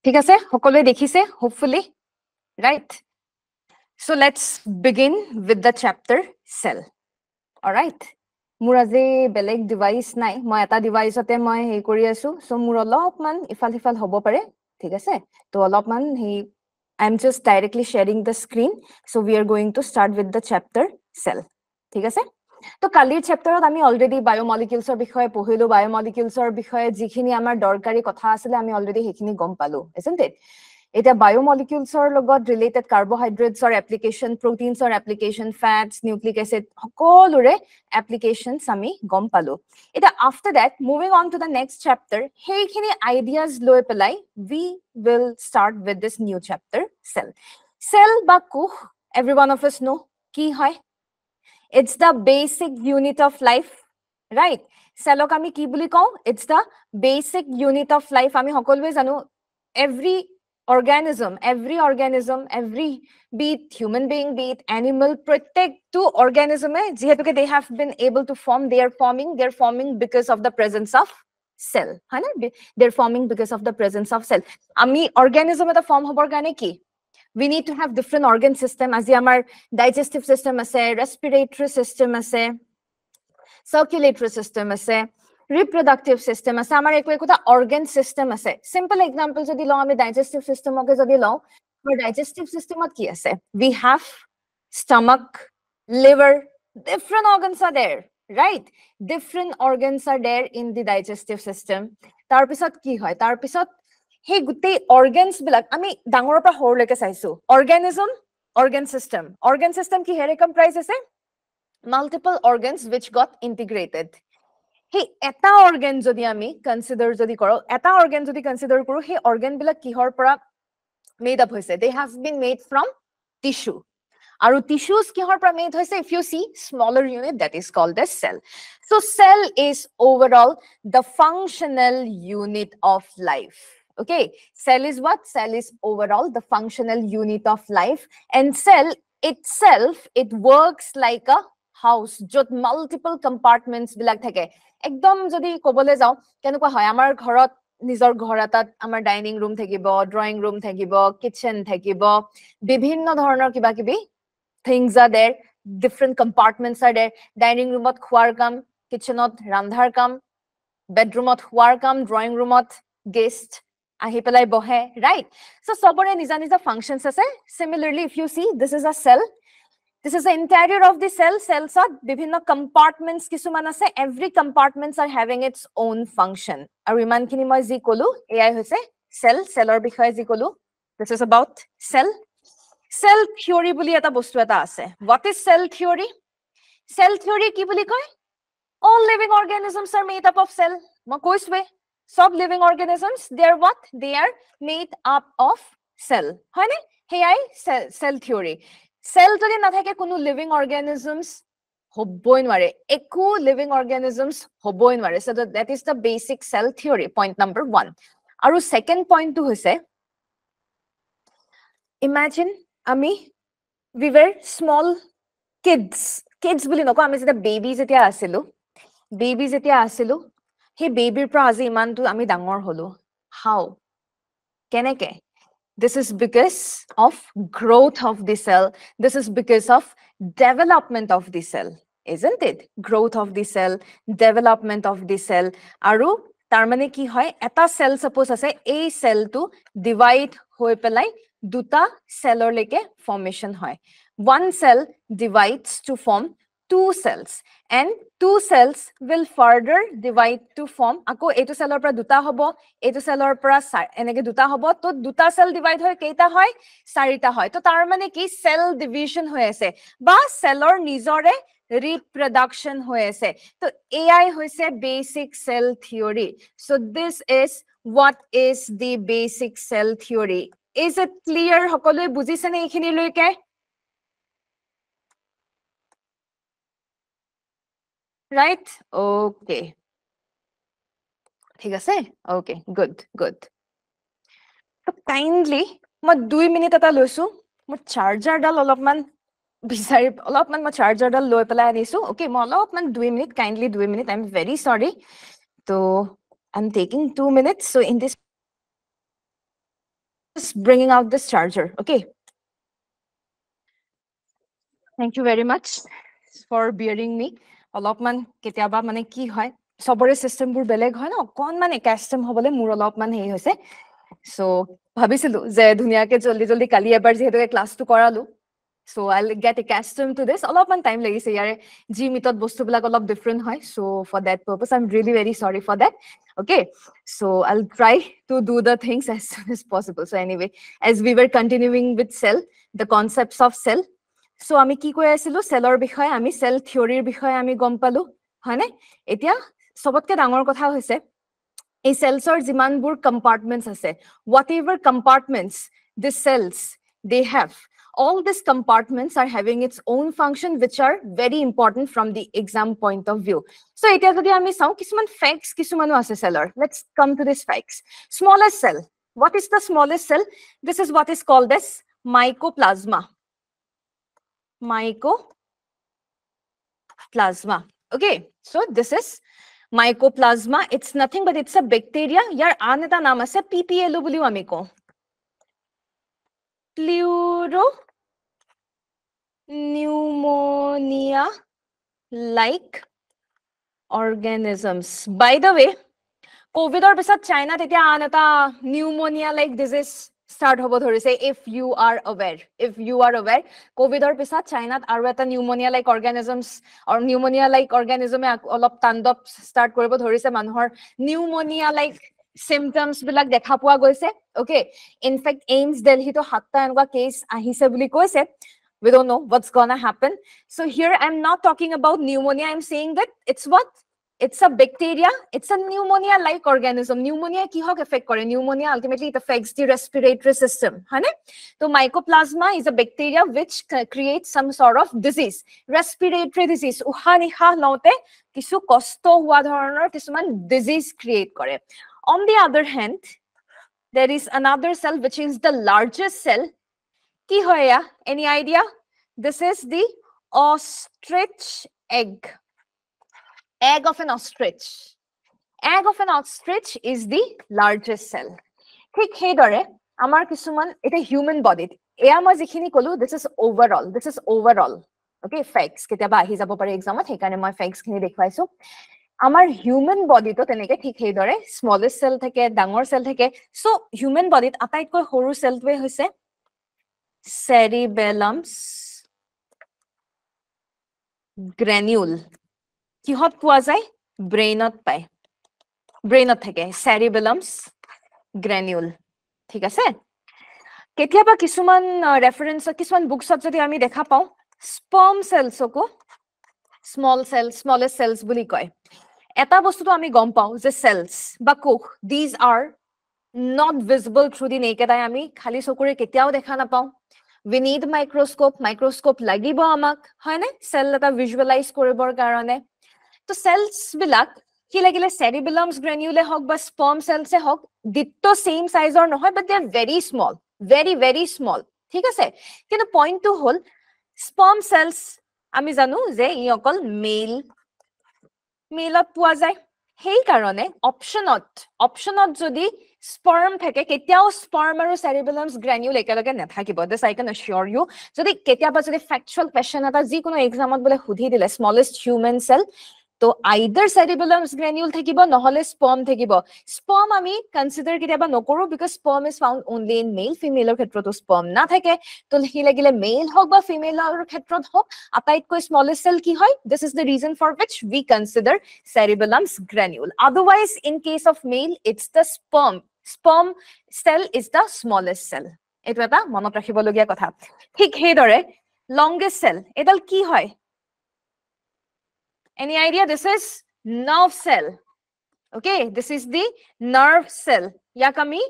ঠিক আছে সকলোৱে দেখিছে hopefully right so let's begin with the chapter cell all right মোৰ আজি বেলেগ ডিভাইস নাই মই এটা ডিভাইসতে মই হে কৰি আছো সো মোৰ অলপমান ইফাল ইফাল হ'ব পাৰে ঠিক আছে তো অলপমান হে I am just directly sharing the screen so we are going to start with the chapter cell ঠিক আছে তো কালিৰ চ্যাপ্টাৰত আমি অলৰেডি বায়োমলিকিউলছৰ বিষয়ে পঢ়িলো বায়োমলিকিউলছৰ বিষয়ে যিখিনি আমাৰ দৰকাৰী কথা আছিল আমি অলৰেডি হেখিনি গম পালো isn't it এটা বায়োমলিকিউলছৰ লগত ৰিলেটেড কাৰ্বোহাইড্ৰেটছৰ এপ্লিকেশন প্ৰটিনছৰ এপ্লিকেশন ফ্যাটস নিউক্লিক এসিড সকলোৰে এপ্লিকেশনছ আমি গম পালো এটা after that moving on to the next chapter হেখিনি আইডিয়াজ লৈ পেলাই we will start with this new chapter cell বা কোষ every one of us know কি হয় it's the basic unit of life right cellok ami ki buli kau it's the basic unit of life ami hokolwe janu every organism every be it human being be it animal protect to organism hai jehetuke they have been able to form they're forming because of the presence of cell hai na they're forming because of the presence of cell ami organism eta form hobor gane ki we need to have different organ system as amar digestive system ase respiratory system ase circulatory system ase reproductive system ase amar ekota organ system ase simple example jodi lo ami digestive system oke jodi lo for digestive system ot ki ase we have stomach liver different organs are there right different organs are there in the digestive system tar pisot ki hoy tar pisot hey gutte organs bilak ami dangor pa hor leke saisu organism organ system ki here comprise ase multiple organs which got integrated hey eta organ jodi ami consider jodi koro eta organ jodi consider koru hey organ bilak kihor pora made up hoise they have been made from tissue aru tissues kihor pora made hoise if you see smaller unit that is called as cell so cell is overall the functional unit of life okay cell is what cell is overall the functional unit of life and cell itself it works like a house jot multiple compartments bilak thake ekdom jodi kobole jao kenukwa hoy amar ghorot nijor ghor etat amar dining room thakibo drawing room thakibo kitchen thakibo bibhinno dhoroner kiba kibi things are there different compartments are there dining room ot khwar kam kitchen ot randhar kam bedroom ot khwar kam drawing room ot guest ahi pelai bohe right so sobore niza functions ase similarly if you see this is a cell this is the interior of the cells are bibhinno compartments kisuman ase every compartments are having its own function aru iman kini moi ji kolu ai hoise cellor bikhoye ji kolu this is about cell theory buli eta bostu eta ase what is cell theory ki buli koy all living organisms are made up of cell ma koiswe sub living organisms they are what they are made up of cell hoine hey I cell theory cell jodi na thake kono living organisms hobboi nware eku living organisms hobboi nware so that is the basic cell theory point number 1 aru second point to hoise imagine ami we were small kids boli noko ami jeta babies etia asilu hey baby pra aji iman tu ami dangor holu how keneke this is because of growth of the cell this is because of development of the cell isn't it growth of the cell development of the cell aru tar mane ki hoy eta cell suppose ase ei cell tu divide hoi pelai duta cellor leke formation hoy one cell divides to form two cells and two cells will further divide to form ako etu cellor pra duta hobo etu cellor pra enege duta hobo to duta cell divide hoy keita hoy sarita hoy to tar mane ki cell division hoy ase ba cellor nijore reproduction hoy ase to ai hoise basic cell theory so this is what is the basic cell theory is it clear hokole bujise ne ekhini loike right okay ঠিক আছে okay good so kindly মই 2 minute এটা লৈছো মোৰ charger ডাল অলপমান বিচাৰি অলপমান মই চাৰ্জাৰ ডাল লৈ পেলাই আনিছো okay মই অলপমান 2 minute kindly 2 minute I am very sorry so I'm taking 2 minutes so in this bringing out this charger. Okay. Thank you very much for bearing me. অলপমান কেতিয়াবা মানে কি হয় সবৰে সিস্টেমবোৰ বেলেগ হয় ন অকনমান একাস্টম হ'বলে মোৰ অলপমান হেই হৈছে সো ভাবিছিলো যে ধুনিয়াকে জলদি জলদি কালি এবাৰ যেহেতু ক্লাসটো কৰালো so I'll get accustomed to this অলপমান টাইম লাগিছে ইয়াৰে জি মিটত বস্তুবিলাক অলপ ডিফাৰেন্ট হয় so for that purpose I'm really very sorry for that okay so I'll try to do the things as soon as possible so anyway as we were continuing with cell the concepts of cell so আমি কি কৈ আছিলো সেলৰ বিষয়ে আমি cell থিওৰিৰ বিষয়ে আমি গম পালো হয়নে এতিয়া সবতকে ডাঙৰ কথা হৈছে এই সেলছৰ যিমানবোৰ কম্পাৰ্টমেন্টস আছে whatever compartments the cells they have all these compartments are having its own function which are very important from the exam point of view so এতিয়া যদি আমি চাও কিছুমান facts কিছুমানো আছে সেলৰ let's come to this facts smallest cell what is the smallest cell this is what is called as mycoplasma mycoplasma okay so this is mycoplasma it's nothing but it's a bacteria yar an eta naam ase pplu buliu ami ko pleuro pneumonia like organisms by the way covid or bisat china tetia an eta pneumonia like disease start hobo dhorise if you are aware covid or bisat china aru eta pneumonia like organisms or pneumonia like organism e olop tandop start koribo dhorise manhor pneumonia like symptoms bilak dekha pua goise okay in fact aims delhi to hatta enwa case ahise buli koise we don't know what's gonna happen so here I'm not talking about pneumonia I'm saying that it's what it's a bacteria it's a pneumonia like organism pneumonia ki hok affect kore pneumonia ultimately it affects the respiratory system hane so mycoplasma is a bacteria which creates some sort of disease respiratory disease uhani ha laute kisu kosto hua dhoronor kisuman disease create kore on the other hand there is another cell which is the largest cell ki hoya any idea this is the ostrich egg of an ostrich is the largest cell thik he dore amar kisuman eta human body eya ma jikhini kolu this is overall okay facts ketaba ahi jabo pare exam ot hekane moi facts khini dekhwaisu amar human body to teneke thik he dore smallest cell theke dangor cell theke so human body atait koi horu cell twe hoise cerebellum's granule কিহত পোৱা যায় ব্ৰেইনত পায় ব্ৰেইনত থাকে cerebellum's granule ঠিক আছে কেতিয়াবা কিছুমান reference কিছুমান বুকছত যদি আমি দেখা পাও sperm cells কো smallest cells বুলি কয় এটা বস্তুটো আমি গম পাও যে cells বা কোষ these are not visible through the naked eye আমি খালি চকুৰে কেতিয়াও দেখা নাপাও we need microscope লাগিব আমাক হয়নে সেল এটা ভিজুৱেলাইজ কৰিবৰ কাৰণে তো cells bilak ki lagile cerebellum's granule hok ba sperm cells e hok ditto same size or nohoy but they are very small very small thik ase kintu point to hol sperm cells ami janu je I okol male ot pua jay hei karone optionot jodi sperm thake ketiao sperm aru cerebellum's granule ekaloge nathakibo this I can assure you jodi ketiaba jodi factual question eta ji kono exam ot bole hudhi dile smallest human cell तो either cerebellum's granule থাকিব নহলে sperm থাকিব sperm আমি consider কেতিয়াবা নকৰো because sperm is found only in male female ক্ষেত্ৰতো sperm না থাকে তো হি লাগিলে male হক বা female ক্ষেত্ৰত হক আটাইতকৈ smallest cell কি হয় this is the reason for which we consider cerebellum's granule otherwise in case of male it's the sperm cell is the smallest cell এটো এটা মনত ৰাখিবলগীয়া কথা ঠিক হেদৰে longest cell এডাল কি হয় Any idea? This is nerve cell. Okay, this is the nerve cell. Ya kami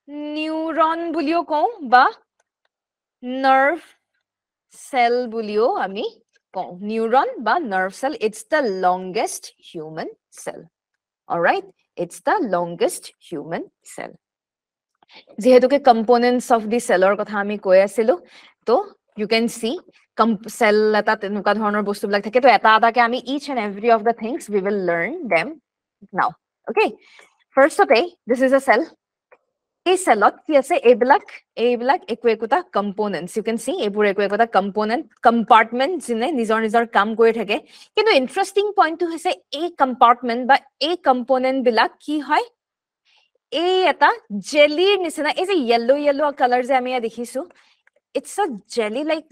neuron bulio ko ba nerve cell bulio ami ko neuron ba nerve cell. It's the longest human cell. All right, it's the longest human cell. Jehetu ke components of the cell or kotha ami koi asilu, to you can see cell eta tenuka dhoroner bostu bilak thake to eta ada ke ami each and every of the things we will learn them now okay first okay this is a cell এই সেলত কি আছে এইবিলাক একোটা components U can see এইবোৰ একোটা component compartment যিনে নিজৰ কাম কৰি থাকে কিন্তু ইন্টাৰেষ্টিং পইণ্টটো হৈছে এই কম্পাৰ্টমেন্ট বা এই কম্পোনেন্ট বিলাক কি হয় এই এটা জেলিৰ নিচিনা এই যে yellow কালাৰ যে আমি দেখিছো it's a jelly like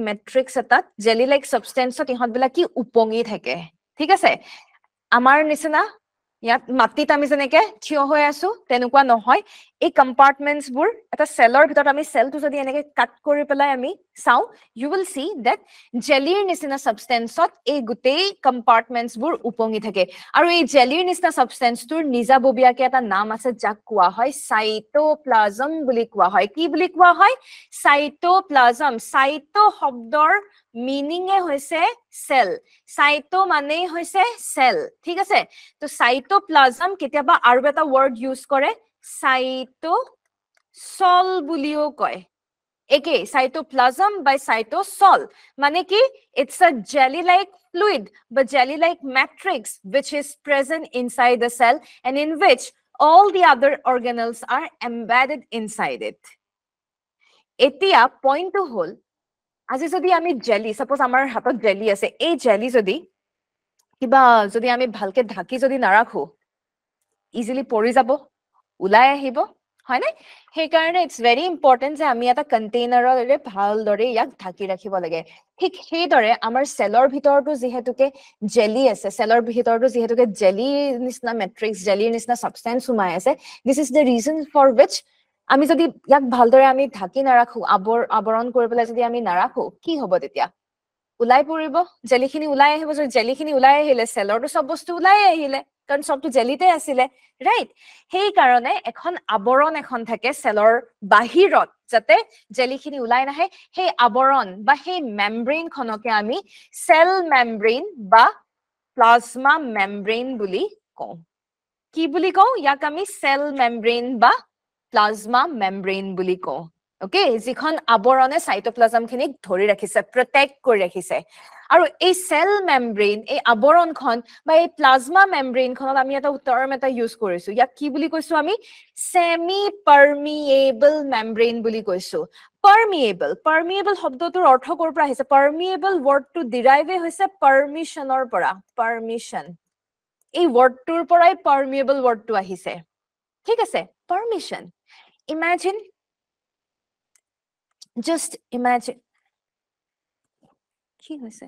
matrix এটা jelly like substance ইহত বিলাক কি উপঙি থাকে ঠিক আছে আমাৰ নিচিনা ইয়াত মাটিত আমি যেনেকে থিয় হৈ আছো তেনেকুৱা নহয় এই কম্পাৰ্টমেন্টস বোৰ এটা সেলৰ ভিতৰত আমি সেলটো যদি এনেকে কাট কৰি পেলাই আমি চাও you will see that জেলিৰ নিচিনা সাবস্টেন্সত এই গুটেই কম্পাৰ্টমেন্টস বোৰ উপঙি থাকে আৰু এই জেলিৰ নিচিনা সাবস্টেন্সটোৰ নিজাববীয়াকে এটা নাম আছে যাক কোৱা হয় সাইটোপ্লাজম বুলি কোৱা হয় কি বুলি কোৱা হয় সাইটোপ্লাজম সাইটো শব্দৰ মিনিং এ হৈছে সেল সাইটো মানে হৈছে সেল ঠিক আছে তো সাইটোপ্লাজম কেতিয়াবা আৰু এটা ওয়াৰ্ড ইউজ কৰে সাইটোসল বুলিও কয় একে সাইটোপ্লাজম বাই সাইটোসল মানে কি it's a jelly like fluid but jelly like matrix which is present inside the cell and in which all the other organelles are embedded inside it এতিয়া পইণ্টটো হল আজি যদি আমি জেলি সাপোজ আমাৰ হাতত জেলি আছে এই জেলি যদি আমি ভালকে ঢাকি যদি নাৰাখো ইজিলি পৰি যাব উলাই আহিব হয় নাই সেই কাৰণে ইটস ভেৰি ইম্পৰ্টেন্ট যে আমি এটা কন্টেইনাৰৰে ভালদৰে ইয়াক ঢাকি ৰাখিব লাগে ঠিক সেইদৰে আমাৰ সেলৰ ভিতৰটো যেহেতুকে জেলি আছে সেলৰ ভিতৰটো যেহেতুকে জেলি নিচিনা মেট্ৰিক্স জেলিৰ নিচিনা সাবস্টেন্স সোমাই আছে this is the reason for which আমি যদি ইয়াক ভালদৰে আমি ঢাকি নাৰাখো আবৰণ কৰি পেলাই যদি আমি নাৰাখো কি হ'ব তেতিয়া উলাই পৰিব জেলিখিনি উলাই আহিব যদি জেলিখিনি উলাই আহিলে সেলৰটো সব বস্তু উলাই আহিলে কাৰণ সবটো জেলিতে আছিলে ৰাইট সেই কাৰণে এখন আবৰণ এখন থাকে সেলৰ বাহিৰত যাতে জেলিখিনি উলাই নাহে সেই আবৰণ বা সেই মেমব্ৰেন খনকে আমি সেল মেমব্ৰেন বা প্লাজমা মেমব্ৰেন বুলি কওঁ কি বুলি কওঁ ইয়াক আমি সেল মেমব্ৰেন বা প্লাজমা মেমব্ৰেন বুলি কওঁ ওকে যিখন আবৰণে সাইটোপ্লাজম খিনিক ধৰি ৰাখিছে প্ৰটেক্ট কৰি ৰাখিছে আৰু এই সেল মেমব্ৰেন এই আবৰণখন বা এই প্লাজমা মেমব্ৰেনখনত আমি এটা টাৰ্ম এটা ইউজ কৰিছো ইয়াক কি বুলি কৈছো আমি সেমি পাৰমিয়েবল মেমব্ৰেন বুলি কৈছো পাৰমিয়েবল শব্দটোৰ অৰ্থ ক'ৰ পৰা আহিছে পাৰমিয়েবল ওয়াৰ্ডটো ডিৰাইভ হৈছে পাৰমিশনৰ পৰা পাৰমিশন এই ওয়াৰ্ডটোৰ পৰাই পাৰমিয়েবল ওয়াৰ্ডটো আহিছে ঠিক আছে পাৰমিশন imagine just imagine কি হৈছে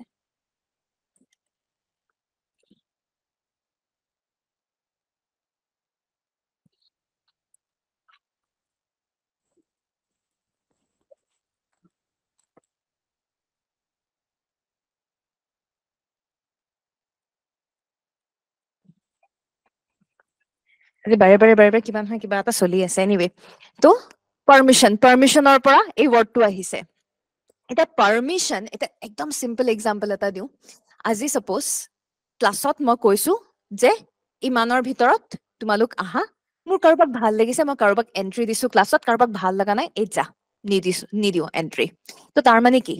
বাৰে কিবা নহয় কিবা এটা চলি আছে এনিৱে তো পাৰমিশনৰ পৰা এই ওয়াৰ্ডটো আহিছে এটা পাৰমিশন এটা একদম সিম্পল এক্সাম্পল এটা দিও আজি সাপোজ ক্লাছত মই কৈছো যে ইমানৰ ভিতৰত তোমালোক আহা মোৰ কাৰোবাক ভাল লাগিছে মই কাৰোবাক এন্ট্ৰি দিছো ক্লাছত কাৰোবাক ভাল লাগা নাই এই যা নিদিও এন্ট্ৰি তো তাৰ মানে কি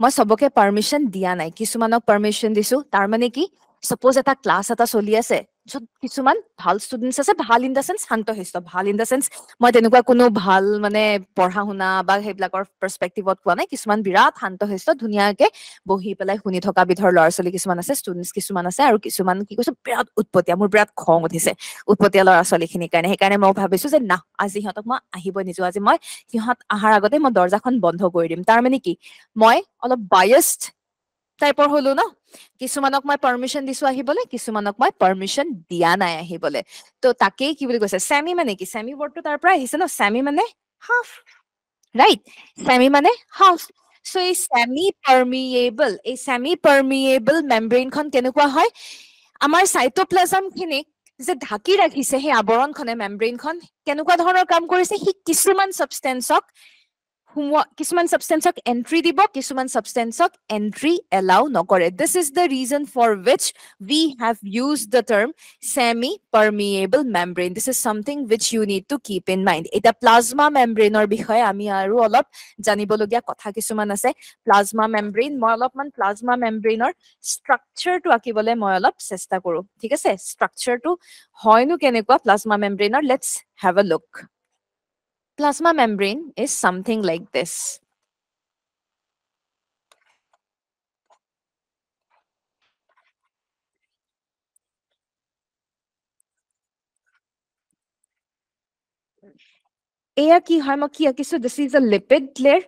মই সবকে পাৰমিশন দিয়া নাই কিছুমানক পাৰমিশন দিছো তাৰ মানে কি সাপোজ এটা ক্লাছ এটা চলি আছে যত কিছুমান ভাল ষ্টুডেন্টস আছে ভাল ইন দা সেন্স শান্তশিষ্ট ভাল ইন দা সেন্স মই তেনেকুৱা কোনো ভাল মানে পঢ়া শুনা বা হেবিলাকৰ পাৰ্সপেক্টিভত কোৱা নাই কিছুমান বিৰাট শান্তশিষ্ট ধুনীয়াকে বহি পেলাই শুনি থকা বিধৰ ল'ৰা ছোৱালী কিছুমান আছে ষ্টুডেন্টস কিছুমান আছে আৰু কিছুমান কি কৈছো বিৰাট উৎপতীয়া মোৰ বিৰাট খং উঠিছে উৎপতীয়া ল'ৰা ছোৱালীখিনিৰ কাৰণে সেইকাৰণে মই ভাবিছো যে না আজি সিহঁতক মই আহিব নিজো আজি মই সিহঁত আহাৰ আগতে মই দৰ্জাখন বন্ধ কৰি দিম তাৰ মানে কি মই অলপ বায়াসড টাইপৰ হলো ন কিছুমানক মই পাৰমিশন দিছো আহিবলে কিছুমানক মই পাৰমিশন দিয়া নাই আহিবলে তো তাকেই কি বুলি কৈছে সেমি মানে কি সেমি ওয়াৰ্ডটো তাৰ পৰা আহিছে ন সেমি মানে হাফ ৰাইট সেমি মানে হাফ সো এই সেমি পাৰমিয়েবল মেমব্ৰেনখন কেনেকুৱা হয় আমাৰ সাইটোপ্লাজম খিনিক যে ঢাকি ৰাখিছে সেই আবৰণখনে মেমব্ৰেনখন কেনেকুৱা ধৰণৰ কাম কৰিছে হি কিছুমান সাবস্টেন্সক কিছুমান সাবস্টেন্সক এন্ট্ৰি দিব কিছুমান সাবস্টেন্সক এন্ট্ৰি এলাউ নকৰে this is the reason for which we have used the term semi permeable membrane this is something which you need to keep in mind eta plasma membrane or বিষয়ে আমি আৰু অলপ জানিবলগীয়া কথা কিছুমান আছে plasma membrane মই অলপমান plasma membrane or structure টো আকিবলে মই অলপ চেষ্টা কৰো ঠিক আছে structure টো হয়নো কেনেকুৱা plasma membrane or let's have a look Plasma membrane is something like this. This is a lipid layer.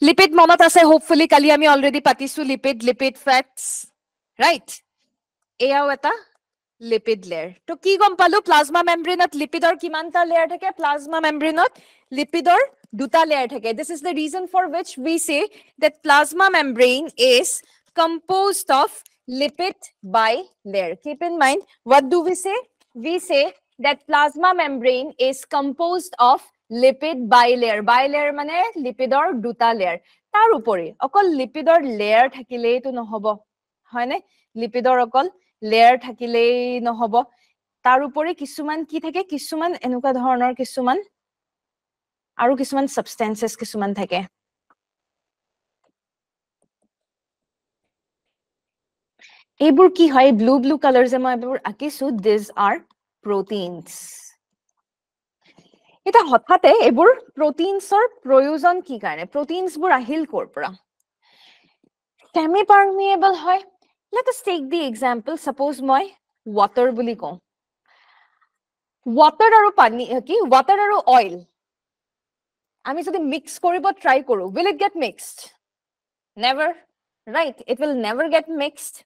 Lipid monot ase hopefully kali ami already patisu lipid fats. Right? Eya eta lipid layer. To ki gom palu plasma membrane at lipid or kimanta layer thake plasma membrane at lipid or duta layer thake. This is the reason for which we say that plasma membrane is composed of lipid bilayer. Keep in mind, what do we say? We say that plasma membrane is composed of lipid bilayer. Bilayer mane lipid or duta layer. Tar upori okol lipid or layer thakile to nohobo. Hoine lipid or okol layer thakile nohobo. Tar upori kisuman ki thake kisuman enuka dhoroner kisuman aru kisuman substances kisuman thake. Ebur ki hoy blue colors e moi ebur akisu these are proteins. Eta hothate ebur proteins or proyojon ki karone proteins bur ahil kor pora semi permeable hoy let us take the example suppose moi water buli ko water aru pani ki water aru oil ami jodi mix koribo try koru will it get mixed never right it will never get mixed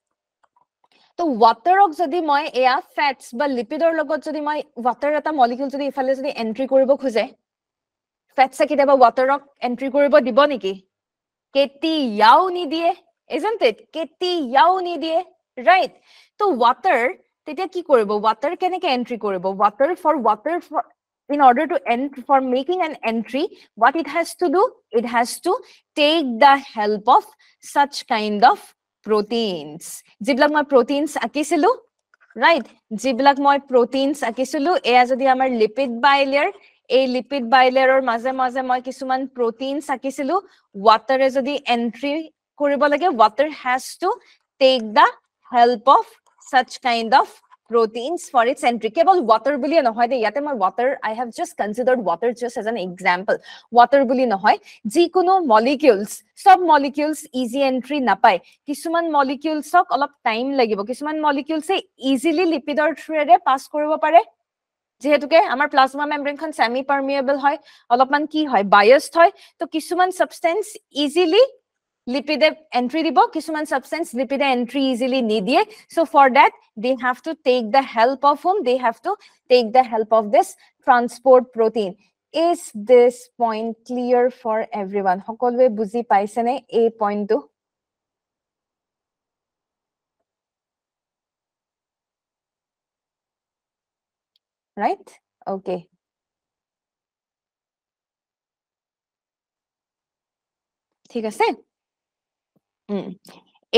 তো ওয়াটারক যদি মই এয়া fats বা লিপিডৰ লগত যদি মই water এটা molecule যদি ইফালে যদি এন্ট্ৰি কৰিব খুজে ফ্যাটস কিটাবা ওয়াটাৰক এন্ট্ৰি কৰিব দিব নেকি কেতিয়াও নিদিয়ে isn't it কেতিয়াও নিদিয়ে right তো ওয়াটাৰ তেতিয়া কি কৰিব ওয়াটাৰ কেনেকে এন্ট্ৰি কৰিব water for in order to for making an entry what it has to do it has to take the help of such kind of proteins jiblak moi proteins akisilu right jiblak moi proteins akisilu eya jodi amar lipid bilayer এই lipid বাইলেয়াৰৰ মাঝে মাঝে মই কিছুমান proteins akisilu water e jodi entry koribo lage water has to take the help of such kind of proteins for its entry kebol water buli nohoy de yate moi water I have just considered water just as an example water buli nohoy ji kono molecules sub molecules easy entry napai kisuman molecules ok olop time lagibo kisuman molecules e easily lipidor through e pass koribo pare যেহেতুকে আমাৰ plasma membrane খন semi permeable হয় অলপমান কি হয় biased হয় তো কিছুমান substance easily lipide entry dibo kisuman substance lipide entry easily nidiye so for that they have to take the help of whom they have to take the help of this transport protein is this point clear for everyone hokolwe buzi paise ne a point to right okay ঠিক আছে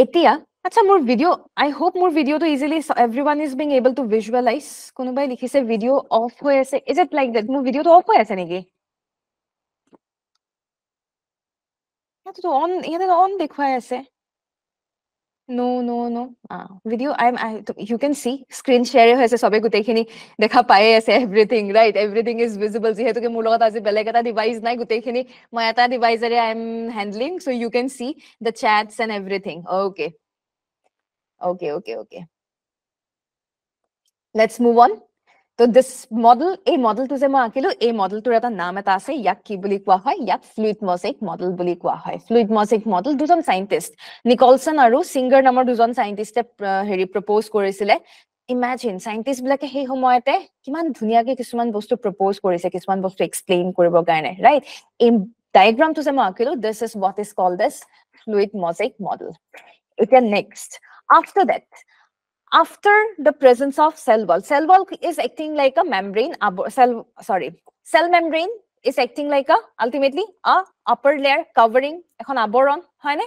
Etia, acha more video. I hope more video to easily everyone is being able to visualize. Konobai likhise video off hoye ase. Is it like that? More video to off hoye ase niki? Yeah, to on. Yeah, to on dekhwai ase. No. Video. You can see screen share hoye ase. Sobe gutei khini dekha paye ase everything. Right? Everything is visible. Jehetu ke mur logot aji beleg eta device nai gutei khini moi eta device ere I am handling. So you can see the chats and everything. Okay. Okay. Let's move on. So this model, a model to moi akilu, a model to eta naam eta ase yak ki buli koa hoy yak fluid mosaic model buli koa hoy fluid mosaic model dujon scientist Nicholson aru Singer namor dujon scientist heri propose korisile imagine scientist bilake hei homoyate kiman dhuniya ke kisuman bostu propose korise kisuman bostu explain koribo karone right in diagram to moi akilu this is what is called as fluid mosaic model okay next after the presence of cell wall is acting like a membrane cell membrane is acting like ultimately a upper layer covering এখন আবৰণ হয়নে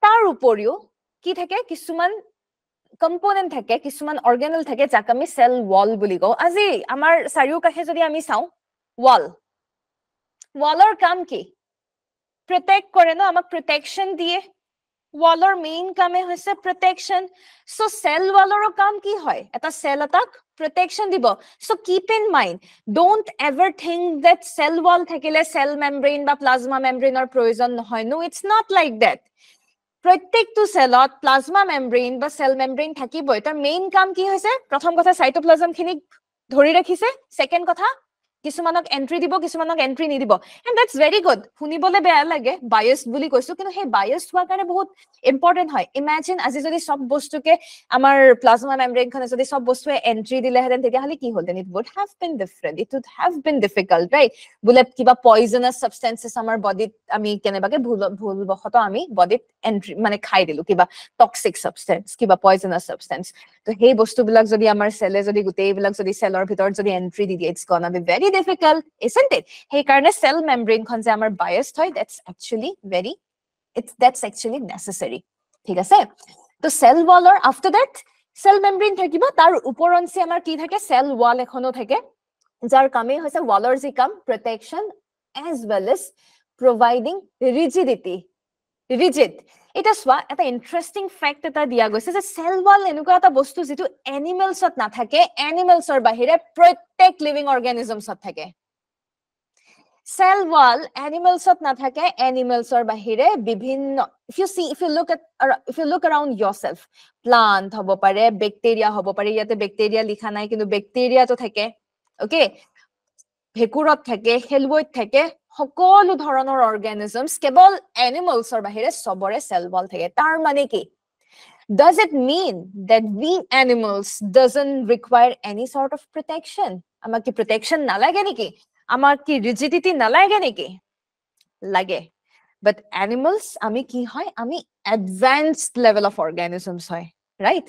তাৰ উপৰিও কি থাকে কিছুমান component থাকে কিছুমান organelle থাকে যাক আমি সেল ওয়াল বুলি কওঁ আজি আমাৰ চাৰিওকাষে যদি আমি চাওঁ ওয়ালৰ কাম কি protect কৰে ন আমাক protection দিয়ে ওয়ালৰ মেইন কামে হৈছে protection so cell wallৰ কাম কি হয় এটা cell এটাক protection দিব so keep in mind don't ever think that cell wall থাকিলে cell membrane বা plasma membrane ৰ প্ৰয়োজন নহয় no it's not like that প্ৰত্যেকটো সেলত plasma membrane বা cell membrane থাকিবই তাৰ মেইন কাম কি হৈছে প্ৰথম কথা সাইটোপ্লাজম খিনি ধৰি ৰাখিছে সেকেন্ড কথা কিছুমানক এন্ট্ৰি দিব কিছুমানক এন্ট্ৰি নিদিব and that's very good শুনিবলে বেয়া লাগে biased বুলি কৈছো কিন্তু সেই biased হোৱাৰ কাৰণে বহুত ইম্পৰ্টেন্ট হয় ইমাজিন আজি যদি সব বস্তুকে আমাৰ প্লাজমা মেমব্ৰেন খনে যদি সব বস্তুৱে এন্ট্ৰি দিলে হেতেন তেতিয়া হলি কি হলতেন it would have been different it would have been difficult right বুলে কিবা পয়জনাস সাবস্টেন্সেস আমাৰ বডিত আমি কেনেবাকে ভুল বখত আমি বডিত এন্ট্ৰি মানে খাই দিলু কিবা টক্সিক সাবস্টেন্স কিবা পয়জনাস সাবস্টেন্স তো সেই বস্তুবিলাক যদি আমাৰ সেলে যদি গুটেইবিলাক যদি সেলৰ ভিতৰত যদি এন্ট্ৰি দি দিয়ে it's gonna be very difficult isn't it hey karne cell membrane khon je amar biased hoy that's actually necessary thik ase to cell wall or after that cell membrane thakiba tar uporonsi amar ki thake cell wall ekhono thake jar kame hoise wall or ji kam protection as well as providing rigidity rigid এটা সোয়া এটা interesting fact এটা দিয়া গৈছে যে cell wall এনেকুৱা এটা বস্তু যেটো এনিমেলছত না থাকে এনিমেলছৰ বাহিৰে প্ৰত্যেক লিভিং অৰ্গানিজমছত থাকে সেল ওয়াল এনিমেলছত না থাকে এনিমেলছৰ বাহিৰে বিভিন্ন if you look around yourself plant হ'ব পাৰে ব্যাকটেৰিয়া হ'ব পাৰে ইয়াতে ব্যাকটেৰিয়া লিখা নাই কিন্তু ব্যাকটেৰিয়া তো থাকে ওকে ভেকুৰত থাকে হেলৱইত থাকে সকলো ধৰণৰ অৰ্গানিজমছ কেৱল এনিমেলছৰ বাহিৰে সবৰে সেল ওয়াল থাকে তাৰ মানে কি does it mean that we animals doesn't require any sort of protection আমাক কি protection নালাগে নেকি আমাক কি rigidity নালাগে নেকি লাগে but animals আমি কি হয় আমি advanced level of organisms হয় right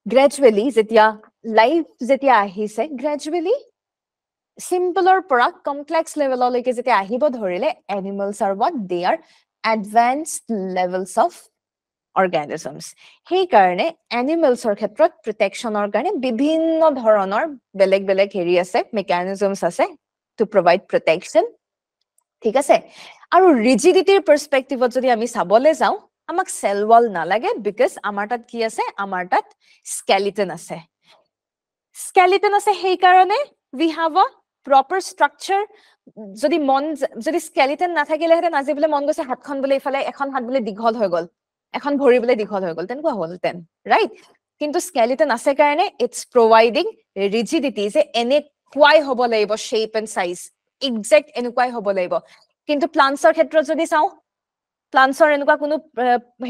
gradually যেতিয়া life যেতিয়া আহিছে gradually simple or complex level like jete ahibo dhorile animals are what they are advanced levels of organisms hei karone animals or khetrot protection or karone bibhinno dhoroner beleg heri ase mechanisms ase to provide protection thik ase aru rigidity perspective jodi ami sabole jao amak cell wall na lage because amar tat ki ase amar tat skeleton ase hei karone we have a proper structure যদি মন যদি skeleton না থাকিলে হেতে নাজি বলে মন গছে হাতখন বলে ইফালে এখন হাত বলে দীঘল হৈ গল এখন ভৰি বলে দীঘল হৈ গল তেনকুৱা হলতেন ৰাইট কিন্তু স্কেলিটন আছে কাৰণে ইটস প্ৰভাইডিং ৰিজিডিটি যে এনে কুৱাই হ'ব লাগিব শেপ এন্ড সাইজ এক্সাক্ট এনেকুৱাই হ'ব লাগিব কিন্তু প্লান্টছৰ ক্ষেত্ৰত যদি চাও প্লান্টছৰ এনেকুৱা কোনো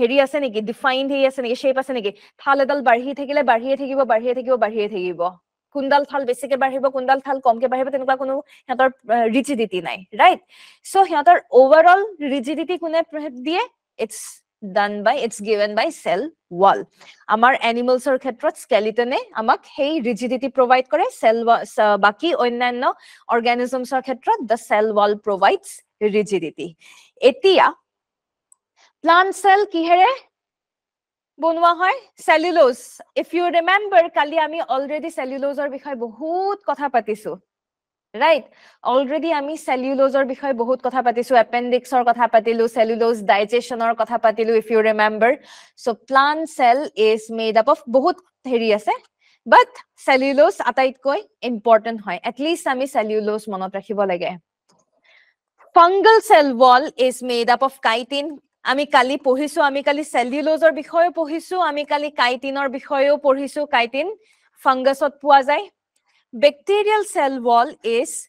হেৰি আছে নেকি ডিফাইন্ড হেৰি আছে নেকি শেপ আছে নেকি থাল এডাল বাঢ়ি থাকিলে বাঢ়িয়ে থাকিব কুণ্ডাল থাল বেছিকে বাঢ়িব কুণ্ডাল থাল কমকে বাঢ়িব তেনেকুৱা কোনো হেতৰ ৰিজিডিটি নাই ৰাইট সো হেতৰ ওভাৰঅল ৰিজিডিটি কোনে দিয়ে it's given by cell wall amar animals or khetrot skeleton e amak hei rigidity provide kore cell baki onnanno organisms or khetrot the cell wall provides rigidity etia plant cell kihere bonwa hoy cellulose if you remember kali ami already cellulose or bikhoy bahut kotha patisu right already ami cellulose or bikhoy bahut kotha patisu appendix or kotha patilu cellulose digestion or kotha patilu if you remember so plant cell is made up of bahut heri ase but cellulose atait koi important hoy at least ami cellulose monot rakhibo lage fungal cell wall is made up of chitin আমি কালি পঢ়িছো আমি কালি সেলুলোজৰ বিষয়ে পঢ়িছো আমি কালি কাইটিনৰ বিষয়েও পঢ়িছো chitin ফাঙ্গাসত পোৱা যায় bacterial cell wall is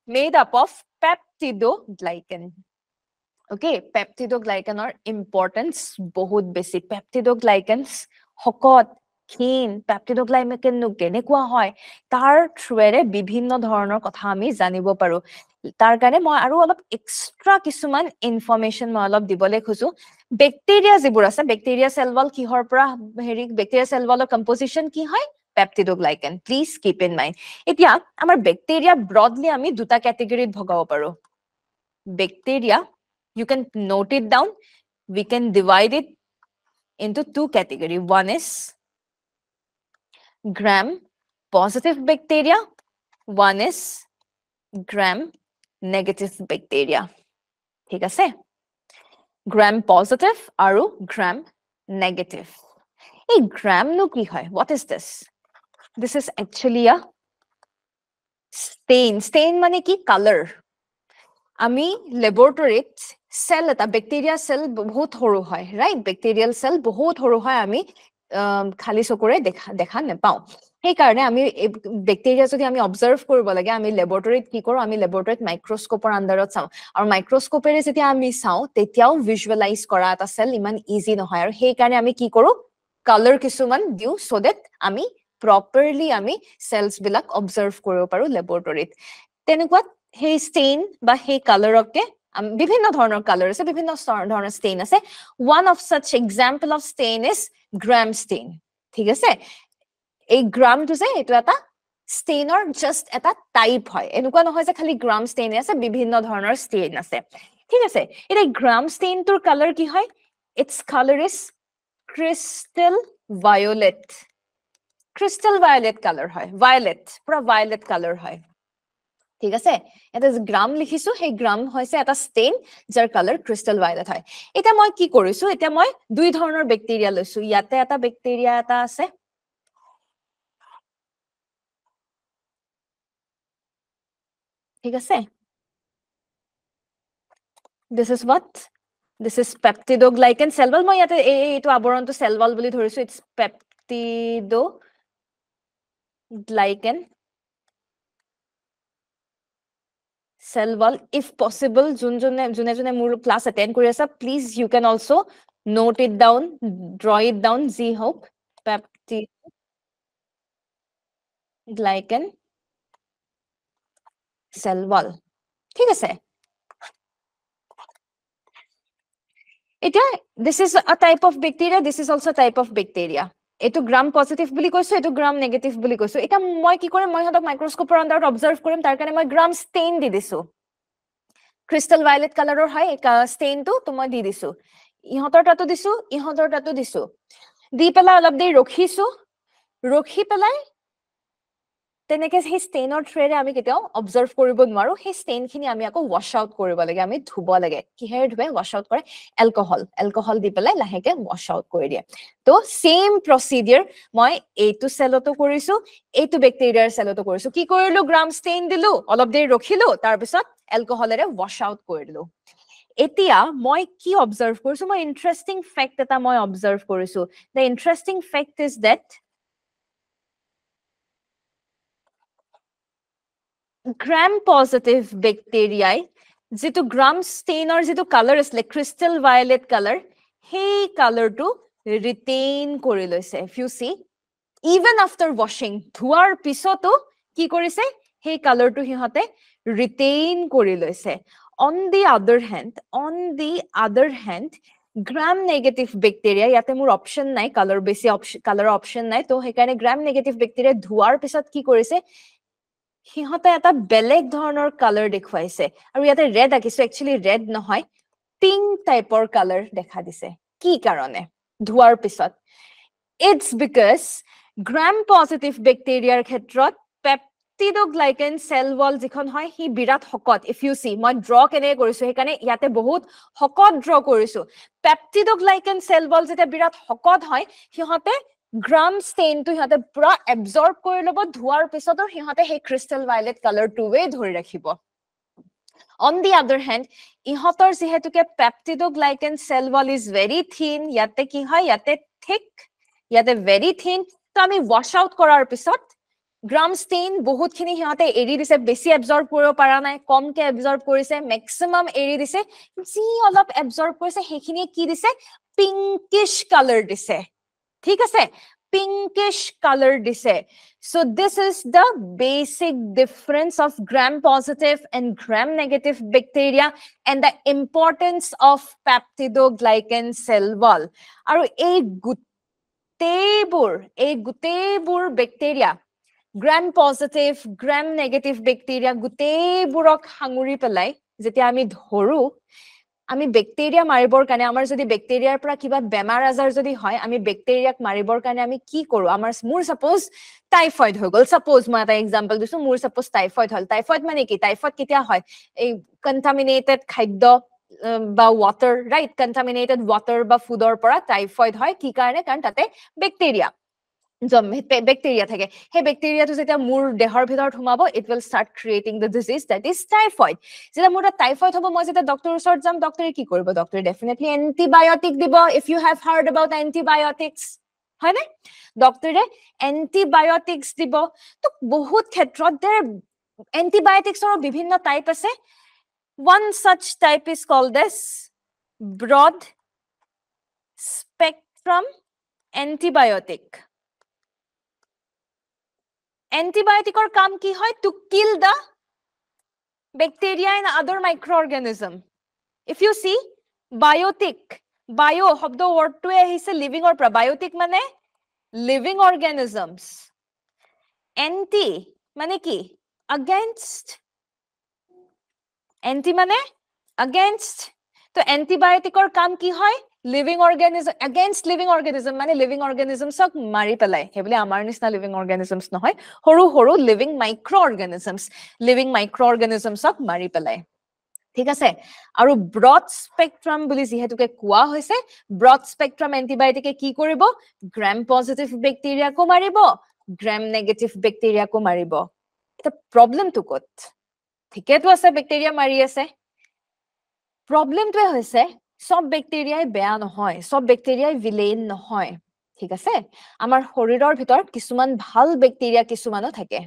made up of peptidoglycan okay peptidoglycanৰ importance বহুত বেছি peptidoglycans হকত ক্ষীণ peptidoglycan নো কেনেকুৱা হয় তাৰ থ্ৰুৰে বিভিন্ন ধৰণৰ কথা আমি জানিব পাৰো তাৰ কাৰণে মই আৰু অলপ এক্সট্ৰা কিছুমান ইনফৰমেশন মই অলপ দিবলে খুজো ব্যাকটেৰিয়া যিবোৰ আছে ব্যাকটেৰিয়া সেল ওয়াল কিহৰ পৰা হেৰি ব্যাকটেৰিয়া সেল ওয়ালৰ কম্পোজিশন কি হয় peptidoglycan. Please keep in mind. Etia amar bacteria broadly ami duta category bhagabo paro. Bacteria, you can note it down. We can divide it into two categories. One is gram positive bacteria. One is gram negative bacteria. ঠিক আছে? Gram positive aru gram negative. Hey, gram no ki hoy? What is this? This is actually a stain. Stain mane ki color. Ami laboratory cell eta bacteria cell bahut horu hoy, right? Bacterial cell bahut horu hoy ami khali sokore dekha nepao. Hey karone ami bacteria jodi ami observe koribo lage ami laboratory ki koro ami laboratory microscope or underot sao aru microscope ere jeti ami sao tetiao visualize kora ta cell iman easy no hoy aru hey karone ami ki koro color kisuman diu so that ami properly ami cells bilak observe koribo paru laboratory tenekwa hey stain ba hey color oke বিভিন্ন ধৰণৰ color আছে বিভিন্ন ধৰণৰ stain আছে one of such example of stain is gram stain ঠিক আছে এই gram to say etu eta stain or just eta type hoy enukwa নহয় যে খালি gram stain আছে বিভিন্ন ধৰণৰ stain আছে ঠিক আছে এটা gram stain তোৰ color কি হয় its color is crystal violet color hoy violet pura violet color hoy ঠিক আছে এটা গ্রাম লিখিছো হে গ্রাম হৈছে এটা স্টেইন যাৰ কালাৰ ক্ৰিস্টাল ভায়োলেট হয় এটা মই কি কৰিছো এটা মই দুই ধৰণৰ ব্যাকটেৰিয়া লৈছো ইয়াতে এটা ব্যাকটেৰিয়া এটা আছে ঠিক আছে this is what this is peptidoglycan cell wall মই ইয়াতে এইটো আবৰণটো cell wall বুলি ধৰিছো it's peptidoglycan cell wall if possible june mur class attend kori asa please you can also note it down draw it down z hope peptidoglycan cell wall ঠিক আছে এটা this is a type of bacteria this is also a type of bacteria etu gram positive buli koiso etu gram negative buli koiso eta moi ki kore moi hatok microscope under observe korim tar kane moi gram stain di disu crystal violet color or hai ek stain to tumoi di disu ihotor tatu disu di pela olop dei rokhi pelai তেনেকে সেই স্টেইনৰ থ্ৰেৰে আমি কেতিয়াও observe কৰিব নোৱাৰো সেই Steyn খিনি আমি আকৌ ওয়াশ আউট কৰিব লাগে আমি ধুব লাগে কিহেৰে ধুবে ওয়াশ আউট কৰে এলকহল দি পেলাই লাহেকে ওয়াশ আউট কৰি দিয়ে তো সেম প্ৰসিডিউৰ মই এইটো সেলটো কৰিছো এইটো ব্যাকটেৰিয়াৰ সেলটো কৰিছো কি কৰিলো গ্ৰাম স্টেইন দিলো অলপ দেৰি ৰখিলো তাৰ পিছত এলকহলেৰে ওয়াশ আউট কৰি দিলো এতিয়া মই কি অবজাৰ্ভ কৰিছো মই ইন্টাৰেষ্টিং ফেক্ট এটা মই অবজাৰ্ভ কৰিছো the interesting fact is that gram positive bacteria jitu gram stain or jitu color is like crystal violet color hey color to retain kori loise if you see even after washing dhuar pisoto ki korise hey color to hihote retain kori loise on the other hand gram negative bacteria yate mur option nai color besi color option nai to hekane gram negative bacteria dhuar pisot ki korise হিহতে এটা বেলেগ ধৰণৰ colour দেখুৱাইছে আৰু ইয়াতে red আকিছো actually red নহয় pink টাইপৰ colour দেখা দিছে কি কাৰণে ধুৱাৰ পিছত ইটস বিকজ গ্ৰাম পজিটিভ ব্যাকটেৰিয়াৰ ক্ষেত্ৰত পেপটিডোগ্লাইকেন সেল ওয়াল যিখন হয় হি বিৰাট হকত ইফ ইউ সি মই ড্ৰ কেনে কৰিছো হেকানে ইয়াতে বহুত হকত ড্ৰ কৰিছো পেপটিডোগ্লাইকেন সেল ওয়াল যেটা বিৰাট হকত হয় হিহতে gram stain to hihote pura absorb kori lobo dhuar pisotor hihote he crystal violet color to way dhori rakhibo on the other hand ihotor jehetu ke peptidoglycan cell wall is very thin yate ki hoy yate thick yate very thin to ami wash out korar pisot gram stain bahut khini hihote eri dise besi absorb koribo para nai kom ke absorb korise maximum eri dise ji olop absorb korise hekhini ki dise pinkish color dise ঠিক আছে pinkish color dise so this is the basic difference of gram positive and gram negative bacteria and the importance of peptidoglycan cell wall aru ei গুটেইবোৰ bacteria gram positive gram negative bacteria গুটেইবোৰক সাঙুৰি পেলাই যেতিয়া আমি ধৰো আমি bacteria মাৰিবৰ কাৰণে আমাৰ যদি বেক্টেৰিয়াৰ পৰা কিবা বেমাৰ আজাৰ যদি হয় আমি বেক্টেৰিয়াক মাৰিবৰ কাৰণে আমি কি কৰো মোৰ সাপোজ টাইফয়েড হৈ গল সাপোজ মই এটা এক্সাম্পল দিছো মোৰ সাপোজ টাইফয়েড হল টাইফয়েড মানে কি টাইফয়েড কেতিয়া হয় এই কন্টামিনেটেড খাদ্য বা ওয়াটাৰ ৰাইট কন্টামিনেটেড ওয়াটাৰ বা ফুডৰ পৰা টাইফয়েড হয় কি কাৰণে কাৰণ তাতে বেক্টেৰিয়া বেক্টেৰিয়া থাকে সেই বেক্টেৰিয়াটো যেতিয়া মোৰ দেহৰ ভিতৰত সোমাব it will start creating the disease that is typhoid যেতিয়া মোৰ টাইফয়েড হ'ব মই যেতিয়া ডক্টৰৰ ওচৰত যাম ডক্টৰে কি কৰিব ডক্টৰে ডেফিনেটলি এন্টিবায়োটিক দিব if you have heard about antibiotics হয় নে ডক্টৰে এন্টিবায়োটিক্স দিব তো বহুত ক্ষেত্ৰত দেৰ এন্টিবায়োটিক্সৰ বিভিন্ন টাইপ আছে one such type is called as broad spectrum antibiotic antibiotic or kam ki hoy to kill the bacteria and other microorganism if you see biotic bio shobdo word to ahise living or probiotic mane living organisms anti mane ki against anti mane against to antibiotic or kam ki hoy living organism against living organism mane living organisms ok mari pelai hebli amar nisna living organisms nohoy horu living microorganisms ok mari pelai ঠিক আছে আৰু broad spectrum বুলি যেহেতুকে কোৱা হৈছে broad spectrum এন্টিবায়োটিকে কি কৰিব গ্ৰাম positive বেক্টেৰিয়াকো মাৰিব গ্ৰাম negative বেক্টেৰিয়াকো মাৰিব এটা প্ৰবলেমটো ক'ত ঠিকেতো আছে বেক্টেৰিয়া মাৰি আছে প্ৰবলেমটোৱে হৈছে সব বেক্টেৰিয়াই বেয়া নহয় সব বেক্টেৰিয়াই ভিলেইন নহয় ঠিক আছে আমাৰ শৰীৰৰ ভিতৰত কিছুমান ভাল বেক্টেৰিয়া কিছুমানো থাকে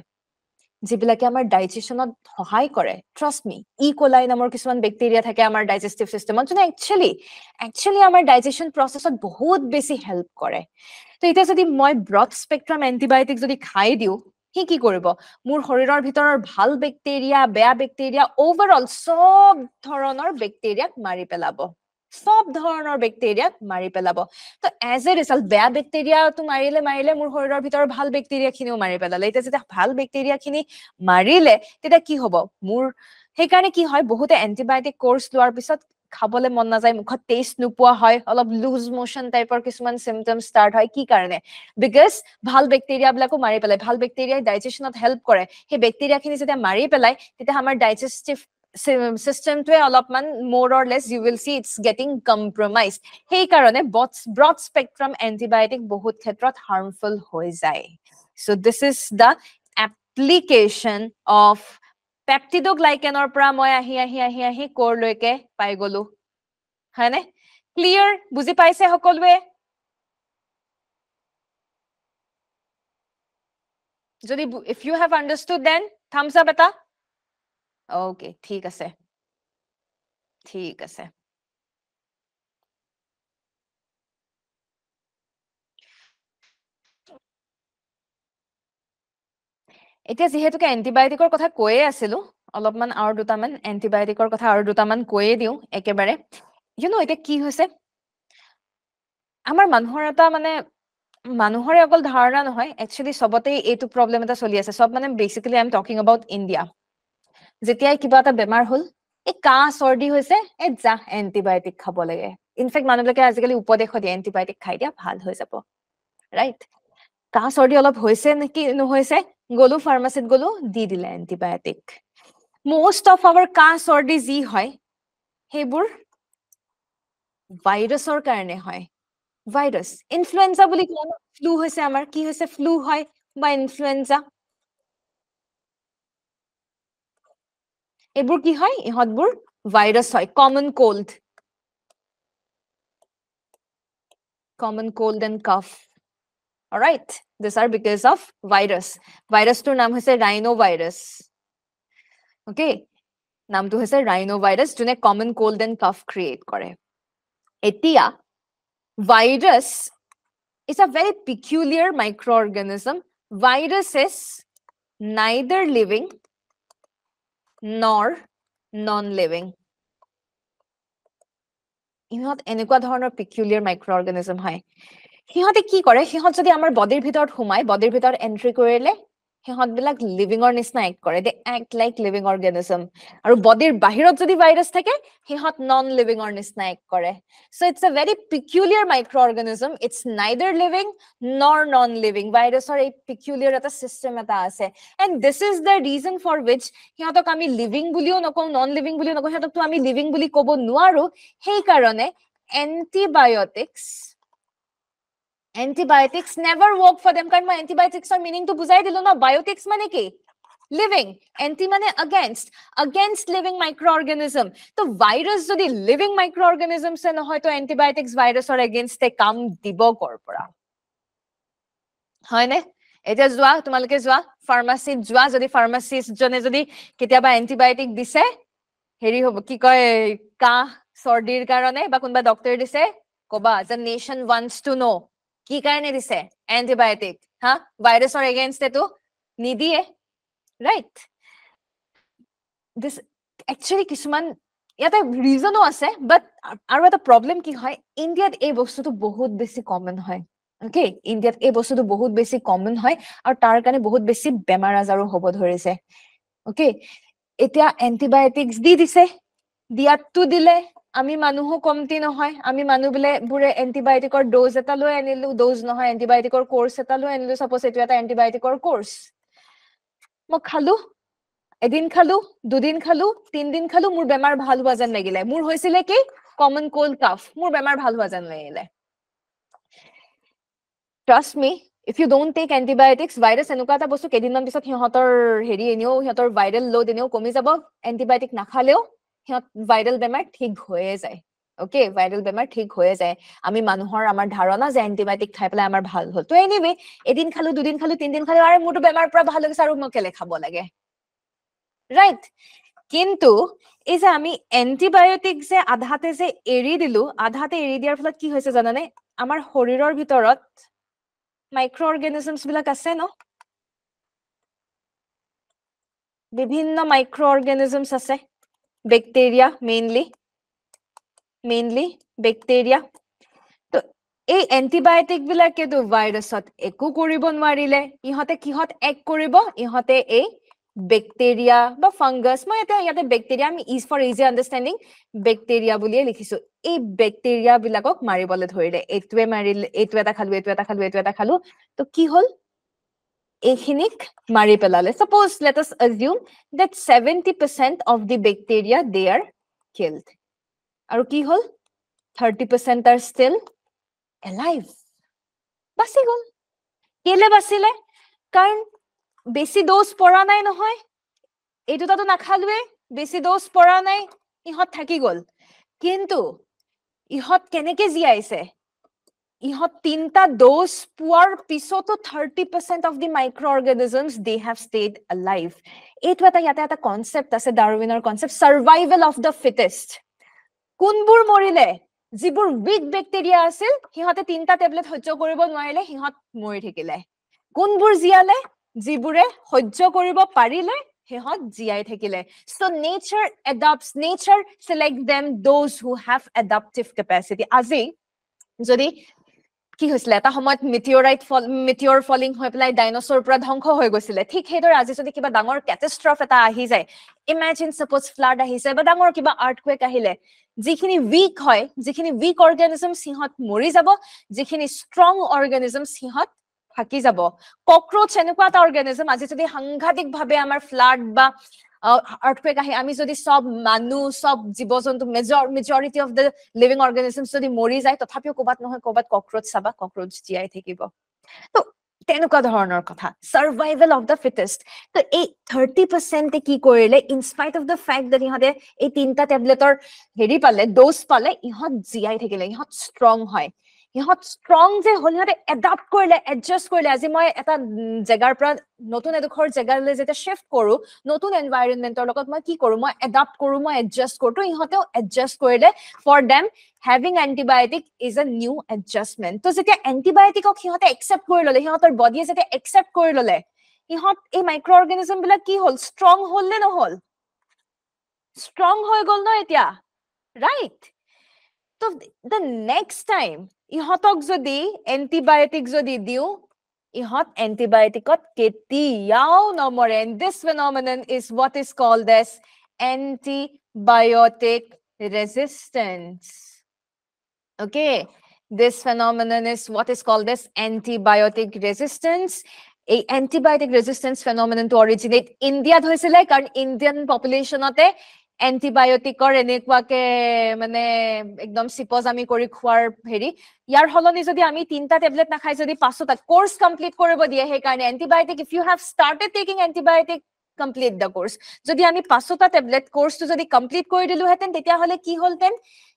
যিবিলাকে আমাৰ ডাইজেশনত সহায় কৰে ট্ৰাষ্ট মি ই কোলাই নামৰ কিছুমান বেক্টেৰিয়া থাকে আমাৰ ডাইজেষ্টিভ সিস্টেমত যোনে একচুয়ালি আমাৰ ডাইজেশন প্ৰসেছত বহুত বেছি হেল্প কৰে তো এটা যদি মই ব্ৰড স্পেক্ট্ৰাম এন্টিবায়োটিক যদি খাই দিও হি কি কৰিব মোৰ শৰীৰৰ ভিতৰৰ ভাল বেক্টেৰিয়া বেয়া বেক্টেৰিয়া ওভাৰঅল সব ধৰণৰ বেক্টেৰিয়াক মাৰি পেলাব সব ধৰণৰ বেক্টেৰিয়াক মাৰি পেলাব তো এজ এ ৰিজাল্ট বেয়া বেক্টেৰিয়াটো মাৰিলে মোৰ শৰীৰৰ ভিতৰৰ ভাল বেক্টেৰিয়া খিনিও মাৰি পেলালে এটা যেতিয়া ভাল বেক্টেৰিয়া খিনি মাৰিলে তেতিয়া কি হ'ব মোৰ সেইকাৰণে কি হয় বহুতে এন্টিবায়োটিক কোৰ্স লোৱাৰ পিছত খাবলে মন নাযায় মুখত টেষ্ট নোপোৱা হয় অলপ লুজ মোশন টাইপৰ কিছুমান সিম্পটমস ষ্টাৰ্ট হয় কি কাৰণে বিকজ ভাল বেক্টেৰিয়া বিলাকো মাৰি পেলাই ভাল বেক্টেৰিয়াই ডাইজেশনত হেল্প কৰে সেই বেক্টেৰিয়া খিনি যেতিয়া মাৰি পেলাই তেতিয়া আমাৰ ডাইজেষ্টিভ সিস্টেমটোৱে অলপমান more or less you will see it's getting compromised সেই কাৰণে broad spectrum antibiotic বহুত ক্ষেত্ৰত harmful হৈ যায় so this is the application of peptidoglycanৰ পৰা মই আহি core লৈকে পাই গলো হয়নে ক্লিয়াৰ বুজি পাইছে সকলোৱে যদি if you have understood then thumbs up এটা okay ঠিক আছে এতিয়া যেহেতুকে এন্টিবায়োটিকৰ কথা কৈয়ে আছিলো অলপমান আৰু দুটামান এন্টিবায়োটিকৰ কথা আৰু দুটামান কৈয়ে দিও একেবাৰে এতিয়া কি হৈছে আমাৰ মানুহৰ এটা মানে মানুহৰে অকল ধাৰণা নহয় একচুয়ালি সবতে এইটো প্ৰবলেম এটা চলি আছে সব মানে basically I am talking about India যেতিয়া কিবা এটা বেমাৰ হল এই কাহ সৰ্দি হৈছে এই যা এন্টিবায়োটিক খাব লাগে ইনফেক্ট মানুহবিলাকে আজিকালি উপদেশ দিয়ে এন্টিবায়োটিক খাই দিয়া ভাল হৈ যাব ৰাইট কাহ সৰ্দি অলপ হৈছে নেকি নহৈছে গলো ফাৰ্মাসিত গলো দি দিলে এন্টিবায়োটিক মোস্ট অফ আৱাৰ কাহ সৰ্দি যি হয় হেবোৰ ভাইৰাছৰ কাৰণে হয় ভাইৰাছ ইনফ্লুয়েঞ্জা বুলি কয় ফ্লু হৈছে আমাৰ কি হৈছে ফ্লু হয় বা ইনফ্লুয়েঞ্জা এবোৰ কি হয় ইহতবোৰ ভাইৰাছ হয় common cold and cough alright these are because of virus তোৰ নাম হৈছে rhinovirus okay নামটো হৈছে rhinovirus যোনে common cold and cough create কৰে এতিয়া virus is a very peculiar microorganism virus is neither living nor non-living ইহঁত এনেকুৱা ধৰণৰ peculiar microorganism হয় সিহঁতে কি কৰে সিহঁত যদি আমাৰ বডিৰ ভিতৰত সোমাই বডিৰ ভিতৰত এন্ট্ৰি কৰিলে সিহঁত বিলাক লিভিঙৰ নিচিনা এক্ট কৰে দে এক্ট লাইক লিভিং অৰ্গেনিজম আৰু বডিৰ বাহিৰত যদি ভাইৰাছ থাকে সিহঁত নন লিভিঙৰ নিচিনা এক্ট কৰে so it's a very peculiar microorganism it's neither living nor non living ভাইৰাছৰ এই পিকুলিয়াৰ এটা সিস্টেম এটা আছে and this is the reason for which সিহঁতক আমি লিভিং বুলিও নকওঁ নন লিভিং বুলিও নকওঁ সিহঁতকতো আমি লিভিং বুলি ক'ব নোৱাৰো সেই কাৰণে antibiotics never work for them কাৰণ মই antibiotics ৰ meaning to বুজাই দিলো ন biotics মানে কি living anti মানে against living microorganism তো virus যদি living microorganisms এ নহয় তো antibiotics virusৰ against এ কাম দিব কৰ পৰা হয়নে এটা যোৱা তোমালোকে যোৱা ফাৰ্মাসিত যোৱা যদি ফাৰ্মাসিষ্ট জনে যদি কেতিয়াবা এন্টিবায়োটিক দিছে হেৰি হ'ব কি কয় কাহ সৰ্দিৰ কাৰণে বা কোনবা ডক্টৰ দিছে কবা the nation wants to know কি কাৰণে দিছে এন্টিবায়োটিক হা ভাইৰাছৰ এগেইনষ্ট এটো নিদিয়ে ৰাইট দিস একচুয়ালি কিছুমান ইয়াতে ৰিজনো আছে বাট আৰু এটা প্ৰবলেম কি হয় ইণ্ডিয়াত এই বস্তুটো বহুত বেছি কমন হয় ওকে ইণ্ডিয়াত এই বস্তুটো বহুত বেছি কমন হয় আৰু তাৰ কাৰণে বহুত বেছি বেমাৰ আজাৰো হ'ব ধৰিছে ওকে এতিয়া এন্টিবায়োটিক্স দি দিছে দিয়াতটো দিলে আমি মানুহো কমতি নহয় আমি মানুহ বুৰে এন্টিবায়োটিকৰ ডোজ এটা লৈ আনিলো ডোজ নহয় এন্টিবায়োটিকৰ কোৰ্স এটা লৈ আনিলো সাপোজ এটো এটা এন্টিবায়োটিকৰ কোৰ্স মই খালো এদিন খালো দুদিন খালো তিনদিন খালো মোৰ বেমাৰ ভাল হোৱা যেন লাগিলে মোৰ হৈছিলে কি কমন কোল্ড কাফ মোৰ বেমাৰ ভাল হোৱা যেন লাগিলে trust me if you don't take antibiotics virus এনেকুৱা এটা বস্তু কেদিনমান পিছত সিহঁতৰ হেৰি এনেও সিহঁতৰ ভাইৰাল লোড এনেও কমি যাব এন্টিবায়োটিক নাখালেও সিহঁত ভাইৰাল বেমাৰ ঠিক হৈয়ে যায় ওকে ভাইৰাল বেমাৰ ঠিক হৈয়ে যায় আমি মানুহৰ আমাৰ ধাৰণা যে এন্টিবায়োটিক খাই পেলাই আমাৰ ভাল হ'ল তো এনিৱে এদিন খালো দুদিন খালো তিনদিন খালো আৰু মোৰটো বেমাৰ পৰা ভাল হৈছে আৰু মই কেলে খাব লাগে ৰাইট কিন্তু এই যে আমি এন্টিবায়োটিক যে আধাতে যে এৰি দিলো আধাতে এৰি দিয়াৰ ফলত কি হৈছে জানানে আমাৰ শৰীৰৰ ভিতৰত মাইক্ৰ অৰ্গেনিজমছ বিলাক আছে ন বিভিন্ন মাইক্ৰ অৰ্গেনিজমছ আছে বেক্টেৰিয়া মেইনলি বেক্টেৰিয়া তো এই এন্টিবায়োটিক বিলাকেতো ভাইৰাছত একো কৰিব নোৱাৰিলে ইহঁতে কিহত এক কৰিব ইহঁতে এই বেক্টেৰিয়া বা ফাংগাছ মই ইয়াতে বেক্টেৰিয়া আমি ইজ ফৰ ইজি আন্ডাৰষ্টেণ্ডিং বেক্টেৰিয়া বুলিয়ে লিখিছো এই বেক্টেৰিয়া বিলাকক মাৰিবলৈ ধৰিলে এইটোৱে মাৰিলে এইটো এটা খালো এইটো এটা খালো এইটো এটা খালো তো কি হল এইখিনিক মাৰি পেলালে suppose let us assume that 70% of the bacteria they are killed আৰু কি হল 30% are still alive বাসি গল কেলে বাসিলে কাৰণ বেছি ডোজ পৰা নাই নহয় এইটোতো নাখালুৱে বেছি ডোজ পৰা নাই ইহত থাকি গল কিন্তু ইহত কেনেকে জিয়াইছে ইহত তিনটা ডোজ পোৱাৰ পিছতো 30% of the microorganisms they have stayed alive এইটো এটা ইয়াতে এটা কনসেপ্ট আছে ডাৰউইনৰ কনসেপ্ট সাৰ্ভাইভেল অফ দ্য ফিটেষ্ট কোনবোৰ মৰিলে যিবোৰ উইক বেক্টেৰিয়া আছিল সিহঁতে তিনটা টেবলেট সহ্য কৰিব নোৱাৰিলে সিহঁত মৰি থাকিলে কোনবোৰ জিয়ালে যিবোৰে সহ্য কৰিব পাৰিলে সিহঁত জিয়াই থাকিলে so nature adapts nature select them those who have adaptive capacity আজি যদি কি হৈছিল এটা সময়ত মিটিঅৰ ফলিং হৈ পেলাই ডাইনোসৰ পৰা ধ্বংস হৈ গৈছিল ঠিক হেদৰ আজি যদি কিবা ডাঙৰ ক্যাটাস্ট্ৰফ এটা আহি যায় ইমাজিন সাপোজ ফ্লাড আহিছে বা ডাঙৰ কিবা আৰ্থকুৱেক আহিলে যিখিনি উইক হয় যিখিনি উইক অৰ্গানিজম সিহঁত মৰি যাব যিখিনি ষ্ট্ৰং অৰ্গানিজম সিহঁত থাকি যাব ককৰোচ এনেকুৱা এটা অৰ্গানিজম আজি যদি সাংঘাতিক ভাৱে আমাৰ ফ্লাড বা আৰ্থকুৱেক আহি আমি যদি সব মানুহ সব জীৱ-জন্তু মেজৰিটি অফ দ্য লিভিং অৰ্গানিজমছ যদি মৰি যায় তথাপিও ক'বাত নহয় ক'বাত ককৰোচ চাবা ককৰোচ জিয়াই থাকিব তো তেনেকুৱা ধৰণৰ কথা সাৰ্ভাইভেল অফ দ্য ফিটেষ্ট তো এই 30% কি কৰিলে in spite of the fact that ইহঁতে এই তিনটা টেবলেটৰ হেৰি পালে ডোজ পালে ইহঁত জিয়াই থাকিলে ইহঁত ষ্ট্ৰং হয় ইহঁত ষ্ট্ৰং যে হল ইহঁতে এডাপ্ট কৰিলে এডজাষ্ট কৰিলে আজি মই এটা জেগাৰ পৰা নতুন এডোখৰ জেগালৈ যেতিয়া শিফট কৰো নতুন এনভাইৰনমেন্টৰ লগত মই কি কৰো মই এডাপ্ট কৰো মই এডজাষ্ট কৰো ইহঁতেও এডজাষ্ট কৰিলে for them having antibiotic is a new adjustment তো যেতিয়া এন্টিবায়োটিকক সিহঁতে একসেপ্ট কৰি ললে সিহঁতৰ বডিয়ে যেতিয়া একসেপ্ট কৰি ললে ইহঁত এই মাইক্ৰ অৰ্গানিজম বিলাক কি হল ষ্ট্ৰং হল নে নহল ষ্ট্ৰং হৈ গল ন এতিয়া ৰাইট তো the next time ইহতক যদি এন্টিবায়োটিক যদি দিও ইহত এন্টিবায়োটিকত কেতিয়াও নমৰে and this phenomenon is what is called as antibiotic resistance. Okay, this phenomenon is what is called as antibiotic resistance. A antibiotic resistance phenomenon to originate India hoisile karon Indian population ote antibiotic or enekwaake mane ekdom suppose ami kori khwar heri yar holoni jodi ami 3ta tablet na khai jodi 5ta course complete koribo diye he karone antibiotic if you have started taking antibiotic complete the course jodi ami 5ta tablet course to jodi complete kori dilu heten tetia hole ki holten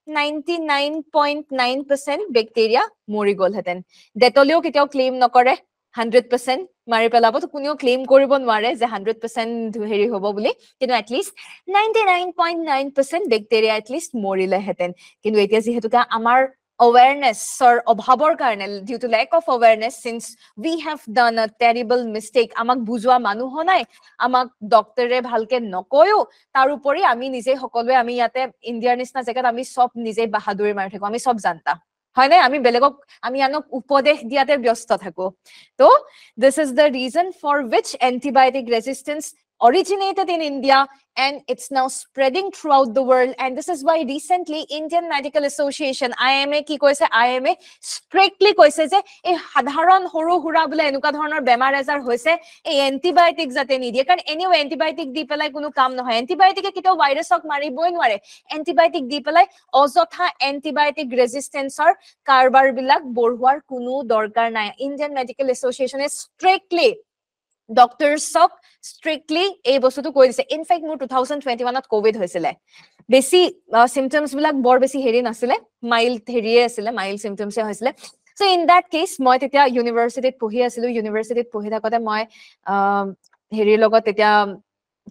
99.9% bacteria mori gol heten detoleo kitiao claim nokore 100% mari pelabo to kunio claim koribo nware je 100% heri hobo boli kinu at least 99.9% bacteria at least morile heten kinu etia ji hetuka amar awareness or obhabor karne due to lack of awareness since we have done a terrible mistake amak bujwa manu honai amak doctor e bhalke nokoyo tar upori ami nije hokolwe ami yate india nisna jagat ami sob nije bahaduri mari thako ami sob janta হয় না আমি বেলেগক আমি আনক উপদেশ দিয়াতে ব্যস্ত থাকো তো this is the reason for which antibiotic resistance originated in India and it's now spreading throughout the world and this is why recently Indian Medical Association IMA ki koise IMA strictly koise je ei sadharon horu hura bole enuka dhoroner bemar azar hoise ei antibiotic jate ni die karon anyway antibiotic di pelai kono kam nohoy antibiotic e kitao virus ok mariboi nware antibiotic di pelai ojotha antibiotic resistance or কারবার বিলাক বড়ুয়ার কোনো দরকার নাই Indian medical এসোসিয়েশনে strictly ডক্টৰছক স্ট্ৰিক্টলি এই বস্তুটো কৈ দিছে in fact মোৰ 2021 ত কোভিড হৈছিলে বেছি সিম্পটমস বিলাক বৰ বেছি হেৰি নাছিলে মাইল্ড হেৰিয়ে আছিলে মাইল্ড সিম্পটমসে হৈছিলে সো ইন দ্যাট কেস মই তেতিয়া ইউনিভাৰ্সিটিত পঢ়ি আছিলো ইউনিভাৰ্সিটিত পঢ়ি থাকতে মই হেৰিৰ লগত তেতিয়া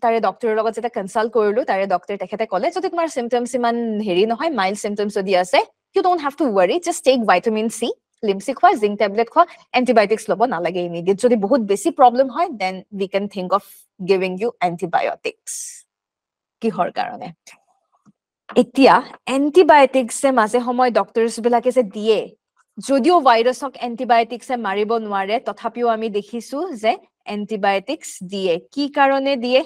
তাৰে ডক্টৰৰ লগত যেটা কনসাল্ট কৰিলো তাৰে ডক্টৰ তেখেতে ক'লে যদি তোমাৰ সিম্পটমস ইমান হেৰি নহয় মাইল্ড সিম্পটমস যদি আছে you don't have to worry just take vitamin C limsi khwa zinc tablet khwa antibiotics lobo na lage immediate jodi bahut besi problem hoy then we can think of giving you antibiotics ki hor karone etia antibiotics se maze homoy doctors bilake se die jodio virus ok antibiotics se maribo nware tothapio ami dekhisu je antibiotics die ki karone die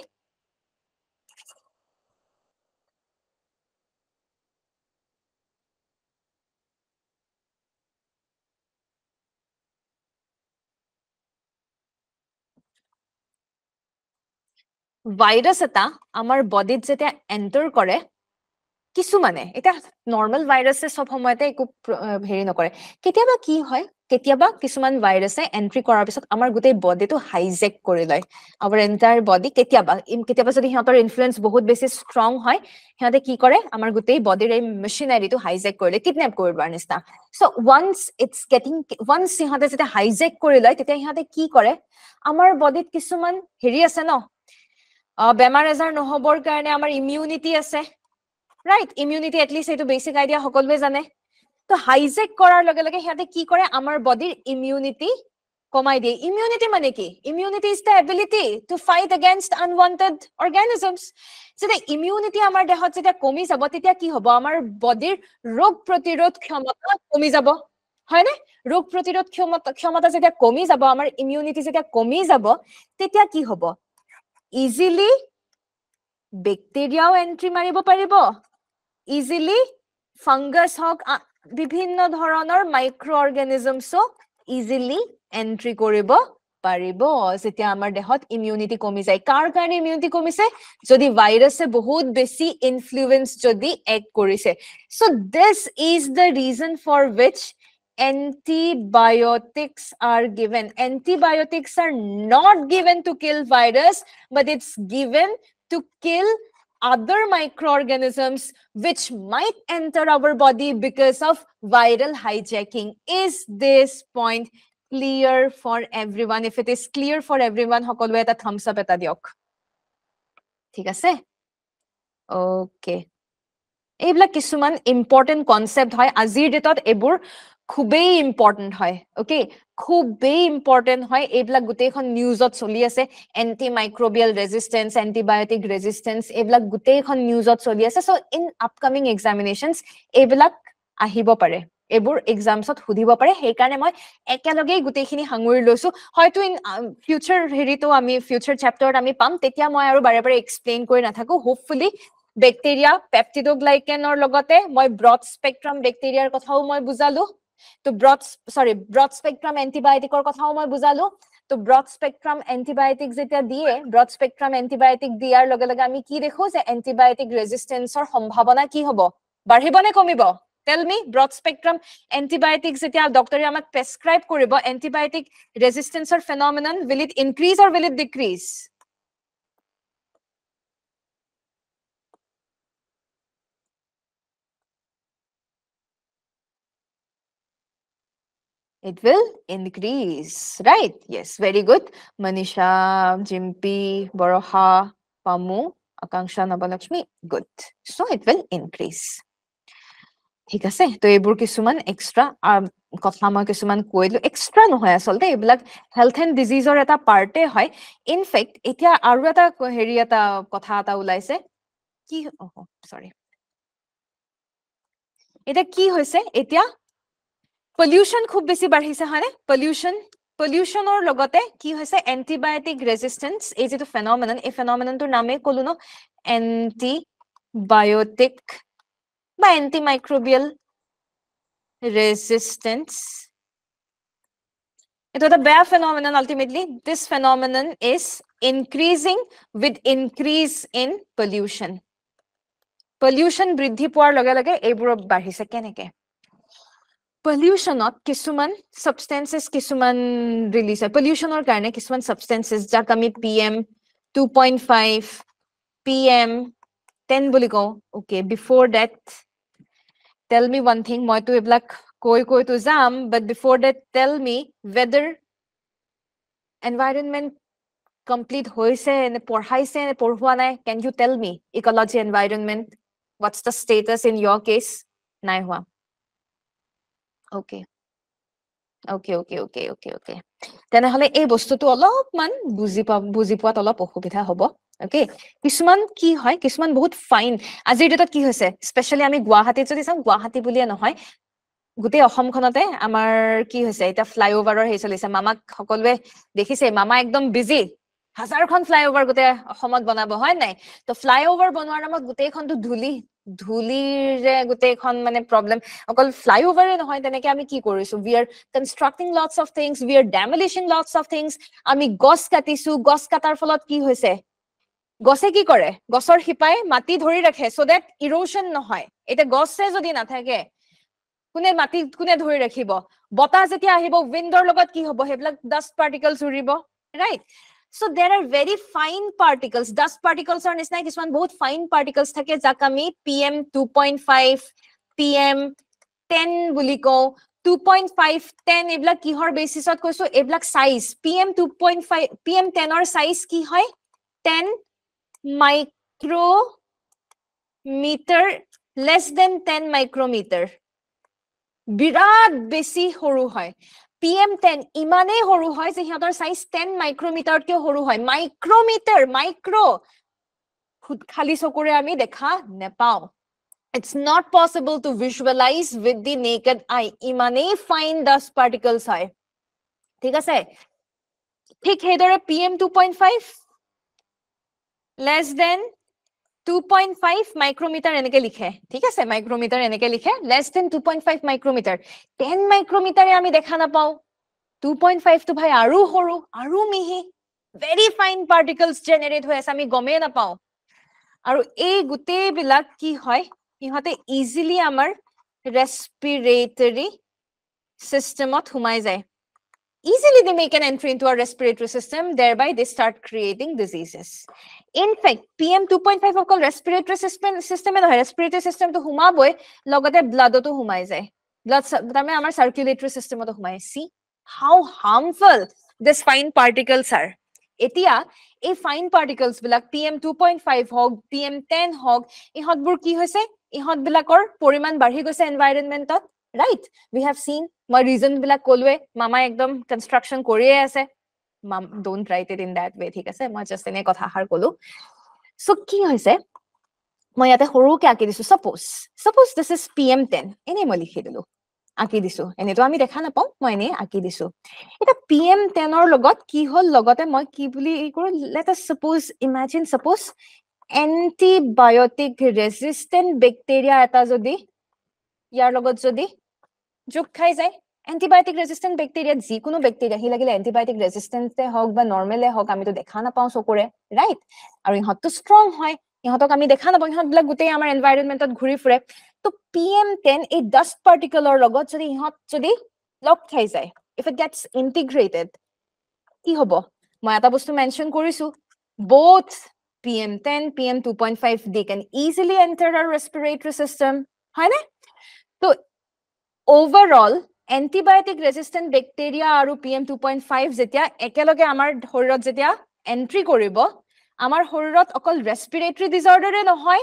virus এটা আমার বডিত যেটা enter করে কিছু মানে এটা normal ভাইরাসে সব সময়তে একো হেৰি নকৰে কেতিয়াবা কি হয় কেতিয়াবা কিছুমান ভাইৰাসে এন্ট্ৰি কৰাৰ পিছত আমাৰ গোটেই বডিটো হাইজেক কৰি লয় আমাৰ এন্টায়াৰ বডি কেতিয়াবা যদি হিহঁতৰ ইনফ্লুয়েন্স বহুত বেছি ষ্ট্ৰং হয় হিহঁতে কি কৰে আমাৰ গোটেই বডিৰ এই মেচিনাৰীটো হাইজেক কৰিলে কিডনেপ কৰিবৰ নিচিনা সো ওয়ান্স হিহঁতে যেতিয়া হাইজেক কৰি লয় তেতিয়া হিহঁতে কি কৰে আমাৰ বডিত কিছুমান হেৰি আছে ন বেমাৰ আজাৰ নহবৰ কাৰণে আমাৰ ইমিউনিটি আছে right immunity at least etu basic idea hokolwe jane to hijack korar loge loge hiate ki kore amar body immunity komai die immunity mane ki immunity is the ability to fight against unwanted organisms so the immunity amar dehot jeta komi jabo tetia ki hobo amar body rog protirodh khyamata komi jabo hoy na rog protirodh khyamata jeta komi jabo amar immunity jeta komi jabo tetia ki hobo easily bacteria entry maribo paribo easily fungus hok bibhinno dhoroner microorganisms so easily entry koribo paribo setia amar dehot immunity komi jay kar karone immunity komise jodi virus e bahut besi influence jodi act korise so this is the reason for which antibiotics are given antibiotics are not given to kill virus but it's given to kill other microorganisms which might enter our body because of viral hijacking. Is this point clear for everyone? If it is clear for everyone, hokolwe eta thumbs up eta diok. Thik ase? Okay. Ebla kisuman important concept hoy azir datot ebur খুবেই important হয় okay খুবেই important হয় এইবলা গুটেইখন নিউজত চলি আছে antimicrobial resistance antibiotic resistance এইবলা গুটেইখন নিউজত চলি আছে সো ইন আপকামিং এক্সামিনেশনস এইবলা আহিব পাৰে এবোৰ এক্সামছত সুধিব পাৰে সেইকাৰণে মই একেলগে গুটেইখিনি হাঙুৰি লৈছো হয়তো ইন ফিউচাৰ হেৰিটো আমি ফিউচাৰ চেপ্টাৰত আমি পাম তেতিয়া মই আৰু বাৰে বাৰে এক্সপ্লেইন কৰি নাথাকো হোপফুলি বেক্টেৰিয়া পেপটিডোগ্লাইকেনৰ লগতে মই ব্ৰড স্পেক্ট্ৰাম বেক্টেৰিয়াৰ কথাও মই বুজালো তো ব্ৰড স্পেক্ট্ৰাম এন্টিবায়োটিকৰ কথাও মই বুজালো তো ব্ৰড স্পেক্ট্ৰাম এন্টিবায়োটিক যেতিয়া দিয়ে ব্ৰড স্পেক্ট্ৰাম এন্টিবায়োটিক দিয়াৰ লগে লগে আমি কি দেখো যে এন্টিবায়োটিক ৰেজিষ্টেন্সৰ সম্ভাৱনা কি হ'ব বাঢ়িব নে কমিব tell me broad spectrum antibiotic যেতিয়া ডক্টৰে আমাক প্ৰেছক্ৰাইব কৰিব এন্টিবায়োটিক ৰেজিষ্টেন্সৰ phenomenon will it increase or will it decrease It will increase, right? Yes, very good. Manisha, Jimpy, Boroha, Pamu, Akanksha, Nabalakshmi, good. So it will increase. ঠিক আছে তো এইবোৰ কিছুমান এক্সট্ৰা কথা মই কিছুমান কৈলো এক্সট্ৰা নহয় আচলতে এইবিলাক হেলথ এণ্ড ডিজিজৰ এটা পাৰ্টে হয় ইনফেক্ট এতিয়া আৰু এটা হেৰি এটা কথা এটা ওলাইছে কি সৰি এটা কি হৈছে এতিয়া পলিউশন খুব বেছি বাঢ়িছে হয়নে পলিউশনৰ লগতে কি হৈছে এন্টিবায়োটিক ৰেজিষ্টেন্স এই যেটো ফেনমেনন এই ফেনমেননটোৰ নামে কলো ন এন্টিবায়োটিক বা এন্টিমাইক্ৰোবিয়াল resistance it is a bad phenomenon ultimately this phenomenon is increasing with increase in pollution বৃদ্ধি পোৱাৰ লগে লগে এইবোৰ বাঢ়িছে কেনেকে pollutionত কিছুমান substances কিছুমান release হয় pollutionৰ কাৰণে কিছুমান substances যাক আমি PM 2.5 PM 10 বুলি কওঁ okay before that tell me one thing মই তো এবলাক কৈ তো যাম but before that tell me whether environment complete hoise ne porhaise ne porhua nai can you tell me ecology environment what's the status in your case nai hua okay তেনেহলে এই বস্তুটো অলপমান বুজি পোৱাত অলপ অসুবিধা হ'ব ওকে কিছুমান কি হয় কিছুমান বহুত ফাইন আজিৰ ডেটত কি হৈছে স্পেশালি আমি গুৱাহাটীত যদি চাম গুৱাহাটী বুলিয়ে নহয় গোটেই অসমখনতে আমাৰ কি হৈছে এটা ফ্লাইওভাৰৰ হে চলিছে মামাক সকলোৱে দেখিছে মামা একদম বিজি হাজাৰখন ফ্লাইওভাৰ গোটেই অসমত বনাব হয় নাই তো ফ্লাইওভাৰ বনোৱাৰ নামত গোটেইখনটো ধুলিৰে গোটেইখন মানে প্ৰবলেম অকল ফ্লাইওভাৰে নহয় তেনেকে আমি কি কৰিছো we are constructing lots of things we are demolishing lots of things আমি গছ কাটিছো গছ কাটাৰ ফলত কি হৈছে গছে কি কৰে গছৰ হিপাই মাটি ধৰি ৰাখে so that erosion নহয় এটা গছে যদি নাথাকে কোনে মাটি কোনে ধৰি ৰাখিব বতাহ যেতিয়া আহিব উইণ্ডৰ লগত কি হ'ব হেবিলাক dust particles উৰিব right so there are very fine particles dust particles are nisnai kisman bahut fine particles thake jak ami PM 2.5 PM 10 বুলি কও 2.5 10 ebla kihor basis ot koiso ebla size PM 2.5 PM 10 or size ki hoy 10 micrometer less than 10 micrometer বিরাট বেছি সৰু হয় PM 10 ইমানে সৰু হয় যে হিহঁতৰ সাইজ 10 মাইক্ৰোমিটাৰ কে সৰু হয় মাইক্ৰো খালি চকুৰে আমি দেখা নেপাও it's not possible to visualize with the naked eye imane fine dust particles hai thik ase thik hedore PM 2.5 less than 2.5 micrometer eneke likhe thik ase micrometer eneke likhe less than 2.5 micrometer 10 micrometer e ami dekha na pao 2.5 to bhai aru horu aru mihi very fine particles generate hoy ase ami gome na pao aru ei gute bilak ki hoy ihote easily amar respiratory system ot humai jay easily they make an entry into our respiratory system thereby they start creating diseases in fact PM 2.5 of called respiratory system and respiratory system to humaboy logote blood to humai jay blood tame amar circulatory system to humai see how harmful these fine particles are etia ei fine particles bilak PM 2.5 hog PM 10 hog ihot bur ki hoise ihot bilakor poriman barhi goise environment ot right we have seen my reason bilak kolwe mama ekdom construction koriye ase mom don't write it in that way thik ase ma just ene kotha har kolu so ki hoise moi ate horu ke aki disu suppose this is PM 10 ene moi likhi dilu আঁকি দিছো এনেতো আমি দেখা নাপাও মই এনে আঁকি দিছো এটা PM10 ৰ লগত কি হল লগতে মই কি বুলি কৰো let us suppose antibiotic resistant bacteria এটা যদি ইয়াৰ লগত যদি যোগ খাই যায় antibiotic resistant bacteria যিকোনো bacteria হি লাগিলে antibiotic resistant হওক বা নরমালে হওক আমি তো দেখা নাপাও চকুৰে ৰাইট আৰু ইহতটো স্ট্ৰং হয় ইহতক আমি দেখা নাপাও ইহত ব্লক গুটেই আমাৰ এনভায়ৰনমেন্টত ঘুৰি ফুৰে তো PM10 এই ডাস্ট পাৰ্টিকলৰ লগত যদি ইহত যদি লক খাই যায় if it gets integrated কি হ'ব মই এটা বস্তু মেনশন কৰিছো both PM10 PM2.5 they can easily enter our respiratory system হয় না তো overall antibiotic resistant bacteria আৰু PM2.5 যেতিয়া একেলগে আমাৰ শৰীৰত যেতিয়া এন্ট্ৰি কৰিব আমাৰ শৰীৰত অকল respiratory disorder নহয়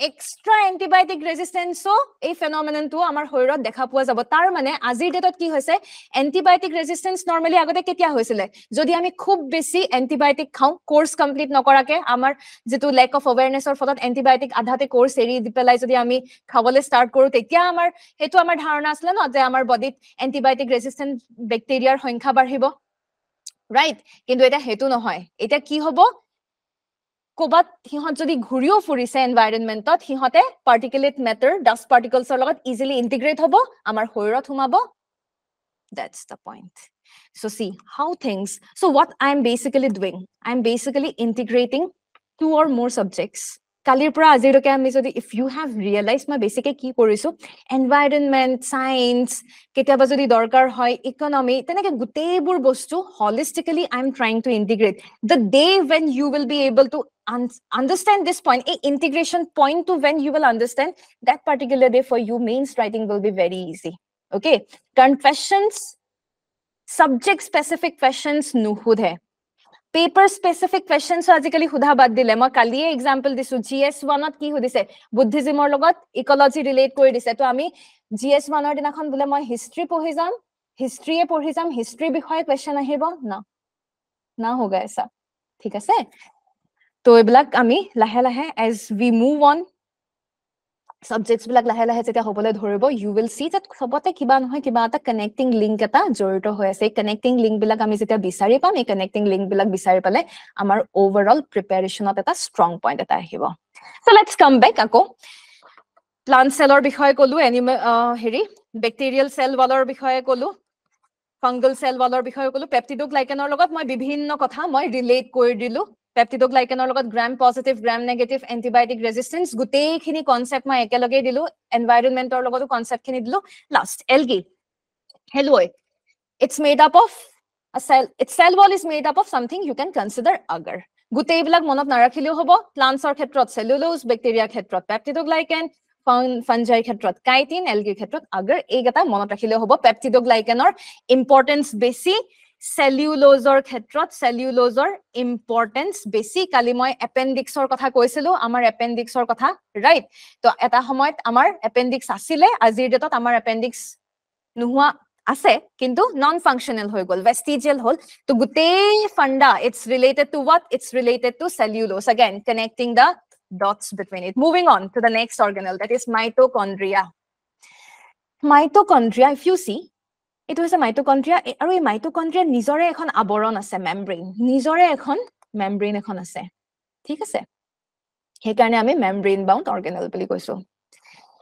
extra antibiotic resistance এই phenomenon টো আমাৰ শৰীৰত দেখা পোৱা যাব তাৰ মানে আজিৰ ডেটত কি হৈছে antibiotic resistance normally আগতে কেতিয়া হৈছিল যদি আমি খুব বেছি antibiotic খাও কোর্স কমপ্লিট নকৰাকে আমাৰ যেটো lack of awareness ৰ ফলত antibiotic আধাতে কোৰ্স এৰি দি পেলাই যদি আমি খাবলৈ স্টাৰ্ট কৰো তেতিয়া আমাৰ হেতু আমাৰ ধাৰণা আছিল ন যে আমাৰ বডিত antibiotic resistant ব্যাকটেৰিয়াৰ সংখ্যা বাঢ়িব ৰাইট কিন্তু এটা হেতু নহয় এটা কি হ'ব কোবাত হিহত যদি ঘুৰিও ফুৰিছে এনভায়ৰনমেন্টত হিহতে পাৰ্টিকুলেট মেটাৰ ডাস্ট পাৰ্টিকলছৰ লগত ইজিলি ইন্টিগ্ৰেট হ'ব আমাৰ শৰীৰত হুমাব that's the point so see how things so what I'm basically doing I'm basically integrating 2 or more subjects কালিৰ পৰা আজিৰলৈকে আমি যদি if you have realized মই বেসিকে কি কৰিছো environment science কেতিয়াবা যদি দৰকাৰ হয় economy তেনেকে গুটেইবোৰ বস্তু holistically I'm trying to integrate the day when you will be able to understand this point a integration point to when you will understand that particular day for you mains writing will be very easy okay current questions subject specific questions nuhudhe paper specific questions আজিকালি খুদা বাদ দিলে মই কালিয়ে example দিছো GS1 ত কি হদিছে বুদ্ধিজমৰ লগত ecology relate কৰি দিছে তো আমি GS1 ৰ দিনাখন বলে মই হিষ্ট্ৰী পঢ়ি যাম হিষ্ট্ৰী বিষয়ে কোৱেশ্চন আহিব না হোগা এসা ঠিক আছে তো এবিলাক আমি লাহে লাহে as we move on subjects বিলাক লাহে লাহে যেতিয়া হ'বলৈ ধৰিব you will see that সবতে কিবা নহয় কিবা এটা connecting link এটা জড়িত হৈ আছে connecting link বিলাক আমি যেতিয়া বিচাৰি পাম এই connecting link বিলাক বিচাৰি পালে আমাৰ overall preparation ত এটা strong point এটা আহিব so let's come back আকৌ plant cell ৰ বিষয়ে কলো animal হেৰি bacterial cell wall ৰ বিষয়ে কলো fungal cell wall ৰ বিষয়ে কলো peptidoglycan ৰ লগত মই বিভিন্ন কথা মই relate কৰি দিলো peptidoglycan ৰ লগত gram positive gram negative antibiotic resistance গুটেইখিনি concept মই একেলগে দিলো environment ৰ লগতো concept খিনি দিলো last algae hello it's made up of a cell its cell wall is made up of something you can consider agar গুটেইবিলাক মনত নাৰাখিলেও হ'ব plants ৰ ক্ষেত্ৰত cellulose bacteria ক্ষেত্ৰত peptidoglycan fungi ক্ষেত্ৰত chitin algae ক্ষেত্ৰত agar এইগটা মনত ৰাখিলেও হ'ব peptidoglycan ৰ importance বেছি cellulose ৰ ক্ষেত্ৰত cellulose ৰ importance বেছি কালি মই appendix ৰ কথা কৈছিলো আমাৰ appendix ৰ কথা ৰাইট তো এটা সময়ত আমাৰ appendix আছিল আজিৰ ডেটত আমাৰ appendix নোহোৱা আছে কিন্তু non functional হৈ গল vestigial হল তো গুটেই ফান্ডা it's related to what it's related to cellulose again connecting the dots between it moving on to the next organelle that is mitochondria if you see it was a mitochondria আৰু এই mitochondria নিজৰে এখন আবৰণ আছে membrane নিজৰে এখন membrane এখন আছে ঠিক আছে সেই কাৰণে আমি membrane bound organelle বুলি কৈছো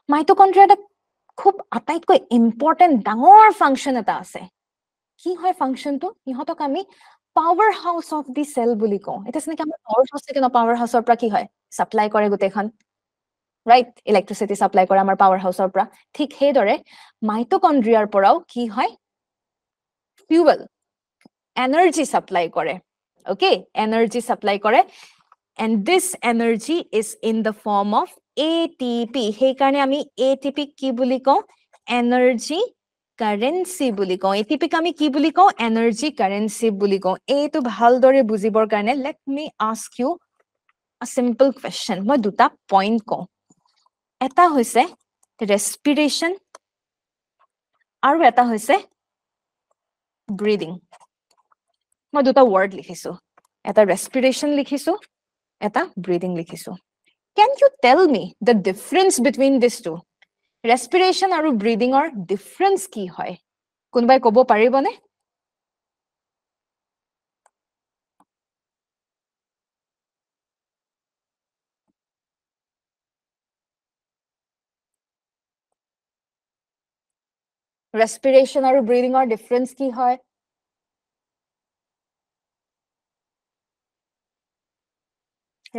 mitochondria এটা খুব আটাইতকৈ ইম্পৰ্টেন্ট ডাঙৰ ফাংচন এটা আছে কি হয় ফাংচনটো ইহতক আমি power house of the cell বুলি কওঁ এটা আছে আমাৰ পাৱাৰ হাউস থেকে পাৱাৰ হাউসৰ পৰা কি হয় সাপ্লাই কৰে গুটেখন ৰাইট ইলেক্ট্ৰিসিটি সাপ্লাই কৰে আমাৰ পাৱাৰ হাউসৰ পৰা ঠিক হেদৰে মাইটোকন্ড্ৰিয়াৰ পৰাও কি হয় fuel energy supply কৰে okay energy supply কৰে and this energy is in the form of ATP সেই কাৰণে আমি ATP কি বুলি কওঁ energy currency বুলি কওঁ ATP ক আমি কি বুলি কওঁ energy currency বুলি কওঁ এইটো ভালদৰে বুজিবৰ কাৰণে let me ask you a simple question মই দুটা পইণ্ট কওঁ এটা হৈছে respiration আৰু এটা হৈছে breathing মই দুটা word লিখিছো এটা respiration লিখিছো এটা breathing লিখিছো can you tell me the difference between these two respiration আৰু breathing or difference কি হয় কোনবাই ক'ব পাৰিবনে respiration আৰু breathing or difference কি হয়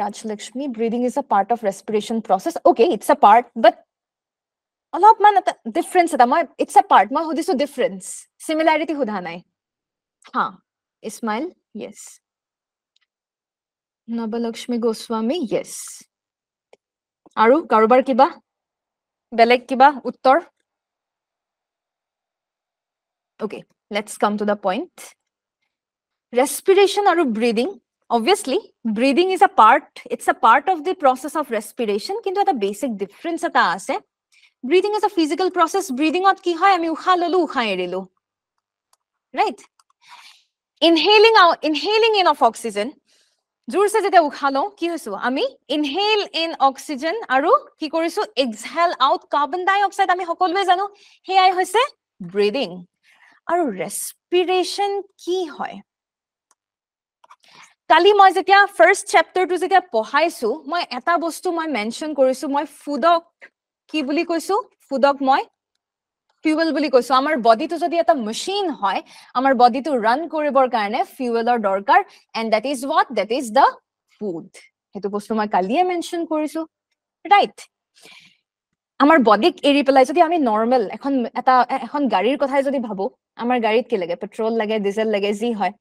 Rajlakshmi, breathing is a part of respiration process. Okay, it's a part, but অলপমান এটা difference এটা মই it's a part মই সুধিছো difference similarity সুধা নাই হা Ismail yes Nabalakshmi Goswami yes আৰু কাৰোবাৰ কিবা বেলেগ কিবা উত্তৰ Okay, let's come to the point respiration আৰু breathing obviously breathing is a part it's a part of the process of respiration কিন্তু এটা basic difference এটা আছে breathing is a physical process breathing ot ki hoy ami ukha lolu ukha erilu right inhaling in of oxygen jur se jeta ukha lo ki hoisu ami inhale in oxygen aru ki korisu exhale out carbon dioxide ami hokolwe janu he ai hoise breathing aru respiration ki hoy Kali moi jetia first chapter to jetia pohaisu moi eta bostu moi mention korisu moi foodok ki buli koisu foodok moi fuel বুলি কৈছো আমাৰ বডিটো যদি এটা machine হয় আমাৰ বডিটো run কৰিবৰ কাৰণে ফুয়েলৰ দৰকাৰ and that is what that is the food হেতু বস্তু মই কালিয়ে মেনশন কৰিছো ৰাইট আমাৰ বডিক এৰি পেলাই যদি আমি নৰমাল এখন গাড়ীৰ কথাই যদি ভাবো আমাৰ গাড়ীত কি লাগে পেট্ৰল লাগে ডিজেল লাগে জি হয়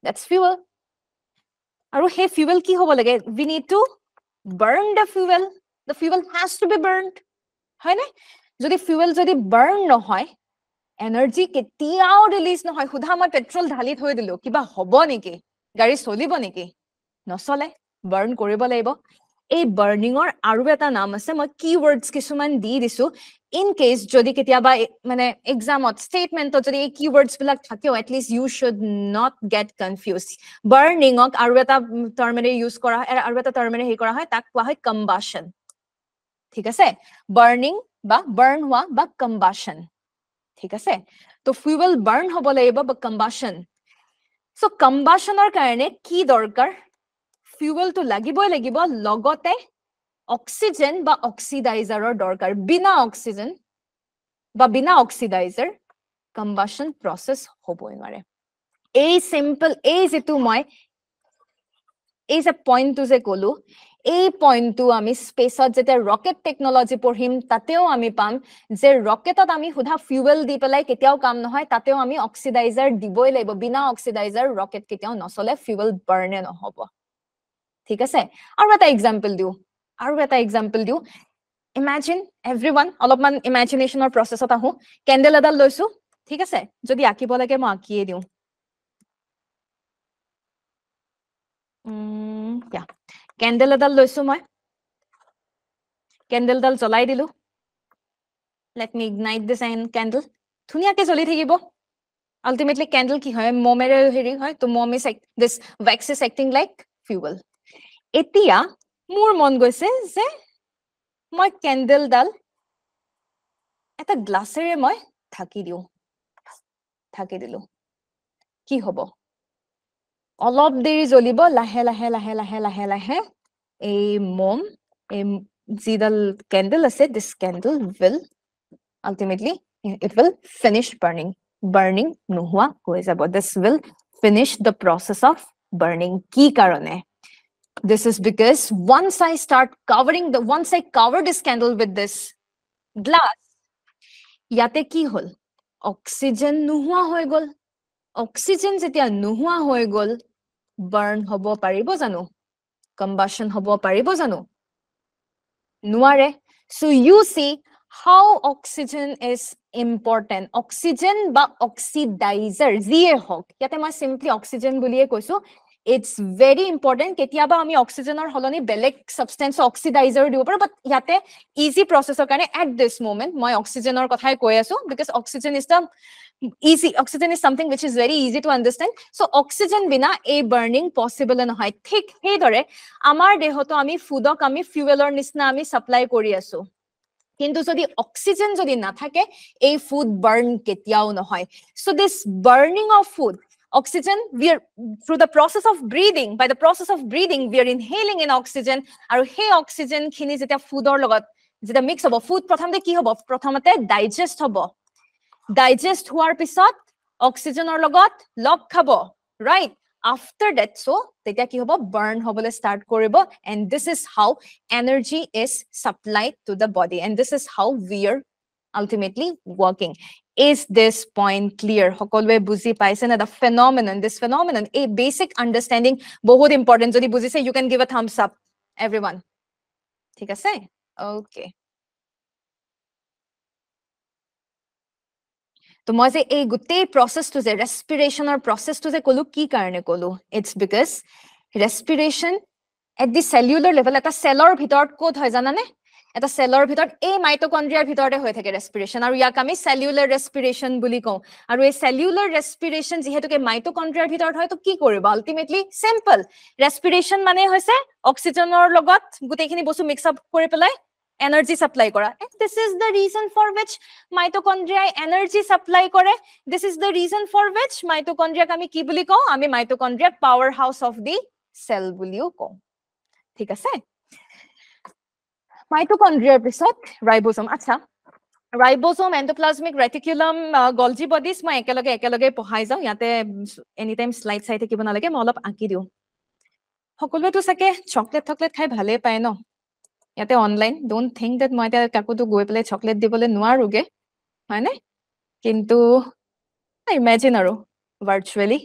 that's fuel আৰু হে fuel কি হ'ব লাগে we need to burn the fuel has to be burned হয় না যদি fuel যদি burn নহয় energy কেতিয়াও ৰিলিজ নহয় খুদা মই পেট্ৰল ঢালি থৈ দিলো কিবা হ'ব নেকি গাড়ী চলিব নেকি নচলে বাৰ্ন কৰিব লাগিব এই বাৰ্নিংৰ আৰু এটা নাম আছে মই কিৱৰ্ডছ কিছুমান দি দিছো ইন কেস যদি কেতিয়াবা মানে এক্সামত ষ্টেটমেন্টত যদি এই কিৱৰ্ডছ বিলাক থাকেও at least you should not get confused বাৰ্নিংক আৰু এটা টাৰ্মেৰে ইউজ কৰা আৰু এটা টাৰ্মেৰে হে কৰা হয় তাক কোৱা হয় কম্বাশন ঠিক আছে বাৰ্নিং বা বাৰ্ন হোৱা বা কম্বাশন ঠিক আছে তো ফুয়েল বাৰ্ন হ'ব লাগিব বা কম্বাশন সো কম্বাশনৰ কাৰণে কি দৰকাৰ ফুয়েল তো লাগিবই লাগিব লগতে অক্সিজেন বা অক্সিডাইজাৰৰ দৰকাৰ বিনা অক্সিজেন বা বিনা অক্সিডাইজাৰ কম্বাশন প্ৰসেস হ'বই নোৱাৰে এই সিম্পল এই যেটো মই এই যে পইণ্টটো যে কলো এই পইণ্টটো আমি স্পেসত যেটা ৰকেট টেকনলজি পঢ়িম তাতেও আমি পাম যে ৰকেটত আমি সুধা ফুয়েল দি পেলাই কেতিয়াও কাম নহয় তাতেও আমি অক্সিডাইজাৰ দিবই লাগিব বিনা অক্সিডাইজাৰ ৰকেট কেতিয়াও নচলে ফুয়েল বাৰ্নে নহব ঠিক আছে আৰু এটা এক্সাম্পল দিও ইমাজিন এভৰিওয়ান অলপমান ইমাজিনেশনৰ প্ৰসেসত আহো কেন্ডেল এডাল লৈছো ঠিক আছে যদি আঁকিব লাগে মই আঁকিয়ে দিও yeah candle edal loisu moi candle dal jolai dilu let me ignite this candle thunia ke joli thakibo ultimately candle ki hoy momere heri hoy to mom is this wax is acting like fuel etia mur mon goise je moi candle dal eta glassere moi thaki dilu ki hobo অলপ দেৰি জ্বলিব লাহে লাহে লাহে লাহে লাহে লাহে এই মম এই জিডাল ক্যান্ডেল আছে this candle will ultimately it will finish burning নোহোৱা হৈ যাব this will finish the process of burning কি কাৰণে this is because once I cover this candle with this glass ইয়াতে কি হল অক্সিজেন নোহোৱা হৈ গল অক্সিজেন যেতিয়া নোহোৱা হৈ গল burn hobo paribo janu combustion hobo paribo janu nuare so you see how oxygen is important oxygen ba oxidizer zie hok yate ma simply oxygen buliye koisu it's very important ketiaba ami oxygen or holoni belek substance oxidizer dibo par but yate easy process karone at this moment moi oxygen or kothai koi asu because oxygen is something which is very easy to understand so oxygen bina a burning possible nohoy thik he dore amar dehoto ami foodok ami fuelor nisna ami supply kori asu কিন্তু যদি oxygen যদি না থাকে এই food burn কেতিয়াও নহয় so this burning of food oxygen we are through the process of breathing by the process of breathing we are inhaling in oxygen আৰু সেই oxygen খিনি যেটা ফুডৰ লগত যেটা মিক্স হ'ব ফুড প্ৰথমতে কি হ'ব প্ৰথমতে ডাইজেষ্ট হ'ব ডাইজেষ্ট হোৱাৰ পিছত অক্সিজেনৰ লগত লগ খাব right after that so তেতিয়া কি হ'ব burn হ'বলৈ start কৰিব and this is how energy is supplied to the body and this is how we are ultimately working is this point clear সকলোৱে বুজি পাইছে না the phenomenon this phenomenon a basic understanding বহুত important যদি বুজিছে you can give a thumbs up everyone ঠিক আছে okay তো মই যে এই গোটেই প্ৰসেসটো যে ৰেসপিৰেশনৰ প্ৰসেসটো যে কলো কি কাৰণে কলো it's because respiration at the cellular level এটা সেলৰ ভিতৰত কোড হয় জানানে এটা সেলৰ ভিতৰত এই মাইটোকন্ড্ৰিয়াৰ ভিতৰতে হৈ থাকে ৰেসপিৰেশন আৰু ইয়াক আমি সেলুলাৰ ৰেসপিৰেশন বুলি কওঁ আৰু এই সেলুলাৰ ৰেসপিৰেশন যেহেতুকে মাইটোকন্ড্ৰিয়াৰ ভিতৰত হয় তো কি কৰিব আলটিমেটলি সিম্পল ৰেসপিৰেশন মানে হৈছে অক্সিজেনৰ লগত গোটেইখিনি বস্তু মিক্স আপ কৰি পেলাই energy supply kora and this is the reason for which mitochondria energy supply kore this is the reason for which mitochondria kami ki boli ko ami mitochondria powerhouse of the cell buliu ko thik ase mitochondria pisot ribosome acha ribosome endoplasmic reticulum golgi bodies ma ekeloge pohai jao yate anytime slide sai thekibo na lage ma olop aki diu সকলোৱে তো সাকে chocolate খাই ভালে পায় ন ইয়াতে online don't think that মই এটা কাকুটো গৈ পেলাই চকলেট দিবলৈ নোৱাৰোগে হয়নে কিন্তু ইমাজিন আৰু virtually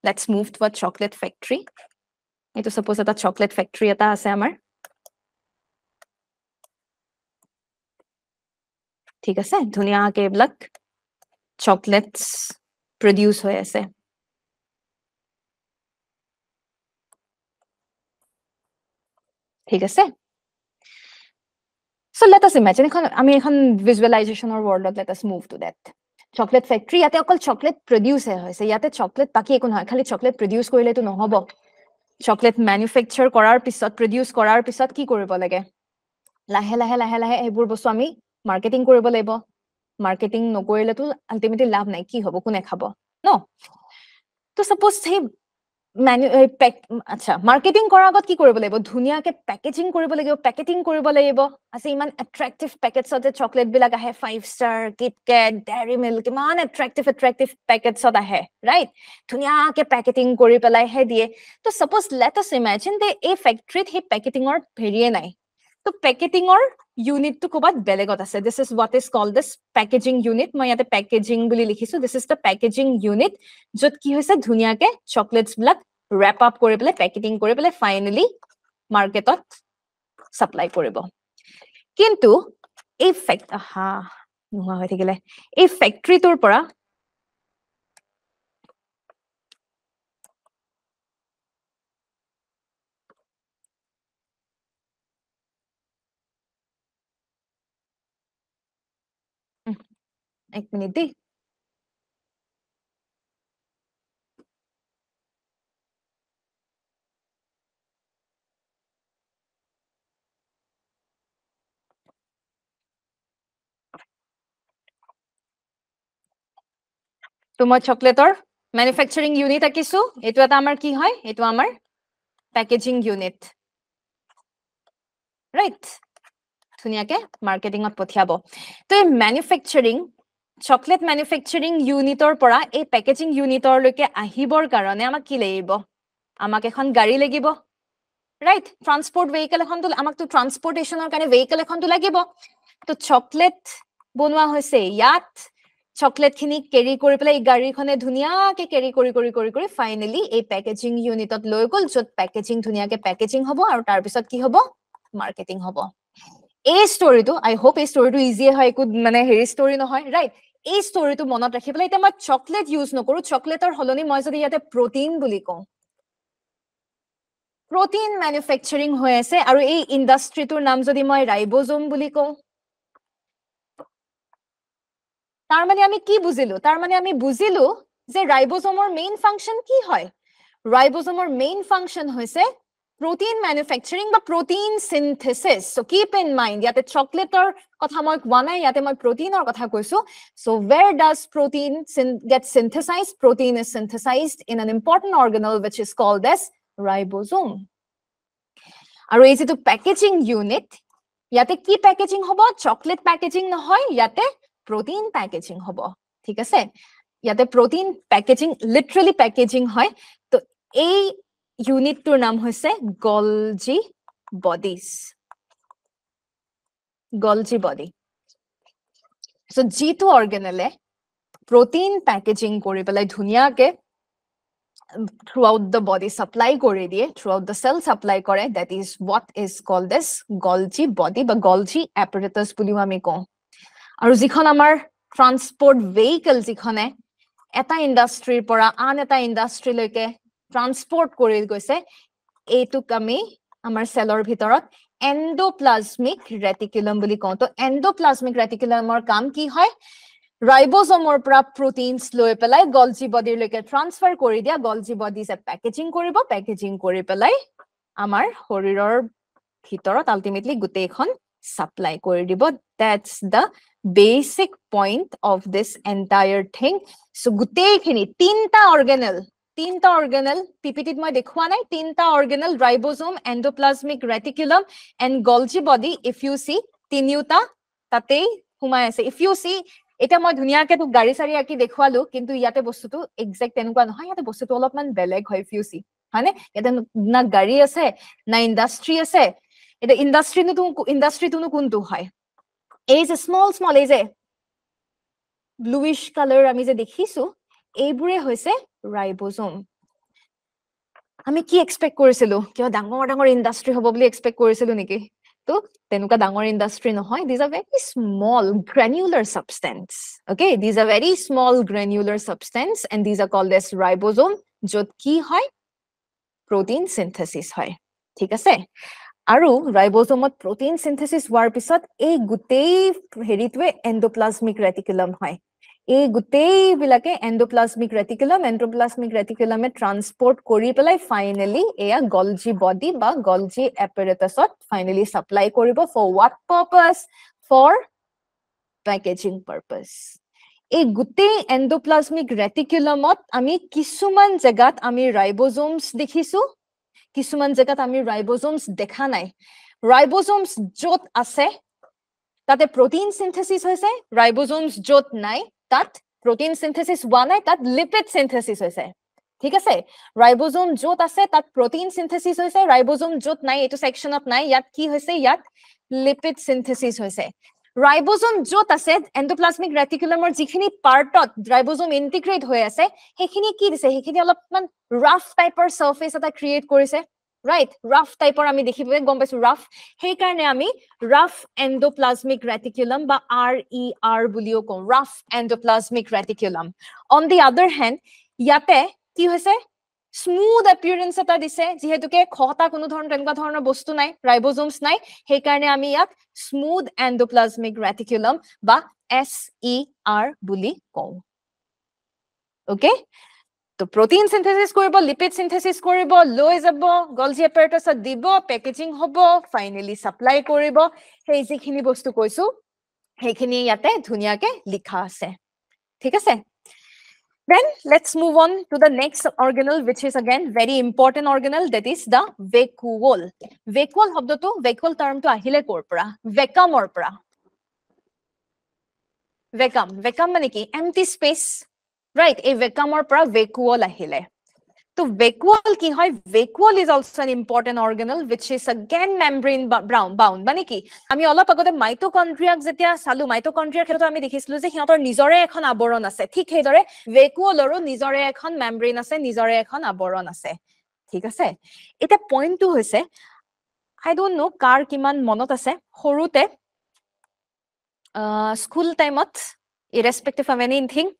let's move to a chocolate factory এটো সাপোজ এটা চকলেট ফেক্টৰী এটা আছে আমাৰ ঠিক আছে ধুনিয়াকে এইবিলাক চকলেটস প্ৰডিউস হৈ আছে ঠিক আছে so let us imagine আমি এখন visualizationৰ worldত let us move to that chocolate factory ইয়াতে অকল chocolate produce হৈছে ইয়াতে chocolate বাকি একো নহয় খালি chocolate produce কৰিলেতো নহব chocolate manufacture কৰাৰ পিছত produce কৰাৰ পিছত কি কৰিব লাগে লাহে লাহে এইবোৰ বস্তু আমি marketing কৰিব লাগিব marketing নকৰিলেতো ultimately লাভ নাই কি হ'ব কোনে খাব ন তো suppose সেই আচ্ছা মাৰ্কেটিং কৰাৰ আগত কি কৰিব লাগিব ধুনিয়াকে পেকেজিং কৰিব লাগিব পেকেটিং কৰিব লাগিব আছে ইমান এট্ৰাক্টিভ পেকেটছত চকলেট বিলাক আহে 5 ষ্টাৰ কিটকেট ডেয়াৰী মিল্ক ইমান এট্ৰাক্টিভ পেকেটছত আহে ৰাইট ধুনিয়াকে পেকেটিং কৰি পেলাই হে দিয়ে তো সাপোজ লেট আস ইমাজিন দে এই ফেক্টৰীত হে পেকেটিংৰ ভেৰিয়ে নাই তো পেকেটিংৰ unit to kobat belegot ase this is what is called this packaging unit moi yate packaging boli likhisu this is the packaging unit jot ki hoise dhuniya ke chocolates blak wrap up kore pele packaging kore pele finally market ot supply koribo kintu ei fact aha noha hoy thikile ei factory tor pora एक minute दे तो মই চকলেটৰ ম্যানুফ্যাকচাৰিং unit আকিছো এটো এটা আমাৰ কি হয় এটো আমাৰ প্যাকেজিং ইউনিট ৰাইট ধুনিয়াকে মাৰ্কেটিংত পঠিয়াব তো এই ম্যানুফ্যাকচাৰিং চকলেট ম্যানুফ্যাকচাৰিং ইউনিটৰ পৰা এই প্যাকেজিং ইউনিটৰ লৈকে আহিবৰ কাৰণে আমাক কি লাগিব আমাক এখন গাড়ী লাগিব ৰাইট ট্ৰান্সপোৰ্ট ভেহিকল এখন তো আমাক তো ট্ৰান্সপোৰ্টেশনৰ কাৰণে ভেহিকল এখন তো লাগিব তো চকলেট বনোৱা হৈছে ইয়াত চকলেট খিনি কেৰি কৰি পেলাই গাড়ীখনে ধুনিয়াকে কেৰি কৰি ফাইনালি এই প্যাকেজিং ইউনিটত লৈ গল যত প্যাকেজিং ধুনিয়াকে প্যাকেজিং হ'ব আৰু তাৰ পিছত কি হ'ব মাৰ্কেটিং হ'ব এই স্টোৰীটো আই হোপ এই স্টোৰীটো ইজি হয় একো মানে হেৰি স্টোৰী নহয় ৰাইট এই স্টোৰীটো মনত ৰাখি পেলাই এতিয়া মই চকলেট ইউজ নকৰো চকলেটৰ হলনি মই যদি ইয়াতে প্ৰটিন বুলি কওঁ protein manufacturing হৈ আছে আৰু এই ইন্ডাস্ট্ৰিটোৰ নাম যদি মই ৰাইবোজোম বুলি কওঁ তাৰ মানে আমি কি বুজিলো তাৰ মানে আমি বুজিলো যে ৰাইবোজোমৰ মেইন ফাংশন কি হয় ৰাইবোজোমৰ মেইন ফাংশন হৈছে protein manufacturing বা protein synthesis. So keep in mind, yate chocolate or kotha moi kowa nai, yate moi protein or kotha koisu. So where does protein get synthesized? Protein is synthesized in an important organelle which is called as ribosome. Aru ei to packaging unit, yate ki packaging hobo? Chocolate packaging nohoy, yate protein packaging hobo. Thik ase? Yate protein packaging, literally packaging hoy. To ei unit tur naam hoise Golgi bodies. Golgi body. So G2 organelle protein packaging kori pelai dhunia ke throughout the body supply kori diye, throughout the cell supply kore. That is what is called as Golgi body ba Golgi apparatus buliu ami ko. Aru jikhon amar transport vehicle jikhone eta industry pora an eta industry loike transport kori goise, এইটুক আমি আমাৰ সেলৰ ভিতৰত endoplasmic reticulum বুলি কওঁ। তো endoplasmic reticulumৰ কাম কি হয়? ৰাইবোজমৰ পৰা proteins লৈ পেলাই Golgi body লৈকে transfer কৰি দিয়া, Golgi bodies এ packaging কৰিব, packaging কৰি পেলাই আমাৰ শৰীৰৰ ভিতৰত ultimately গোটেইখন supply কৰি দিব। That's the basic point of this entire thing. So গোটেইখিনি তিনটা organelle PPT মই দেখুৱা নাই, তিনটা organelle ribosome, endoplasmic reticulum and Golgi body. If you see তিনিউটা তাতেই হুমাই আছে। If you see এটা মই ধুনিয়াকে তো গাড়ী সাৰি আকি দেখুৱালো, কিন্তু ইয়াতে বস্তুটো এক্সাক্ট এনেকুৱা নহয়, ইয়াতে বস্তুটো অলপমান বেলেগ হয়। If you see হয়নে, ইয়াতে না গাড়ী আছে না ইন্ডাষ্ট্ৰি আছে। এটা ইন্ডাষ্ট্ৰি তুনো কোনটো হয়? এই যে small এই যে bluish color আমি যে দেখিছো, এইবোৰে হৈছে ribosome. আমি কি এক্সপেক্ট কৰিছিলো? কিয় ডাঙৰ ইন্ডাষ্ট্ৰি হ'ব বুলি এক্সপেক্ট কৰিছিলো নেকি? তো তেনুকা ডাঙৰ ইন্ডাষ্ট্ৰি নহয়। These are very small granular substance. Okay, these are very small granular substance and these are called as ribosome. য'ত কি হয়? Protein synthesis হয়। ঠিক আছে? আৰু ribosome protein synthesis হোৱাৰ পিছত এই গুটেই হেৰিটোৱে endoplasmic reticulum হয়। এই গুটেই বিলাকে endoplasmic reticulum এ transport কৰি পেলাই finally এয়া Golgi body বা Golgi apparatus finally supply কৰিব। For what purpose? For packaging purpose. এই গুটেই endoplasmic reticulum আমি কিছুমান জাগাত আমি ribosomes দেখিছো, কিছুমান জাগাত আমি ribosomes দেখা নাই। Ribosomes য'ত আছে তাতে protein synthesis হৈছে, ribosomes য'ত নাই তাত protein synthesis হোৱা নাই, তাত lipid synthesis হৈছে। ঠিক আছে? Ribosome য'ত আছে তাত protein synthesis হৈছে, ribosome য'ত নাই এইটো সেকশনত নাই, ইয়াত কি হৈছে? ইয়াত lipid synthesis হৈছে। Ribosome য'ত আছে endoplasmic reticulumৰ যিখিনি পাৰ্টত ribosome integrate হৈ আছে, সেইখিনি কি দিছে? সেইখিনি অলপমান rough টাইপৰ surface এটা ক্ৰিয়েট কৰিছে। Right, rough type or আমি দেখিবলৈ গম পাইছো rough, সেই কাৰণে আমি rough endoplasmic reticulum বা RER বুলিও কওঁ, rough endoplasmic reticulum. On the other hand, ইয়াতে কি হৈছে? Smooth appearance এটা দিছে, যিহেতুকে খটা কোনো ধৰণৰ তেনেকুৱা ধৰণৰ বস্তু নাই, ribosomes নাই, সেই কাৰণে আমি ইয়াক smooth endoplasmic reticulum বা SER বুলি কওঁ। Okay? তো protein synthesis কৰিব, lipid synthesis কৰিব, লৈ যাব, Golgi apparatus দিব, packaging হ'ব, finally supply কৰিব। সেই যিখিনি বস্তু কৈছো, সেইখিনি ইয়াতে ধুনিয়াকে লিখা আছে। ঠিক আছে? Then let's move on to the next organelle, which is again very important organelle, that is the vacuole. Vacuole শব্দটো, vacuole termটো আহিলে কৰ পৰা? Vacuumৰ পৰা। Vacuum মানে কি? Empty space. Right, a vacuumৰ পৰা vacuole আহিলে। তো vacuole কি হয়? Vacuole is also an important organelle which is again membrane bound। মানে কি? আমি অলপ আগতে মাইটোকন্ড্ৰিয়াক যেতিয়া চালো, মাইটোকন্ড্ৰিয়াৰ ক্ষেত্ৰত আমি দেখিছিলো যে সিহঁতৰ নিজৰে এখন আৱৰণ আছে। ঠিক সেইদৰে vacuoleৰো নিজৰে এখন membrane আছে, নিজৰে এখন আৱৰণ আছে। ঠিক আছে? এটা পইণ্টটো হৈছে, I don't know কাৰ কিমান মনত আছে, সৰুতে স্কুল টাইমত irrespective of anything,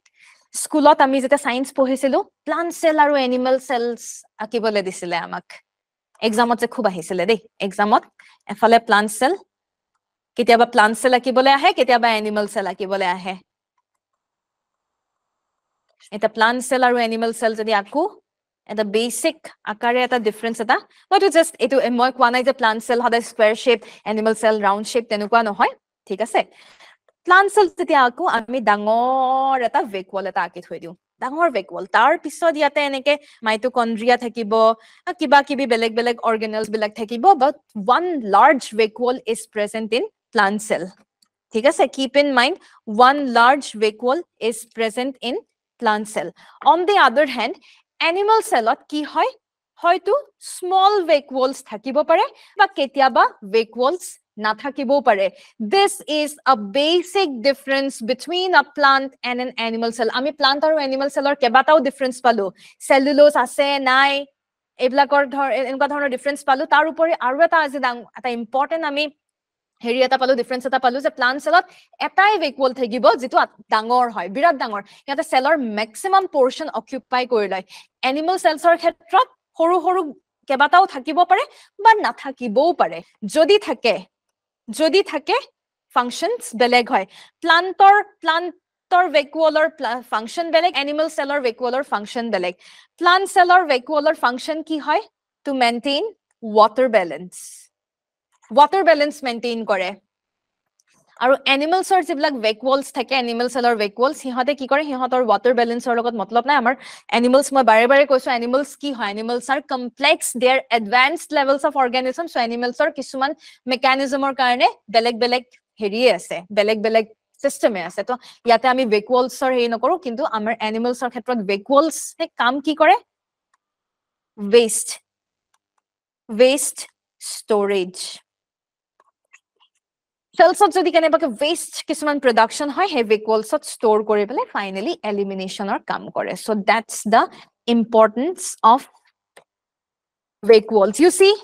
স্কুলত আমি যেতিয়া সায়েন্স পঢ়িছিলো, প্লান্ট সেল আৰু এনিমেল সেলস আঁকিবলৈ দিছিলে আমাক। এক্সামত যে খুব আহিছিলে দেই, এক্সামত এফালে প্লান্ট সেল, কেতিয়াবা প্লান্ট সেল আঁকিবলৈ আহে, কেতিয়াবা এনিমেল সেল আঁকিবলৈ আহে। এটা প্লান্ট সেল আৰু এনিমেল সেল যদি আঁকো, এটা বেসিক আকাৰে এটা ডিফাৰেন্স এটা মইতো জাস্ট এটো মই কোৱা নাই যে প্লান্ট সেল হদা square shape animal cell round shape তেনেকুৱা নহয় ঠিক আছে প্লান্ট সেল তেতিয়া আকো আমি ডাঙৰ এটা ভেকুৱল এটা আঁকি থৈ দিও ডাঙৰ ভেকুৱল তাৰ পিছত ইয়াতে এনেকে মাইটোকন্ড্ৰিয়া থাকিব কিবা কিবি বেলেগ বেলেগ অৰ্গেনেলছ বিলাক থাকিব but one large vacuole is present in plant cell ঠিক আছে keep in mind one large vacuole is present in plant cell on the other hand animal cellot কি হয় হয়তো small vacuoles থাকিব পাৰে বা কেতিয়াবা vacuoles নাথাকিবও পাৰে this is a basic difference between a plant and an animal cell আমি plant আৰু animal cellৰ কেবাটাও difference পালো cellulose আছে নাই এইবিলাকৰ এনেকুৱা ধৰণৰ difference পালো তাৰ উপৰি আৰু এটা আছে এটা important আমি হেৰি এটা পালো ডিফাৰেন্স এটা পালো যে প্লান্ট সেলত এটাই ভেকুৱল থাকিব যেটো ডাঙৰ হয় বিৰাট ডাঙৰ ইয়াতে সেলৰ ম্যাক্সিমাম পোৰশন অকুপাই কৰি লয় এনিমেল সেলছৰ ক্ষেত্ৰত সৰু সৰু কেবাটাও থাকিব পাৰে বা নাথাকিবও পাৰে যদি থাকে ফাংশনস বেলেগ হয় প্লান্টৰ ভেকুৱলৰ ফাংশন বেলেগ এনিমেল সেলৰ ভেকুৱলৰ ফাংশন বেলেগ প্লান্ট সেলৰ ভেকুৱলৰ ফাংশন কি হয় to maintain water balance maintain কৰে আৰু এনিমেলছৰ যিবিলাক ভেকুৱলছ থাকে এনিমেল সেলৰ ভেকুৱলছ সিহঁতে কি কৰে সিহঁতৰ water balanceৰ লগত মতলব নাই আমাৰ এনিমেলছ মই বাৰে বাৰে কৈছো এনিমেলছ কি হয় animals are complex they are advanced levels of organism so এনিমেলছৰ কিছুমান মেকানিজমৰ কাৰণে বেলেগ বেলেগ হেৰিয়ে আছে বেলেগ বেলেগ সিস্টেমে আছে তো ইয়াতে আমি ভেকুৱলছৰ হেৰি নকৰো কিন্তু আমাৰ এনিমেলছৰ ক্ষেত্ৰত ভেকুৱলছে কাম কি কৰে waste storage cells যদি কেনেবাকে waste কিছুমান production হয় হে vacuoles store কৰি পেলাই finally elimination or কাম কৰে so that's the importance of vacuoles you see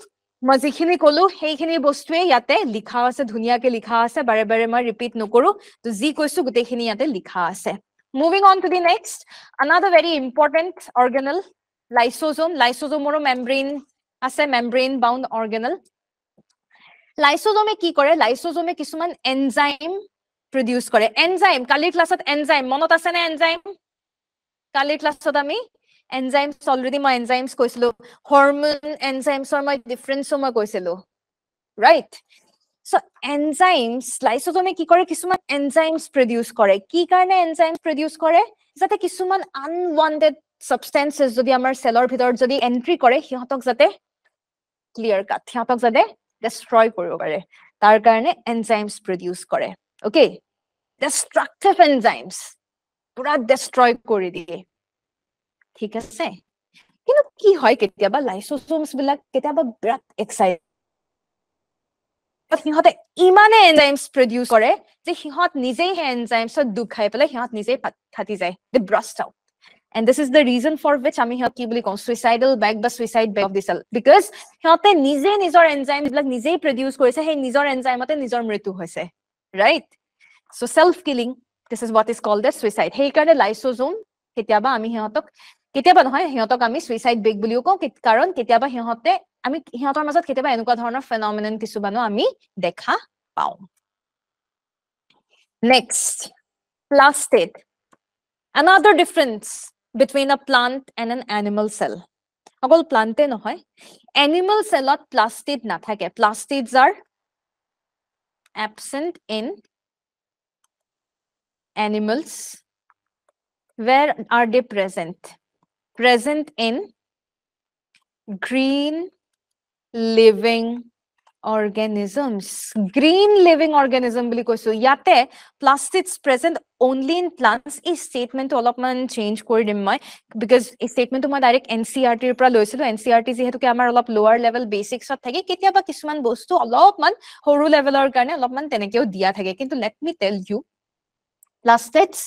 মই যিখিনি কলো সেইখিনি বস্তুৱে ইয়াতে লিখা আছে ধুনিয়াকে লিখা আছে বাৰে বাৰে মই ৰিপিট নকৰো তো যি কৈছো গুটেখিনি ইয়াতে লিখা আছে moving on to the next another very important organelle lysosome membrane আছে membrane bound organelle লাইসোজোমে কি কৰে লাইসোজোমে কিছুমান এনজাইম প্ৰডিউস কৰে এনজাইম কালিৰ ক্লাছত এনজাইম মনত আছে না এনজাইম কালিৰ ক্লাছত আমি এনজাইমছ অলৰেডি মই এনজাইমছ কৈছিলো হৰমোন এনজাইমছৰ মই ডিফাৰেন্সও মই কৈছিলো ৰাইট সো এনজাইমছ লাইসোজোমে কি কৰে কিছুমান এনজাইমছ প্ৰডিউস কৰে কি কাৰণে এনজাইমছ প্ৰডিউস কৰে যাতে কিছুমান আনৱান্টেড সাবস্টেন্সেস যদি আমাৰ সেলৰ ভিতৰত যদি এন্ট্ৰি কৰে হিহতক যাতে ক্লিয়াৰ কাট হিহতক যাতে destroy কৰিব পাৰে তাৰ কাৰণে এনজাইমছ প্ৰডিউস কৰে ওকে destructive enzymes পুৰা destroy কৰি দিয়ে ঠিক আছে কিন্তু কি হয় কেতিয়াবা লাইসোজোমছ বিলাক কেতিয়াবা বিৰাট এক্সাইটেড হিহতে ইমানে এনজাইমছ প্ৰডিউস কৰে যে হিহত নিজেই হে এনজাইমছত দুখ খাই পেলাই হিহত নিজেই ফাটি যায় they burst out and this is the reason for which আমি হিহত কি বুলি কওঁ suicidal bag বা suicide bag of the cell because হিহতে নিজে নিজৰ এনজাইম বিলাক নিজেই প্ৰডিউস কৰিছে হে নিজৰ এনজাইমতে নিজৰ মৃত্যু হৈছে right so self killing this is what is called as suicide সেই কাৰণে লাইসোজোম কেতিয়াবা আমি হিহতক কেতিয়াবা নহয় হিহতক আমি suicide bag বুলিও কওঁ কাৰণ কেতিয়াবা হিহতে আমি হিহতৰ মাজত কেতিয়াবা এনেকুৱা ধৰণৰ ফেনোমেনন কিছুমানো আমি দেখা পাওঁ next plastid another difference between a plant and an animal cell অকল প্লান্টে নহয় animal cellত plastid নাথাকে plastids are absent in animals where are they present in green living organisms green living organism বুলি কৈছো ইয়াতে plastids present only in plants এই statement অলপমান change কৰি দিম মই because এই statement মই ডাইৰেক্ট NCERT ৰ পৰা লৈছিলো NCERT যেহেতুকে আমাৰ অলপ লোৱাৰ লেভেল বেসিক্সত থাকে কেতিয়াবা কিছুমান বস্তু অলপমান সৰু লেভেলৰ কাৰণে অলপমান তেনেকেও দিয়া থাকে কিন্তু let me tell you plastids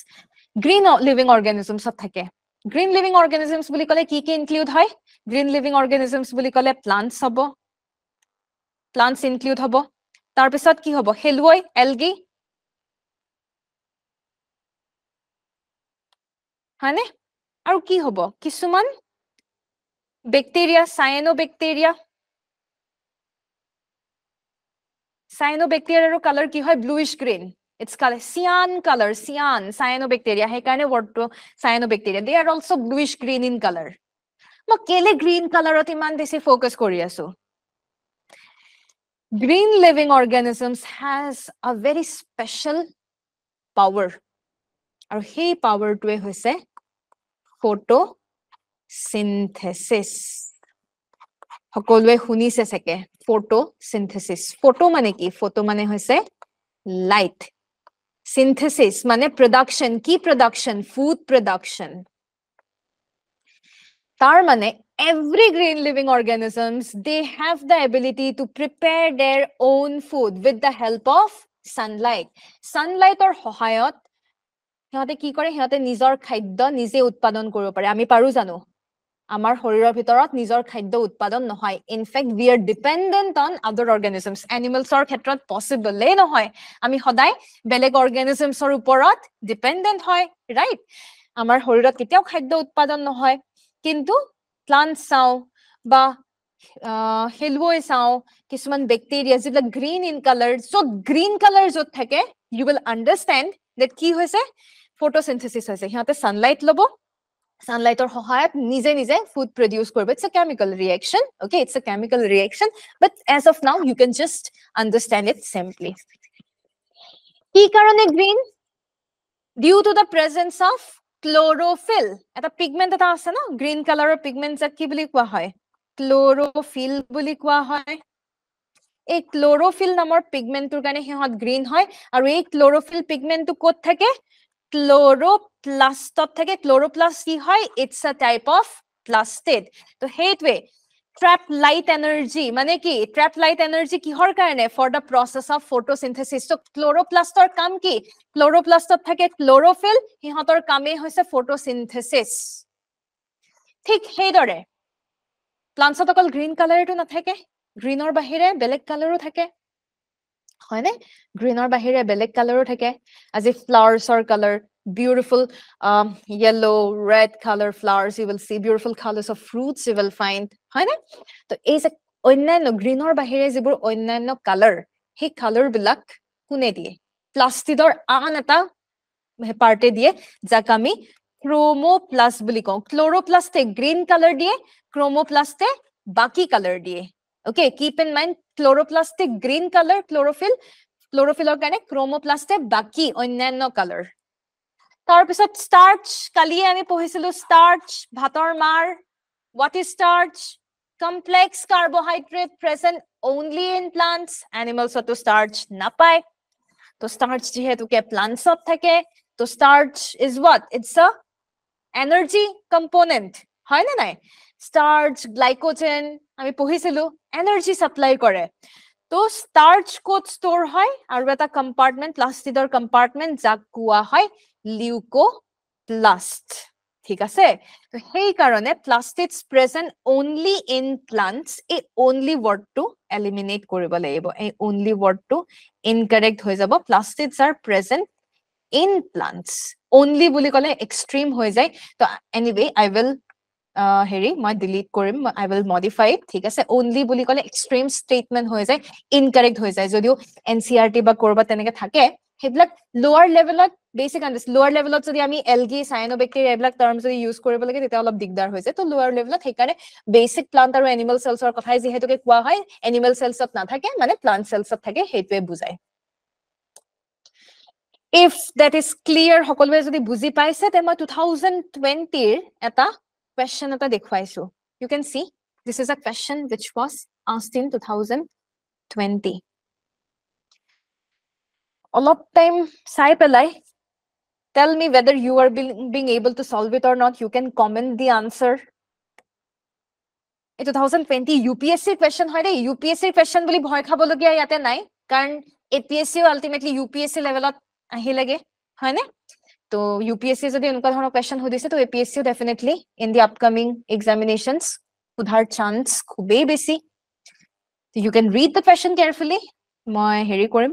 green living organisms থাকে green living organisms বুলি কলে কি ইনক্লুড হয় green living organisms বুলি কলে plants হ'ব plants include হব তাৰ পিছত কি হব হেলুই এলগি হানে আৰু কি হব কিছুমান ব্যাকটেৰিয়া সায়ানোব্যাকটেৰিয়াৰ কালাৰ কি হয় bluish green it's called cyan cyanobacteria সেই কাৰণে word to cyanobacteria they are also bluish green in color মই কেলে গ্ৰীণ কালাৰত ইমান বেছি ফোকাস কৰি আছো green living organisms has a very special power আৰু সেই পাৱাৰটোৱে হৈছে photosynthesis সকলোৱে শুনিছে সকে photosynthesis photo মানে কি photo মানে হৈছে light synthesis মানে production কি production food production tar mane every green living organisms they have the ability to prepare their own food with the help of sunlight or সহায়ত হিহতে কি কৰে হিহতে নিজৰ খাদ্য নিজে উৎপাদন কৰিব পাৰে আমি পাৰো জানো আমাৰ শৰীৰৰ ভিতৰত নিজৰ খাদ্য উৎপাদন নহয় in fact we are dependent on other organisms animals or ক্ষেত্ৰত possible এ নহয় আমি সদায় বেলেগ organisms ৰ ওপৰত dependent হয় right আমাৰ শৰীৰত কেতিয়াও খাদ্য উৎপাদন নহয় কিন্তু plants চাও বা হেলুৱৈ চাও কিছুমান ব্যাকটেৰিয়া যেটা green in color so green color যত থাকে you will understand that কি হৈছে photosynthesis হৈছে হিহতে sunlight লব sunlight or সহায়ত নিজে নিজে food produce করবে it's a chemical reaction okay it's a chemical reaction but as of now you can just understand it simply কি কারণে green due to the presence of chlorophyll এটা pigment এটা আছে না green color pigment যাক কি বুলি কোৱা হয় chlorophyll বুলি কোৱা হয় এই chlorophyll নামৰ pigment তোৰ কাৰণে হিহত green হয় আৰু এই chlorophyll pigment তো ক'ত থাকে chloroplast থাকে chloroplast কি হয় it's a type of plastid তো হেইতৱে trap light energy মানে কি trap light energy কিহৰ কাৰণে for the process of photosynthesis so chloroplastৰ কাম কি chloroplastত থাকে chlorophyll হিহতৰ কামে হৈছে photosynthesis ঠিক হেইদৰে প্লান্টছত অকল গ্ৰীণ কালাৰটো নাথাকে গ্ৰীনৰ বাহিৰে বেলেগ কালাৰো থাকে হয়নে গ্ৰীনৰ বাহিৰে বেলেগ কালাৰো থাকে আজি ফ্লাৱাৰ্ছৰ colour beautiful yellow red color flowers you will see beautiful colors of fruits you will find হয় না তো এই যে অন্যান্য গ্ৰীনৰ বাহিৰে যিবোৰ অন্যান্য কালাৰ হে কালাৰ বিলাক কোনে দিয়ে প্লাস্টিডৰ আন এটা পাৰ্টে দিয়ে যাক আমি chromoplast বুলি কওঁ chloroplaste green color দিয়ে chromoplaste বাকি color দিয়ে okay keep in mind chloroplaste green color chlorophyllৰ কাৰণে chromoplaste বাকি অন্যান্য color তাৰ পিছত starch কালিয়ে আমি পঢ়িছিলো starch ভাতৰ মাৰ what is starch complex carbohydrate present only in plants animals to starch নাপায় তো starch যেহেতুকে plants থাকে তো starch is what it's a energy component হয় না নাই starch glycogen আমি পঢ়িছিলো energy supply কৰে তো starch কোড স্টোৰ হয় আৰু এটা কম্পাৰ্টমেন্ট প্লাস্টিডৰ কম্পাৰ্টমেন্ট যাক কোৱা হয় লিউকোপ্লাস্ট ঠিক আছে তো হেই কাৰণে plastids present only in plants এই only word to eliminate কৰিব লাগিব এই only word to incorrect হৈ যাব plastids are present in plants only বুলি কলে extreme হৈ যায় তো anyway I will হেৰি মই delete কৰিম I will modify it ঠিক আছে only বুলি কলে extreme statement হৈ যায় incorrect হৈ যায় যদিও NCERT বা কৰবা তেনেকে থাকে হেবিলাক lower levelত basic understand lower levelত যদি আমি algae cyanobacteria এইবিলাক terms যদি use কৰিব লাগে তেতিয়া অলপ দিগদাৰ হৈ যায় তো lower levelত হেকাৰে basic plant আৰু animal cells ৰ কথাই যেহেতুকে কোৱা হয় animal cells ত নাথাকে মানে plant cells ত থাকে হেতুৱে বুজায় if that is clear সকলোৱে যদি বুজি পাইছে তে মই 2020 ৰ এটা question eta dekhwaisu you can see this is a question which was asked in 2020 all of time sai pelai tell me whether you are being able to solve it or not you can comment the answer in 2020 UPSC question hoy re UPSC question boli bhoy khabologia yate nai karon APSC ultimately UPSC level at ahi lage hoy ne তো UPSC যদি এনেকুৱা ধৰণৰ question হদিছে তো APSC definitely in the upcoming examinations সুধাৰ chance খুবেই বেছি you can read the question carefully মই হেৰি কৰিম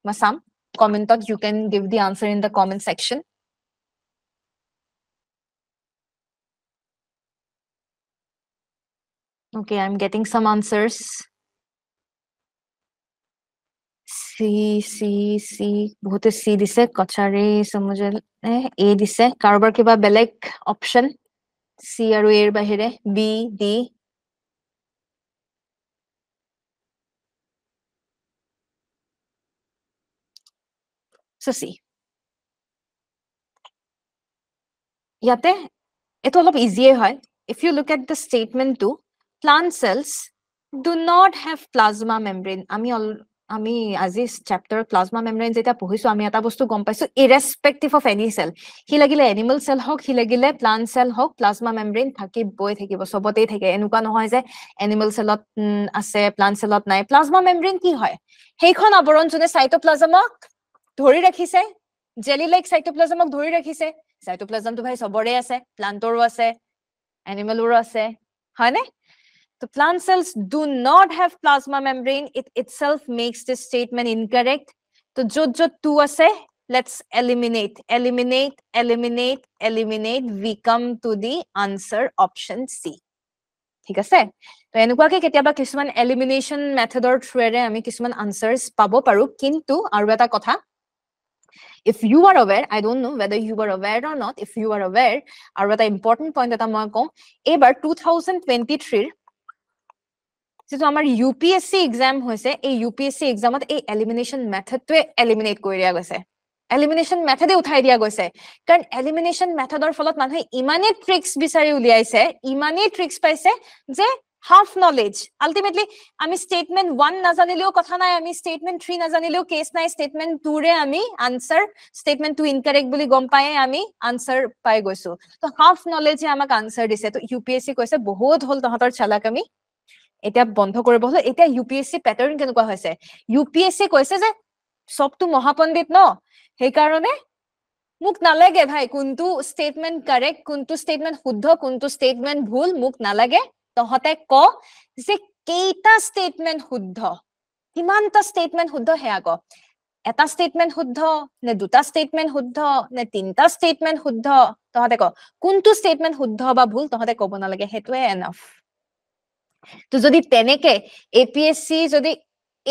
মই সাম কমেন্টত you can give the answer in the comment section okay I'm getting some answers C বহুতে C দিছে কছাৰে সমজল A দিছে কাৰোবাৰ কিবা বেলেগ অপচন C আৰু A ৰ বাহিৰে B, D. So C. ইয়াতে এটো অলপ ইজিয়ে হয়. If you look at the statement 2, plant cells do not have plasma membrane. আমি আজি chapter plasma membrane যেটা পঢ়িছো আমি এটা বস্তু গম পাইছো irrespective of any cell. হি লাগিলে animal cell হওক হি লাগিলে plant cell হওক plasma membrane থাকিবই থাকিব সবতেই থাকে এনেকুৱা নহয় যে animal cellত আছে plant cellত নাই. Plasma membrane কি হয়? সেইখন আৱৰণ যোনে cytoplasmক ধৰি ৰাখিছে jelly like cytoplasmক ধৰি ৰাখিছে. Cytoplasm to bhai sobore ase, plantoro ase, animaloro ase, hane? So plant cells do not have plasma membrane. It itself makes this statement incorrect. So jo 2 ase, let's eliminate. We come to the answer option C. ঠিক আছে? তো এনেকুৱাকে কেতিয়াবা কিছুমান elimination method or through আমি কিছুমান answers পাব পাৰো কিন্তু আৰু এটা কথা if you are aware, I don't know whether you were aware or not, if you are aware, আৰু এটা important point এটা মই কওঁ এবাৰ 2023 যেটো আমাৰ UPSC exam হৈছে এই UPSC examত এই elimination method টোৱে eliminate কৰি দিয়া গৈছে elimination method উঠাই দিয়া গৈছে কাৰণ elimination methodৰ ফলত মানুহে ইমানে tricks বিচাৰি উলিয়াইছে ইমানে tricks পাইছে যে half knowledge ultimately আমি statement 1 নাজানিলেও কথা নাই আমি statement 3 নাজানিলেও case নাই statement 2 ৰে আমি answer statement 2 incorrect বুলি গম পাই আমি answer পাই গৈছো তো half knowledge আমাক answer দিছে তো UPSC কৈছে বহুত হল তহতৰ চালাক আমি এটা বন্ধ কৰিব হল এটা UPSC pattern কেনেকুৱা হৈছে UPSC কৈছে যে সবটো মহাপণ্ডিত ন সেই কাৰণে মুক নালাগে ভাই কোনটো statement correct কোনটো statement শুদ্ধ কোনটো statement ভুল মুক নালাগে তহতে ক যে কেইটা statement শুদ্ধ কিমানটা statement শুদ্ধ হেয়া ক এটা statement শুদ্ধ নে দুটা statement শুদ্ধ নে তিনটা statement শুদ্ধ তহতে ক কোনটো statement শুদ্ধ বা ভুল তহতে কব নালাগে হেতুৱে enough তো যদি তেনেকে APSC যদি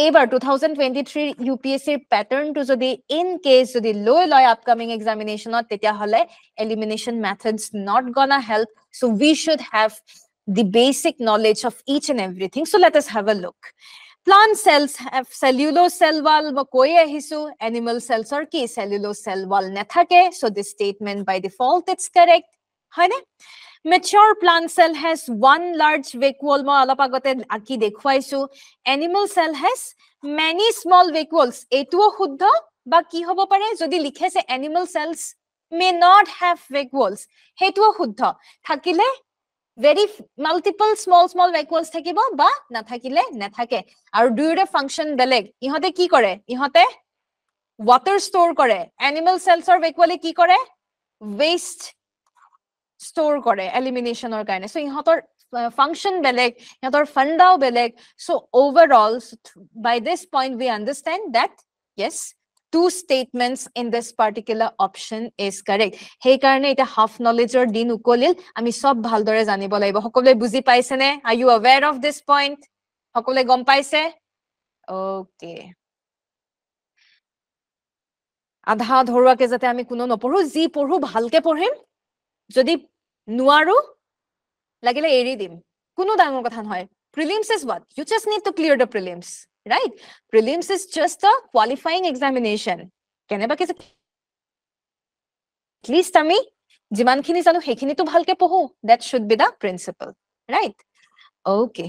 এবাৰ 2023 UPSC pattern to যদি in case যদি লৈ লয় upcoming examinationত তেতিয়া হলে elimination methods not gonna help so we should have the basic knowledge of each and everything so let us have a look plant cells have cellulose cell wall koi ahisu animal cells or ki cellulose cell wall nathake so this statement by default it's correct hoine mature plant cell has one large vacuole mo alop agote aki dekhuaisu animal cell has many small vacuoles etuo shuddha ba ki hobo pare jodi likhe se animal cells may not have vacuoles hetuo shuddha thakile very multiple small vacuoles thakibo ba na thakile na thake aru duire function beleg ihote ki kore ihote water store kore animal cells or vacuole ki kore waste store kore elimination or karone so ihotor function beleg ihotor fundao beleg so overall by this point we understand that yes two statements in this particular option is correct hey karone eta half knowledge or din ukolil ami sob bhal dore janibo laibo hokole buzi paise ne are you aware of this point hokole gom paise okay adha dhorwa ke jate ami kuno nopodhu ji podhu bhalke podhim jodi nuaru lagile eri dim kuno dangor kotha noy prelims is what you just need to clear the prelims right prelims is just a qualifying examination keneba ke at least ami jiman khini janu hekhini to bhalke pohu that should be the principle right okay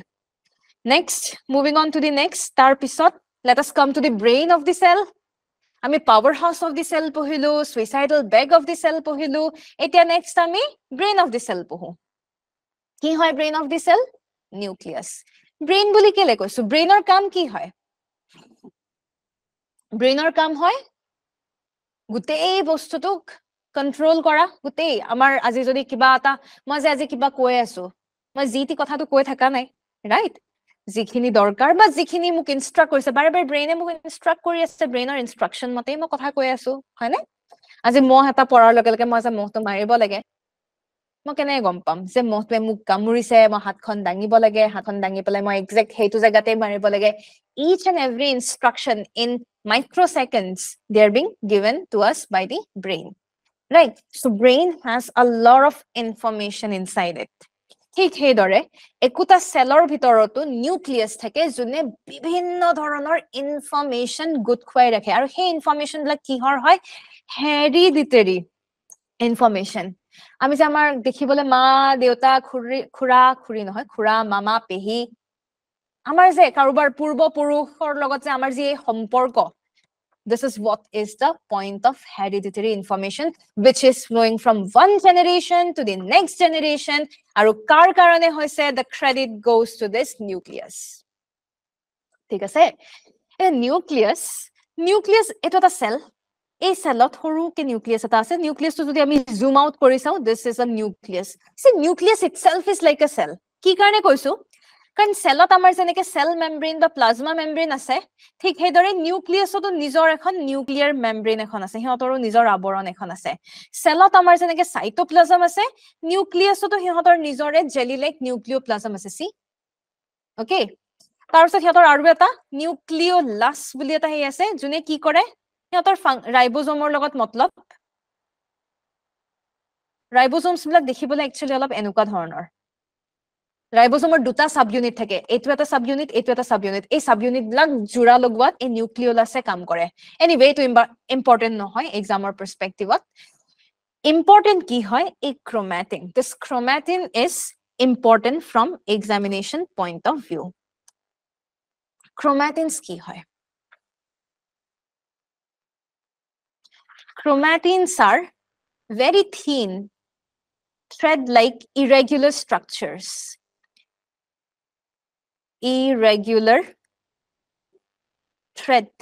next moving on to the next tar pisot let us come to the brain of the cell আমি powerhouse of the cell পহিলো suicidal bag of the cell পহিলো এটা next আমি brain of the cell পহু কি হয় brain of the cell nucleus brain বুলি কেলে কৈছো brain or কাম কি হয় brain or কাম হয় গুটেই বস্তুটোক কন্ট্রোল কৰা গুটেই আমাৰ আজি যদি কিবা এটা মই যে আজি কিবা কৈ আছো মই জিতি কথাটো কৈ থাকা নাই ৰাইট যিখিনি দৰকাৰ বা যিখিনি মোক ইনস্ট্ৰাক্ট কৰিছে বাৰে বাৰে ব্ৰেইনে মোক ইনস্ট্ৰাক্ট কৰি আছে ব্ৰেইনৰ ইনস্ট্ৰাকচন মতে মই কথা কৈ আছো হয়নে আজি মহ এটা পৰাৰ লগে লগে মই যে মহটো মাৰিব লাগে মই কেনে গম পাম যে মহটোৱে মোক কামুৰিছে মই হাতখন দাঙিব লাগে হাতখন দাঙি পেলাই মই এক্সাক্ট হেতু জায়গাতে মাৰিব লাগে each and every instruction in microseconds they are being given to us by the brain right? So brain has a lot of information inside it. ঠিক সেইদৰে একোটা সেলৰ ভিতৰতো নিউক্লিয়াছ থাকে যোনে বিভিন্ন ধৰণৰ ইনফৰমেশন গুড খুৱাই ৰাখে আৰু সেই ইনফৰমেশন বিলাক কিহৰ হয় হেৰিডিটাৰী ইনফৰমেশন আমি যে আমাৰ দেখিবলৈ মা দেউতা খুৰা খুৰী নহয় খুৰা মামা পেহী আমাৰ যে কাৰোবাৰ পূৰ্বপুৰুষৰ লগত যে আমাৰ যে সম্পৰ্ক this is what is the point of hereditary information which is flowing from one generation to the next generation aru kar karone hoise the credit goes to this nucleus thik ase a nucleus eto ta cell এই সেলত হৰু কে nucleus এটা আছে nucleus তো যদি আমি জুম out কৰি চাও this is a nucleus see nucleus itself is like a cell কি কাৰণে কৈছো কাৰণ সেলত আমাৰ যেনেকে সেল মেমব্ৰেন বা প্লাজমা মেমব্ৰেন আছে ঠিক হেদৰে নিউক্লিয়াসতো নিজৰ এখন নিউক্লিয়াৰ মেমব্ৰেন এখন আছে হিহঁতৰো নিজৰ আবৰণ এখন আছে সেলত আমাৰ যেনেকে সাইটোপ্লাজম আছে নিউক্লিয়াসতো হিহঁতৰ নিজৰে জেলি লাইক নিউক্লিওপ্লাজম আছে সি ওকে তাৰপিছত হিহঁতৰ আৰু এটা নিউক্লিওলাছ বুলি এটা হে আছে যোনে কি কৰে হিহঁতৰ ৰাইবোজমৰ লগত মতলব ৰাইবোজমছ বিলাক দেখিবলৈ একচুয়ালি অলপ এনেকুৱা ধৰণৰ ৰাইবোজমৰ দুটা সাব ইউনিট থাকে এটো এটা সাব ইউনিট এটো এটা সাব ইউনিট এই সাব ইউনিট বিলাক জোৰা লগোৱাত এই নিউক্লিওলাছে কাম কৰে এনিৱে এটো ইম্পৰ্টেন্ট নহয় এক্সামৰ পাৰ্সপেক্টিভত ইম্পৰ্টেন্ট কি হয় এই chromatin this chromatin is important from examination point of view chromatins কি হয় Chromatins are very thin, thread-like irregular structures. Irregular thread-like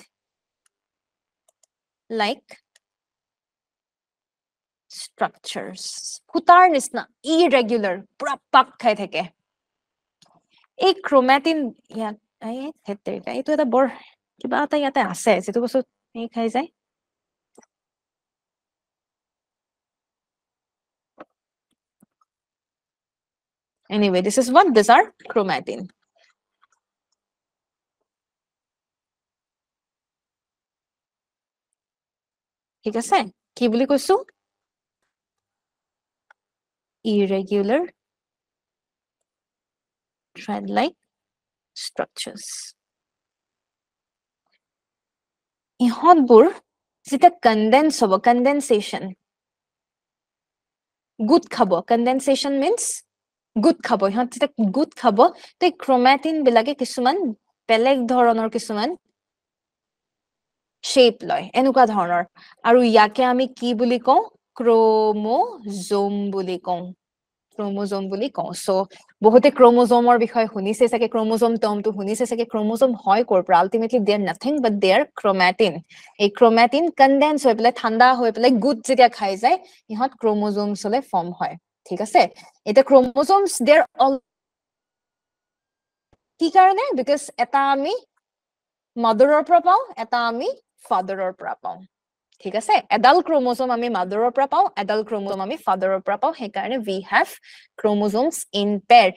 structures. Kutar nisna irregular, pura pak khai thake. A chromatin, yeah, ito eta bor kiba ata yate ase, jetu bostu ei khai jay. Anyway, this is what these are chromatin. ঠিক আছে কি বুলি কৈছো irregular thread-like structures. ইহঁতবোৰ যেটা condense হ'ব condensation good খাব condensation means good খাব ইহঁত যেটা গুড খাব তো ক্ৰোমাটিন বিলাকে কিছুমান বেলেগ ধৰণৰ কিছুমান শেপ লয় এনেকুৱা ধৰণৰ আৰু ইয়াকে আমি কি বুলি কওঁ ক্ৰোমোজোম বুলি কওঁ ক্ৰোমোজোম বুলি কওঁ সো বহুতে ক্ৰোমোজোমৰ বিষয়ে শুনিছে চাগে ক্ৰোমোজোম টাৰ্মটো শুনিছে চাগে ক্ৰোমোজোম হয় কৰ পৰা ultimately they are nothing but they are chromatin এই ক্ৰোমাটিন কনডেন্স হৈ পেলাই ঠাণ্ডা হৈ পেলাই গুড যেতিয়া খাই যায় ইহঁত ক্ৰোমোজোমছ হলে ফৰ্ম হয় ঠিক আছে এটা ক্ৰোমোজোমছ দে আৰ অল কি কাৰণে বিকজ এটা আমি মাদাৰৰ পৰা পাওঁ এটা আমি ফাদাৰৰ পৰা পাওঁ ঠিক আছে এডাল ক্ৰোমোজোম আমি মাদাৰৰ পৰা পাওঁ এডাল ক্ৰোমোজোম আমি ফাদাৰৰ পৰা পাওঁ সেই কাৰণে we have chromosomes in pair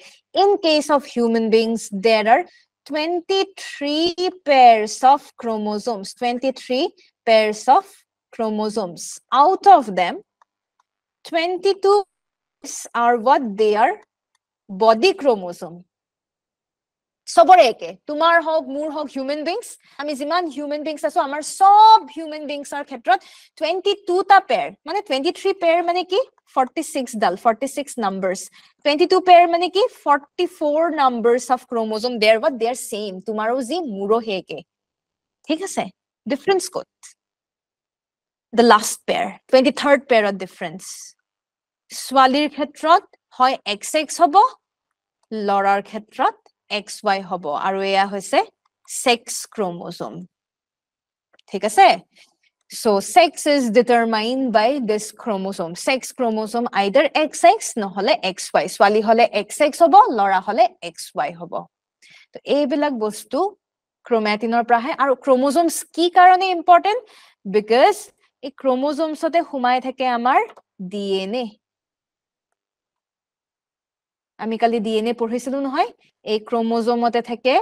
in case of human beings there are 23 pairs of chromosomes 23 pairs of chromosomes out of them 22 are what they are body chromosome সবৰে একে তোমাৰ হক মোৰ হক হিউম্যান বিংস আমি যিমান হিউম্যান বিংস আছো আমাৰ সব human বিংসৰ ক্ষেত্ৰত 22 টা পেয়াৰ মানে 23 পেয়াৰ মানে কি 46 ডাল 46 নাম্বাৰস 22 পেয়াৰ মানে কি 44 numbers of chromosome there but they are same তোমাৰো জি মুৰো হেকে ঠিক আছে ডিফাৰেন্স ক'ত the last pair 23rd pair of difference ছোৱালীৰ ক্ষেত্ৰত হয় XX হ'ব লৰাৰ ক্ষেত্ৰত XY হ'ব আৰু এয়া হৈছে sex chromosome ঠিক আছে so sex is determined by this chromosome sex chromosome either XX নহলে XY ছোৱালী হলে XX হ'ব লৰা হলে XY হ'ব তো এইবিলাক বস্তু ক্ৰোমাটিনৰ পৰা আহে আৰু ক্ৰোমোজোমছ কি কাৰণে ইম্পৰ্টেন্ট বিকজ এই ক্ৰোমোজোমছতে সোমাই থাকে আমাৰ DNA আমি কালি DNA পঢ়িছিলো নহয় এই ক্ৰোমোজোমতে থাকে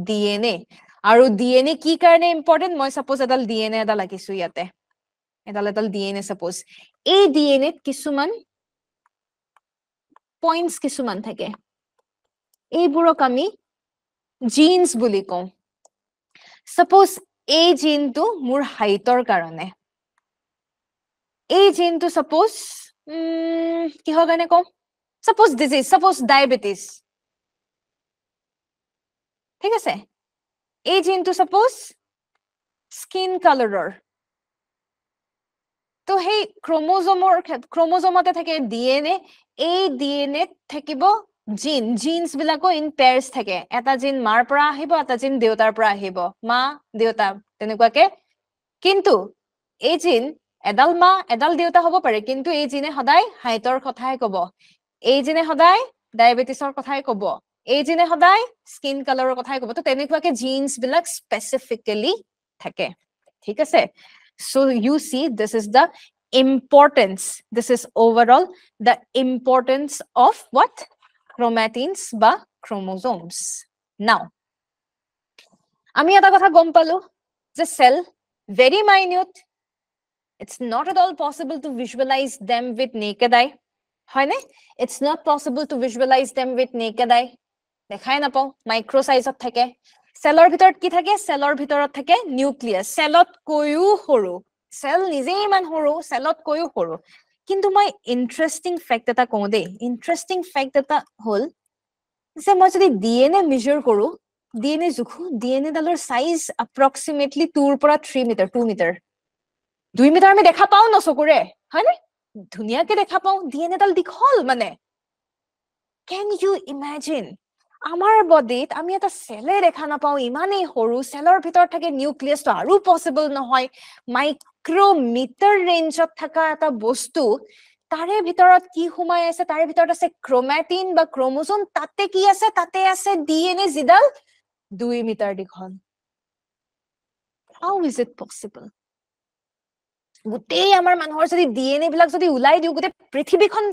DNA আৰু DNA কি কাৰণে ইম্পৰ্টেন্ট মই সাপোজ এডাল DNA এটা লাগিছো ইয়াতে এডাল DNA suppose এই DNA কিছুমান points কিছুমান থাকে এইবোৰক আমি genes বুলি কওঁ suppose এই gene টো মোৰ হাইটৰ কাৰণে এই gene টো suppose কিহৰ কাৰণে কওঁ suppose disease suppose diabetes ঠিক আছে এই gene টো suppose skin color তো সেই ক্ৰোমোজোমতে থাকে DNA এই DNA থাকিব genes বিলাকো in pairs থাকে এটা gene মাৰ পৰা আহিব এটা gene দেউতাৰ পৰা আহিব মা দেউতা তেনেকুৱাকে কিন্তু এই gene এডাল মা এডাল দেউতা হ'ব পাৰে কিন্তু এই gene সদায় হাইটৰ কথাই ক'ব এই gene সদায় ডায়াবেটিছৰ কথাই ক'ব এই gene সদায় স্কিন কালাৰৰ কথাই ক'ব তো তেনেকুৱাকে genes বিলাক স্পেসিফিক্যালি থাকে ঠিক আছে so you see this is the importance this is overall the importance of what chromatins বা chromosomes now আমি এটা কথা গম পালো যে cell very minute it's not at all possible to visualize them with naked eye হয় না it's not possible to visualize them with naked eye দেখাই নাপাও মাইক্রো সাইজত থাকে সেলৰ ভিতৰত কি থাকে সেলৰ ভিতৰত থাকে নিউক্লিয়াস সেলত কয়ু হৰু সেল নিজে ইমান হৰু সেলত কয়ু হৰু কিন্তু মই ইন্টাৰেস্টিং ফ্যাক্ট এটা কওঁ দেই ইন্টাৰেস্টিং ফ্যাক্ট এটা হল যে মই যদি ডিএনএ মেজাৰ কৰো ডিএনএ জুখু ডিএনএ ডালৰ সাইজ অ্যাপ্ৰক্সিমেটলি 2 ৰ পৰা 3 মিটাৰ 2 মিটাৰ 2 মিটাৰ আমি দেখা পাও ন চকুৰে হয় না ধুনিয়াকে দেখা পাও ডিএনএ ডাল দীঘল মানে can you imagine আমাৰ বডিত আমি এটা সেলে দেখা নাপাও ইমানেই হৰু সেলৰ ভিতৰত থাকে নিউক্লিয়াস তো আৰু পসিবল নহয় মাইক্ৰোমিটাৰ ৰেঞ্জত থকা এটা বস্তু তাৰে ভিতৰত কি হুমাই আছে তাৰে ভিতৰত আছে ক্ৰোমাটিন বা ক্ৰোমোজোম তাতে কি আছে তাতে আছে ডিএনএ জিডাল 2 মিটাৰ দীঘল how is it possible গুটেই আমাৰ মানুহৰ যদি ডিএনএ বিলাক যদি উলাই দিও গুটে পৃথিৱীখন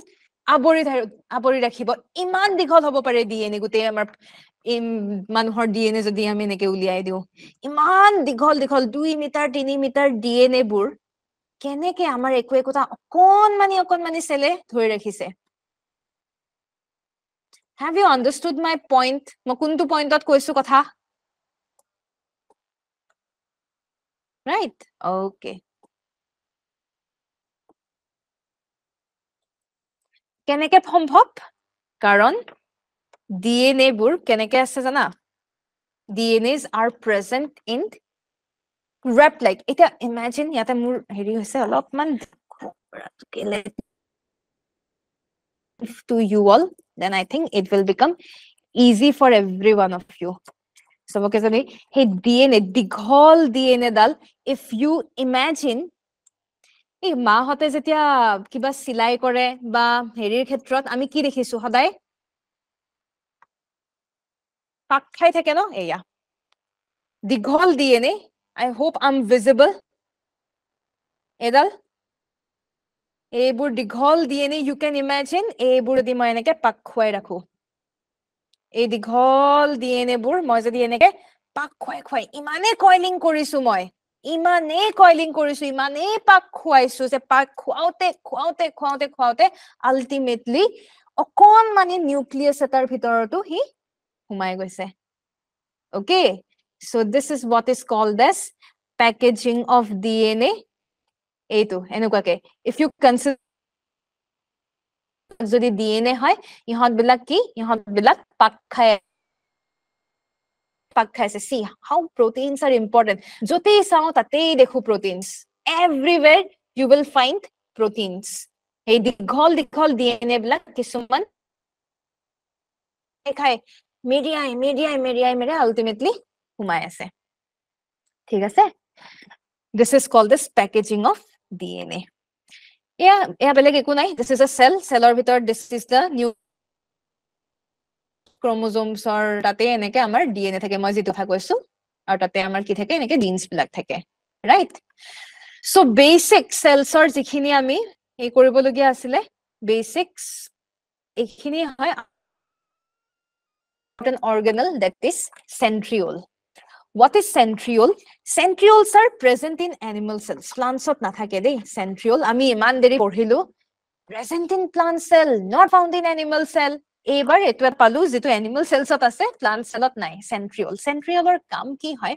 আবৰি ৰাখিব ইমান দীঘল হ'ব পাৰে ডিএনএ গুটেই আমাৰ মানুহৰ ডিএনএ যদি আমি নেকে উলিয়াই দিও ইমান দীঘল দীঘল 2 মিটাৰ 3 মিটাৰ ডিএনএ বুৰ কেনেকে আমাৰ একোটা অকনমানি সেলে ধৰি ৰাখিছে have you understood my point মই কোনটো পইণ্টত কৈছো কথা right okay কেনেকে সম্ভৱ কাৰণ DNA বুৰ কেনেকে আছে জানা DNAs are present in wrapped like এটা imagine ইয়াতে মোৰ হেৰি হৈছে অলপমান to you all then I think it will become easy for every one of you so okay so hey DNA দীঘল DNA Dal if you imagine এই মা হতে যেতিয়া কিবা সিলাই কৰে বা হেৰিৰ ক্ষেত্ৰত আমি কি দেখিছো সদায় পাক খাই থাকে ন এয়া দীঘল DNA I hope I'm visible এডাল এইবোৰ দীঘল DNA you can imagine এইবোৰ দি মই এনেকে পাক খুৱাই ৰাখো এই দীঘল DNA বোৰ মই যদি এনেকে পাক খুৱাই ইমানে কয়লিং কৰিছো মই ইমানে কয়লিং কৰিছো ইমানে পাক খুৱাইছো যে পাক খুৱাওতে আলটিমেটলি অকনমানি নিউক্লিয়াস এটাৰ ভিতৰতো হি হুমাই গৈছে okay so this is what is called as packaging of DNA এইটো এনেকুৱাকে if you consider যদি DNA হয় ইহত বিলাক কি ইহত বিলাক পাক খাইছে see how proteins are important যতে চাও তাতেই দেখো proteins everywhere you will find proteins এই দীঘল DNA বিলাক কিছুমান খাই মেৰিয়াই ultimately হুমাই আছে ঠিক আছে this is called this packaging of DNA এয়া বেলেগ একো নাই this is a cellৰ ভিতৰত this is the new chromosomes or তাতে এনেকে আমাৰ DNA থাকে মই যেটো কথা কৈছো আৰু তাতে আমাৰ কি থাকে এনেকে genes বিলাক থাকে right so basic cells or যিখিনি আমি এই কৰিব লগিয়া আছিল basics এইখিনি হয় an organelle that is centriole What is centriole? Centrioles are present in animal cells. Plants ot nathake dei centriole. Ami iman deri porhilu. Present in plant cell, not found in animal cell. Ebar etu palu jitu animal cells ot ase, plant cell ot nai. Centriole. Centriole or kam ki hoy?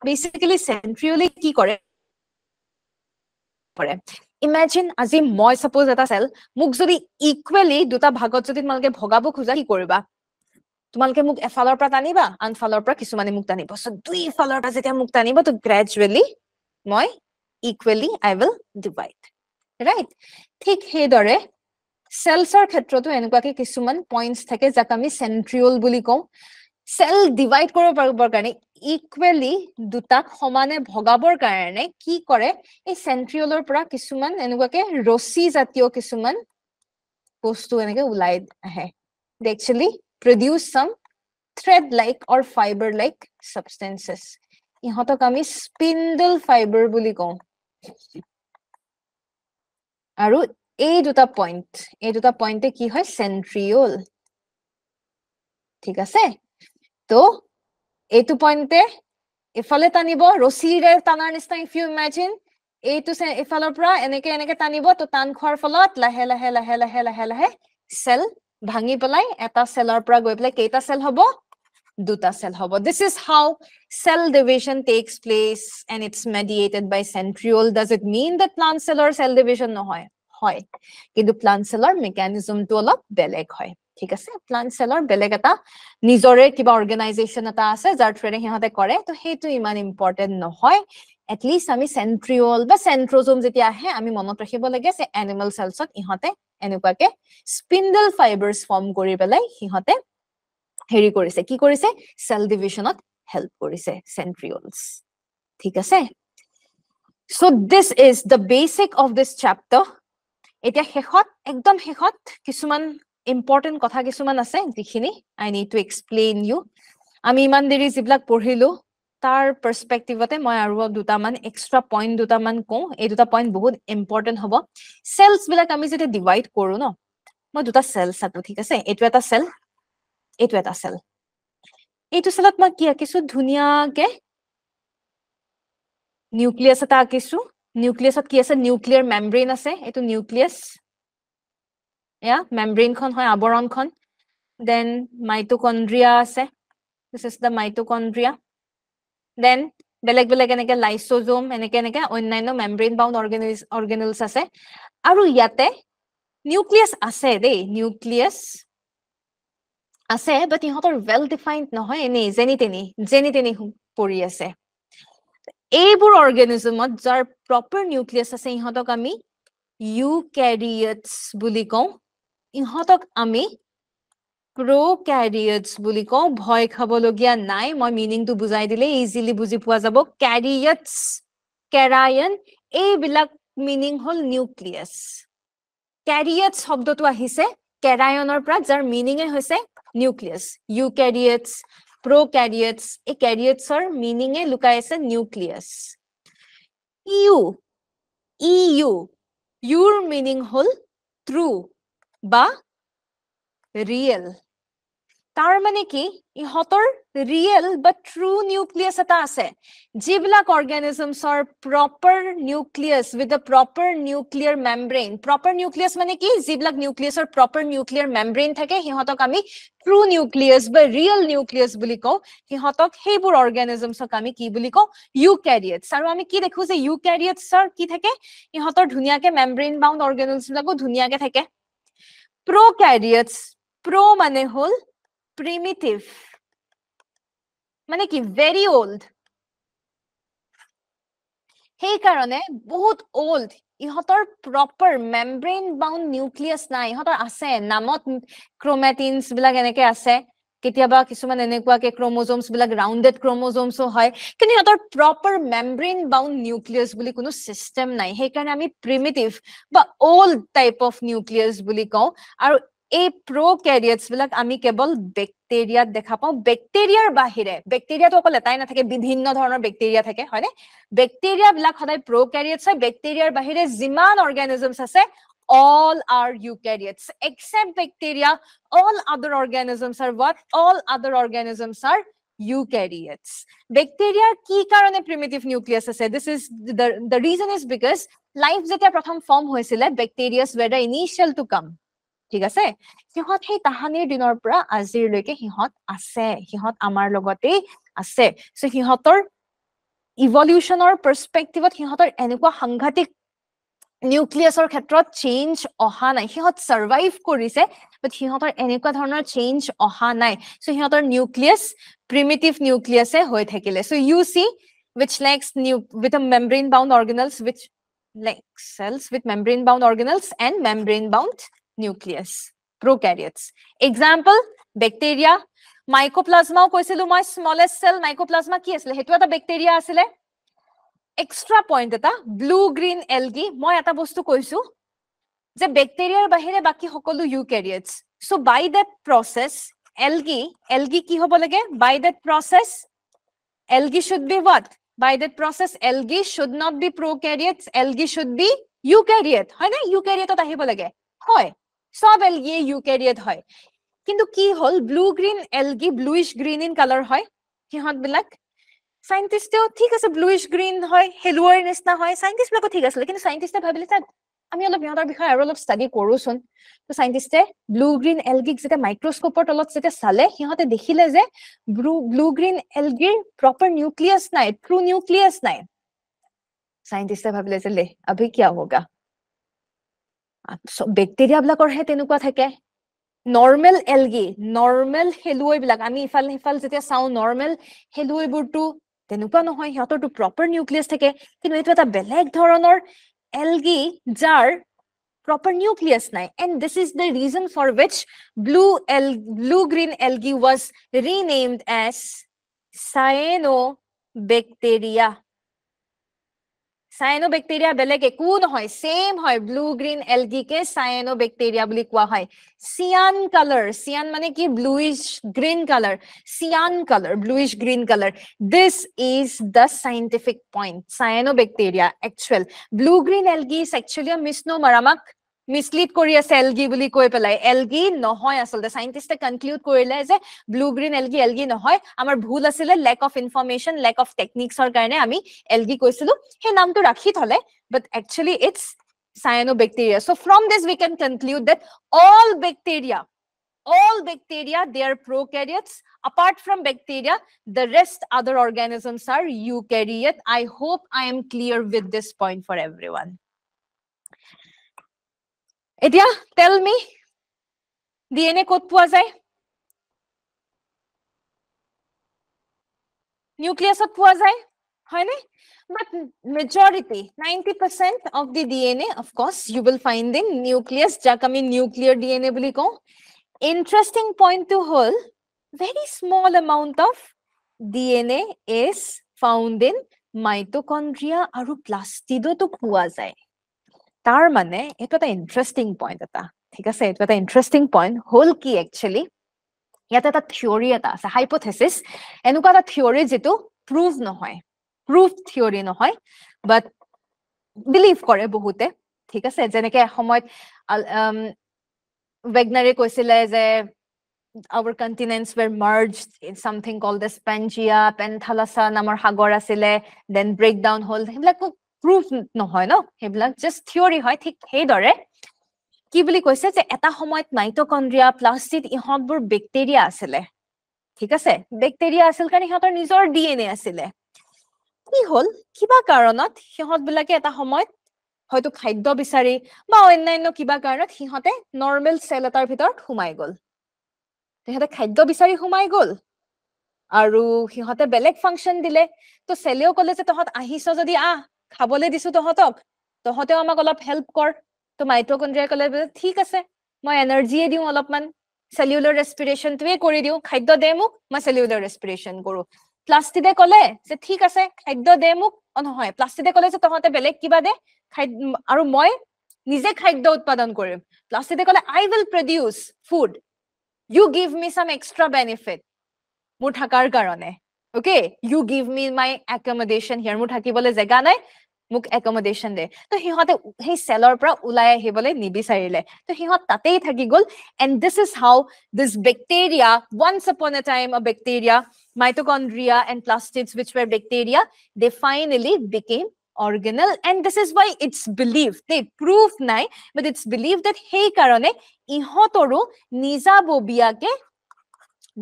Basically centriole ki kore? Imagine আজি মই suppose এটা cell মোক যদি equally দুটা ভাগত যদি তোমালকে ভগাব খোজা কি কৰিবা তোমালকে মোক এফালৰ পৰা টানিবা আনফালৰ পৰা কিছুমানে মোক টানিব সো দুই ফালৰ পৰা যেতিয়া মোক টানিব তো gradually মই equally I will divide right ঠিক হেদৰে cells-ৰ ক্ষেত্ৰতো এনেকুৱাকে কিছুমান points থাকে যাক আমি centriole বুলি কওঁ cell divide কৰিব পাৰিবৰ কাৰণে equally দুটা সমানে ভগাবৰ কাৰণে কি কৰে এই centriole-ৰ পৰা কিছুমান এনেকুৱাকে ৰছী জাতীয় কিছুমান বস্তু এনেকে উলাই আহে they actually produce some thread like or fiber like substances ইহতক আমি spindle fiber বুলি কওঁ আৰু এই দুটা পইণ্টে কি হয় centriole ঠিক আছে তো এইটো পইণ্টে এফালে টানিব ৰছীৰে টানাৰ নিচিনা if you imagine এইটো এফালৰ পৰা এনেকে এনেকে টানিব তো টান খোৱাৰ ফলত লাহে লাহে লাহে লাহে লাহে লাহে সেল ভাঙি পেলাই এটা সেলৰ পৰা গৈ পেলাই কেইটা সেল হ'ব দুটা সেল হ'ব this is how cell division takes place and it's mediated by centriole does it mean that plant cell or cell division নহয় হয় কিন্তু plant cell or mechanism টো অলপ বেলেগ হয় ঠিক আছে plant cell or বেলেগ এটা নিজৰে কিবা অৰ্গানাইজেচন এটা আছে যাৰ থ্ৰুৰে হিহতে কৰে তো হেতু ইমান ইম্পৰ্টেন্ট নহয় at least আমি centriole বা centrosome যেতিয়া আহে আমি মনত ৰাখিব লাগে যে animal cells ত ইহতে এনেকুৱাকে spindle fibers form কৰি পেলাই হিহতে হেৰি কৰিছে কি কৰিছে cell divisionত help কৰিছে centrioles ঠিক আছে so this is the basic of this chapter এতিয়া শেষত একদম শেষত কিছুমান important কথা কিছুমান আছে যিখিনি I need to explain you আমি ইমান দেৰি যিবিলাক পঢ়িলো তাৰ পাৰ্সপেক্টিভতে মই আৰু দুটামান এক্সট্ৰা পইণ্ট দুটামান কওঁ এই দুটা পইণ্ট বহুত ইম্পৰ্টেন্ট হ'ব সেলস বিলাক আমি যেতিয়া ডিভাইড কৰো ন মই দুটা সেল সাটো ঠিক আছে এটো এটা সেল এটো এটা সেল এইটো সেলত মই কি আকিছো ধুনিয়াকে নিউক্লিয়াছ এটা আকিছো নিউক্লিয়াছত কি আছে নিউক্লিয়াৰ মেমব্ৰেন আছে এটো নিউক্লিয়াছ yeah membrane খন হয় আবৰণ খন then mitochondria আছে this is the mitochondria then বেলেগ বেলেগ এনেকে লাইসোজোম এনেকে এনেকে অন্যান্য membrane bound organelles আছে আৰু ইয়াতে নিউক্লিয়াছ আছে দেই নিউক্লিয়াছ আছে but ইহতৰ well defined নহয় এনে যেনি তেনি পৰি আছে এইবোৰ অৰ্গানিজমত যাৰ প্ৰপাৰ নিউক্লিয়াছ আছে ইহতক আমি ইউক্যাৰিওটস বুলি কওঁ ইহতক আমি prokaryotes বুলি কওঁ ভয় খাবলগীয়া নাই মই মিনিংটো বুজাই দিলে ইজিলি বুজি পোৱা যাব karyotes karyon এই বিলাক মিনিং হল নিউক্লিয়াছ karyotes শব্দটো আহিছে karyoনৰ পৰা যাৰ মিনিং হৈছে নিউক্লিয়াছ ইউক্যাৰিওটস prokaryotes এই karyotes-ৰ মিনিং লুকাই আছে নিউক্লিয়াছ ইউৰ মিনিং হল ট্ৰু বা ৰিয়েল তাৰ মানে কি ইহতৰ ৰিয়েল বা ট্ৰু নিউক্লিয়াছ এটা আছে যিবিলাক অৰ্গানিজমছৰ proper nucleus with the proper nuclear membrane proper nucleus মানে কি যিবিলাক নিউক্লিয়াছৰ প্ৰপাৰ নিউক্লিয়াৰ মেমব্ৰেন থাকে হিহতক আমি ট্ৰু নিউক্লিয়াছ বা ৰিয়েল নিউক্লিয়াছ বুলি কওঁ হিহতক হেবোৰ অৰ্গানিজমছক আমি কি বুলি কওঁ ইউক্যাৰিওটস আৰু আমি কি দেখো যে ইউক্যাৰিওটছৰ কি থাকে ইহতৰ ধুনিয়াকে মেমব্ৰেন বাউন্ড অৰ্গানেলছ বিলাকো ধুনিয়াকে থাকে prokaryotes pro মানে হল primitive মানে কি very old সেই কাৰণে বহুত old ইহতৰ proper membrane bound nucleus নাই ইহতৰ আছে নামত chromatins বিলাক এনেকে আছে কেতিয়াবা কিছুমান এনেকুৱাকে chromosomes বিলাক rounded chromosomes হয় কিন্তু ইহতৰ proper membrane bound nucleus বুলি কোনো system নাই সেই কাৰণে আমি primitive বা old type of nucleus বুলি কওঁ আৰু এই prokaryotes বিলাক আমি কেৱল ব্যাকটেৰিয়াত দেখা পাওঁ ব্যাকটেৰিয়াৰ বাহিৰে ব্যাকটেৰিয়াটো অকল এটাই নাথাকে বিভিন্ন ধৰণৰ ব্যাকটেৰিয়া থাকে হয়নে ব্যাকটেৰিয়া বিলাক সদায় prokaryotes হয় ব্যাকটেৰিয়াৰ বাহিৰে যিমান অৰ্গানিজমছ আছে all are eukaryotes except bacteria all other organisms are what all other organisms are eukaryotes. Bacteria কি কারণে primitive nucleus আছে? This is the reason is because life যেতিয়া প্ৰথম form হৈছিলে, bacteria were the initial to come. ঠিক আছে? সিহঁত সেই তাহানিৰ দিনৰ পৰা আজিলৈকে সিহঁত আছে, সিহঁত আমাৰ লগতেই আছে। So সিহঁতৰ ইভলিউশনৰ পাৰ্সপেক্টিভত সিহঁতৰ এনেকুৱা সাংঘাতিক নিউক্লিয়াছৰ ক্ষেত্ৰত চেঞ্জ অহা নাই, সিহঁত সাৰ্ভাইভ কৰিছে, বাট সিহঁতৰ এনেকুৱা ধৰণৰ চেঞ্জ অহা নাই। সো সিহঁতৰ নিউক্লিয়াছ প্ৰিমিটিভ নিউক্লিয়াছে হৈ থাকিলে। So you see which lacks with a membrane bound organelles, which like cells with membrane bound organelles and membrane bound nucleus, prokaryotes. Example, bacteria. Mycoplasma কৈছিলো মই, smallest cell mycoplasma কি আছিল? হেতু এটা ব্যাকটেৰিয়া আছিল। এক্সট্ৰা পইণ্ট এটা, blue green algae. মই এটা বস্তু কৈছো যে ব্যাকটেৰিয়াৰ বাহিৰে বাকি সকলো eukaryotes. So by that process algae কি হ'ব লাগে? By that process algae should be what? By that process algae should not be prokaryotes, algae should be eukaryote, হয় না? ইউক্যারিওটত আহিব লাগে, হয় সব এলগি ইউক্যারিওট হয়। কিন্তু কি হল, blue green algae bluish green in colour হয়, সিহঁত বিলাক সাইন্টিস্টেও ঠিক আছে ব্লুইশ গ্ৰীণ হয়, হেলুৱাৰ নিচিনা হয়, সাইন্টিস্ট বিলাকো ঠিক আছিল, কিন্তু সাইন্টিস্টে ভাবিলে তাত আমি অলপ সিহঁতৰ বিষয়ে আৰু অলপ ষ্টাডি কৰোচোন। তো সাইন্টিস্টে ব্লু গ্ৰীণ এলগিক যেতিয়া মাইক্ৰস্কোপৰ তলত যেতিয়া চালে, সিহঁতে দেখিলে যে ব্লু গ্ৰীণ এলগিৰ প্ৰপাৰ নিউক্লিয়াছ নাই, ট্ৰু নিউক্লিয়াছ নাই। সাইন্টিস্টে ভাবিলে যে লে আভি কিয়া হোগা, বেক্টেৰিয়া বিলাকৰহে তেনেকুৱা থাকে। নৰ্মেল এলগি, নৰ্মেল হেলুৱৈ বিলাক আমি ইফাল সিফাল যেতিয়া চাওঁ, নৰ্মেল হেলুৱৈবোৰটো তেনেকুৱা নহয়, সিহঁতৰটো প্ৰপাৰ নিউক্লিয়াছ থাকে। কিন্তু এইটো এটা বেলেগ ধৰণৰ এলগি যাৰ proper nucleus নাই, and this is the reason for which blue green algae was renamed as cyanobacteria. Cyanobacteria বেলেগ একো নহয়, সেম হয়, ব্লু গ্ৰীণ এলগি কে cyanobacteria বুলি কোৱা হয়। সিয়ান কালাৰ, সিয়ান মানে কি? Bluish green colour, cyan colour, bluish green colour. This is the scientific point. cyanobacteria actual blue green algae is actually misnomer, আমাক মিসলিড কৰি আছে এলগি বুলি কৈ পেলাই। এলগি নহয় আচলতে, সাইন্টিস্টে কনক্লুড কৰিলে যে ব্লু গ্ৰীণ এলগি এলগি নহয়, আমাৰ ভুল আছিলে, lack of information, lack of টেকনিক্সৰ কাৰণে আমি এলগি কৈছিলো, সেই নামটো ৰাখি থলে, but actually it's cyanobacteria. So from this we can conclude that all bacteria they are prokaryotes. Apart from bacteria, the rest other organisms are eukaryote. I hope I am clear with this point for everyone. Etia, tell me, DNA ক'ত পোৱা যায়? নিউক্লিয়াছত পোৱা যায়, হয়নে? But majority, 90% of the DNA, of course, you will find in nucleus, যাক আমি nuclear DNA বুলি কওঁ। Interesting point to hall, very small amount of DNA is found in mitochondria আৰু প্লাস্টিডতো পোৱা যায়। তাৰ মানে এটা এটা ইন্টাৰেষ্টিং পইণ্ট এটা, ঠিক আছে? এটা এটা ইন্টাৰেষ্টিং পইণ্ট হল কি, একচুৱেলি ইয়াতে এটা থিয়ৰি এটা আছে, হাইপোথেচিস, এনেকুৱা এটা থিয়ৰি যিটো প্ৰুভ নহয়, প্ৰুভ থিয়ৰি নহয়, বাট বিলিভ কৰে বহুতে, ঠিক আছে? যেনেকে সময়ত ৱেগনাৰে কৈছিলে যে our continents were merged in something called the Pangea, Panthalassa নামৰ সাগৰ আছিলে, then breakdown হল, সেইবিলাক প্ৰুফ নহয় ন, সেইবিলাক জাষ্ট থিয়ৰি হয়। ঠিক সেইদৰে কি বুলি কৈছে যে এটা সময়ত মাইটোকন্ড্ৰিয়া, প্লাস্টিড, ইহঁতবোৰ বেক্টেৰিয়া আছিলে, ঠিক আছে? বেক্টেৰিয়া আছিল কাৰণে সিহঁতৰ নিজৰ ডিএনএ আছিলে। কি হল, কিবা কাৰণত সিহঁত বিলাকে এটা সময়ত হয়তো খাদ্য বিচাৰি বা অন্যান্য কিবা কাৰণত সিহঁতে নৰ্মেল সেল এটাৰ ভিতৰত সোমাই গল। সিহঁতে খাদ্য বিচাৰি সোমাই গল আৰু সিহঁতে বেলেগ ফাংচন দিলে। তো সেলেও কলে যে তহঁত আহিছ যদি আহ, খাবলৈ দিছো তহঁতক, তহঁতেও আমাক অলপ হেল্প কৰ। তো মাইটোকন্ড্ৰিয়াই কলে ঠিক আছে, মই এনাৰ্জিয়ে দিওঁ অলপমান, সেলুলাৰ ৰেস্পিৰেশনটোৱে কৰি দিওঁ, খাদ্য দে মোক, মই সেলুলাৰ ৰেস্পিৰেশন কৰো। প্লাস্টিডে কলে যে ঠিক আছে, খাদ্য দে মোক, নহয়, প্লাস্টিডে কলে যে তহঁতে বেলেগ কিবা দে, আৰু মই নিজে খাদ্য উৎপাদন কৰিম। প্লাস্টিডে কলে I will produce food, you give me some extra benefit, মোৰ থাকাৰ কাৰণে, okay, you give me my accommodation here, মোৰ থাকিবলৈ জেগা নাই, মোক accommodation দে তো হিহতে হে সেলৰ পৰা উলাই আহিবলে নিবিচাৰিলে তো হিহত তাতেই থাকি গল and this is how this bacteria once upon a time a bacteria mitochondria and plastids which were bacteria they finally became organelle and this is why it's believed they proof nai but it's believed that hey karone ইহতৰো নিজাববিয়াকে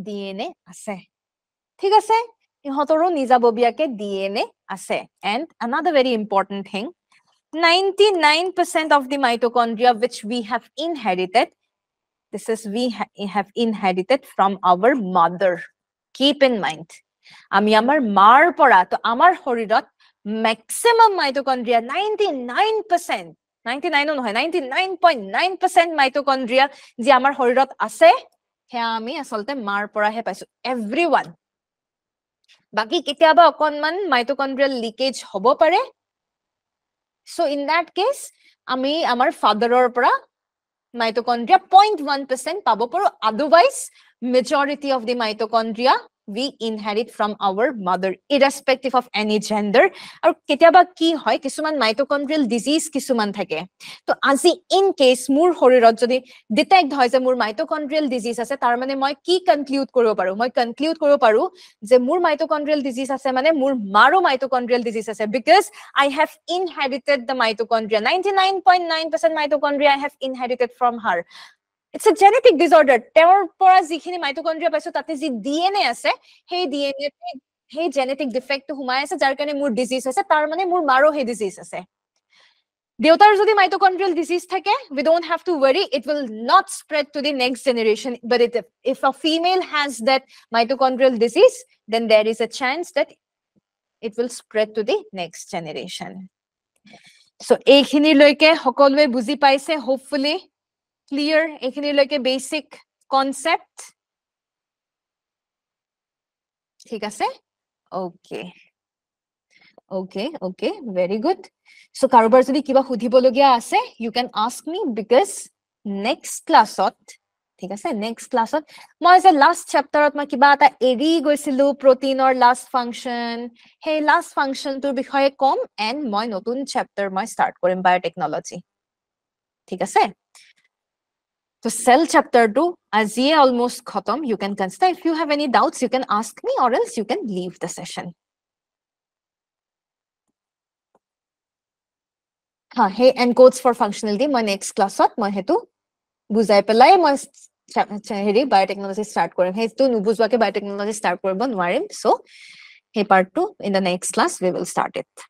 DNA আছে ঠিক আছে ইহতৰো নিজাববিয়াকে DNA আছে and another very important thing 99% of the mitochondria which we have inherited this is we have inherited from our mother keep in mind ami amar mar pora to amar horirat maximum mitochondria 99% 99 no hoy 99.9% mitochondria ji amar horirat ase he ami asolte mar pora he paisu everyone baki ketiaba okonman mitochondrial leakage hobo pare so in that case ami amar father or pora mitochondria 0.1% pabo paro otherwise majority of the mitochondria we inherit from our mother irrespective of any gender aru ketiaba ki hoy kisuman mitochondrial disease kisuman thake to asi in case mur horirot jodi detect hoy je mur mitochondrial disease ase tar mane moi ki conclude koribo paru moi conclude koribo paru je mur mitochondrial disease ase mane mur maro mitochondrial disease ase because I have inherited the mitochondria 99.9% mitochondria I have inherited from her it's a genetic disorder ter pora jikhini mitochondria paiso tate ji DNA ase hey DNA hey genetic defect humai ase jar kane mur disease ase tar mane mur maro hey disease ase deutar jodi mitochondrial disease thake we don't have to worry it will not spread to the next generation but if a female has that mitochondrial disease then there is a chance that it will spread to the next generation so ekhini loike hokolwe buji paise hopefully clear ekhini loike basic concept ঠিক আছে okay very good so karobar jodi kiba hudhibologia ase you can ask me because next class ot ঠিক আছে next class ot moi je last chapter ot ma kiba ata eri goisilu protein or last function hey last function tur bikhoye kom and moi notun chapter moi start korim biotechnology ঠিক আছে so cell chapter 2 as ye almost khatam you can consider if you have any doubts you can ask me or else you can leave the session ha hey encodes for functionality my next class ot moi hetu bujai pelai moi heri biotechnology start korim hey tu nubujwake biotechnology start koribo nwarim so hey part 2 in the next class we will start it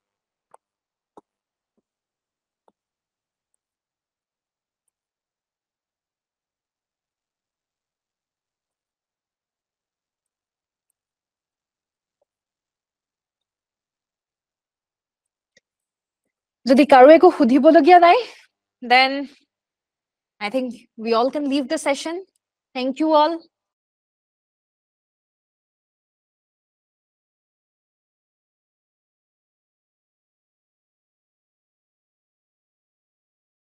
যদি কাৰো একো সুধিবলগীয়া নাই then I think we all can leave the session thank you all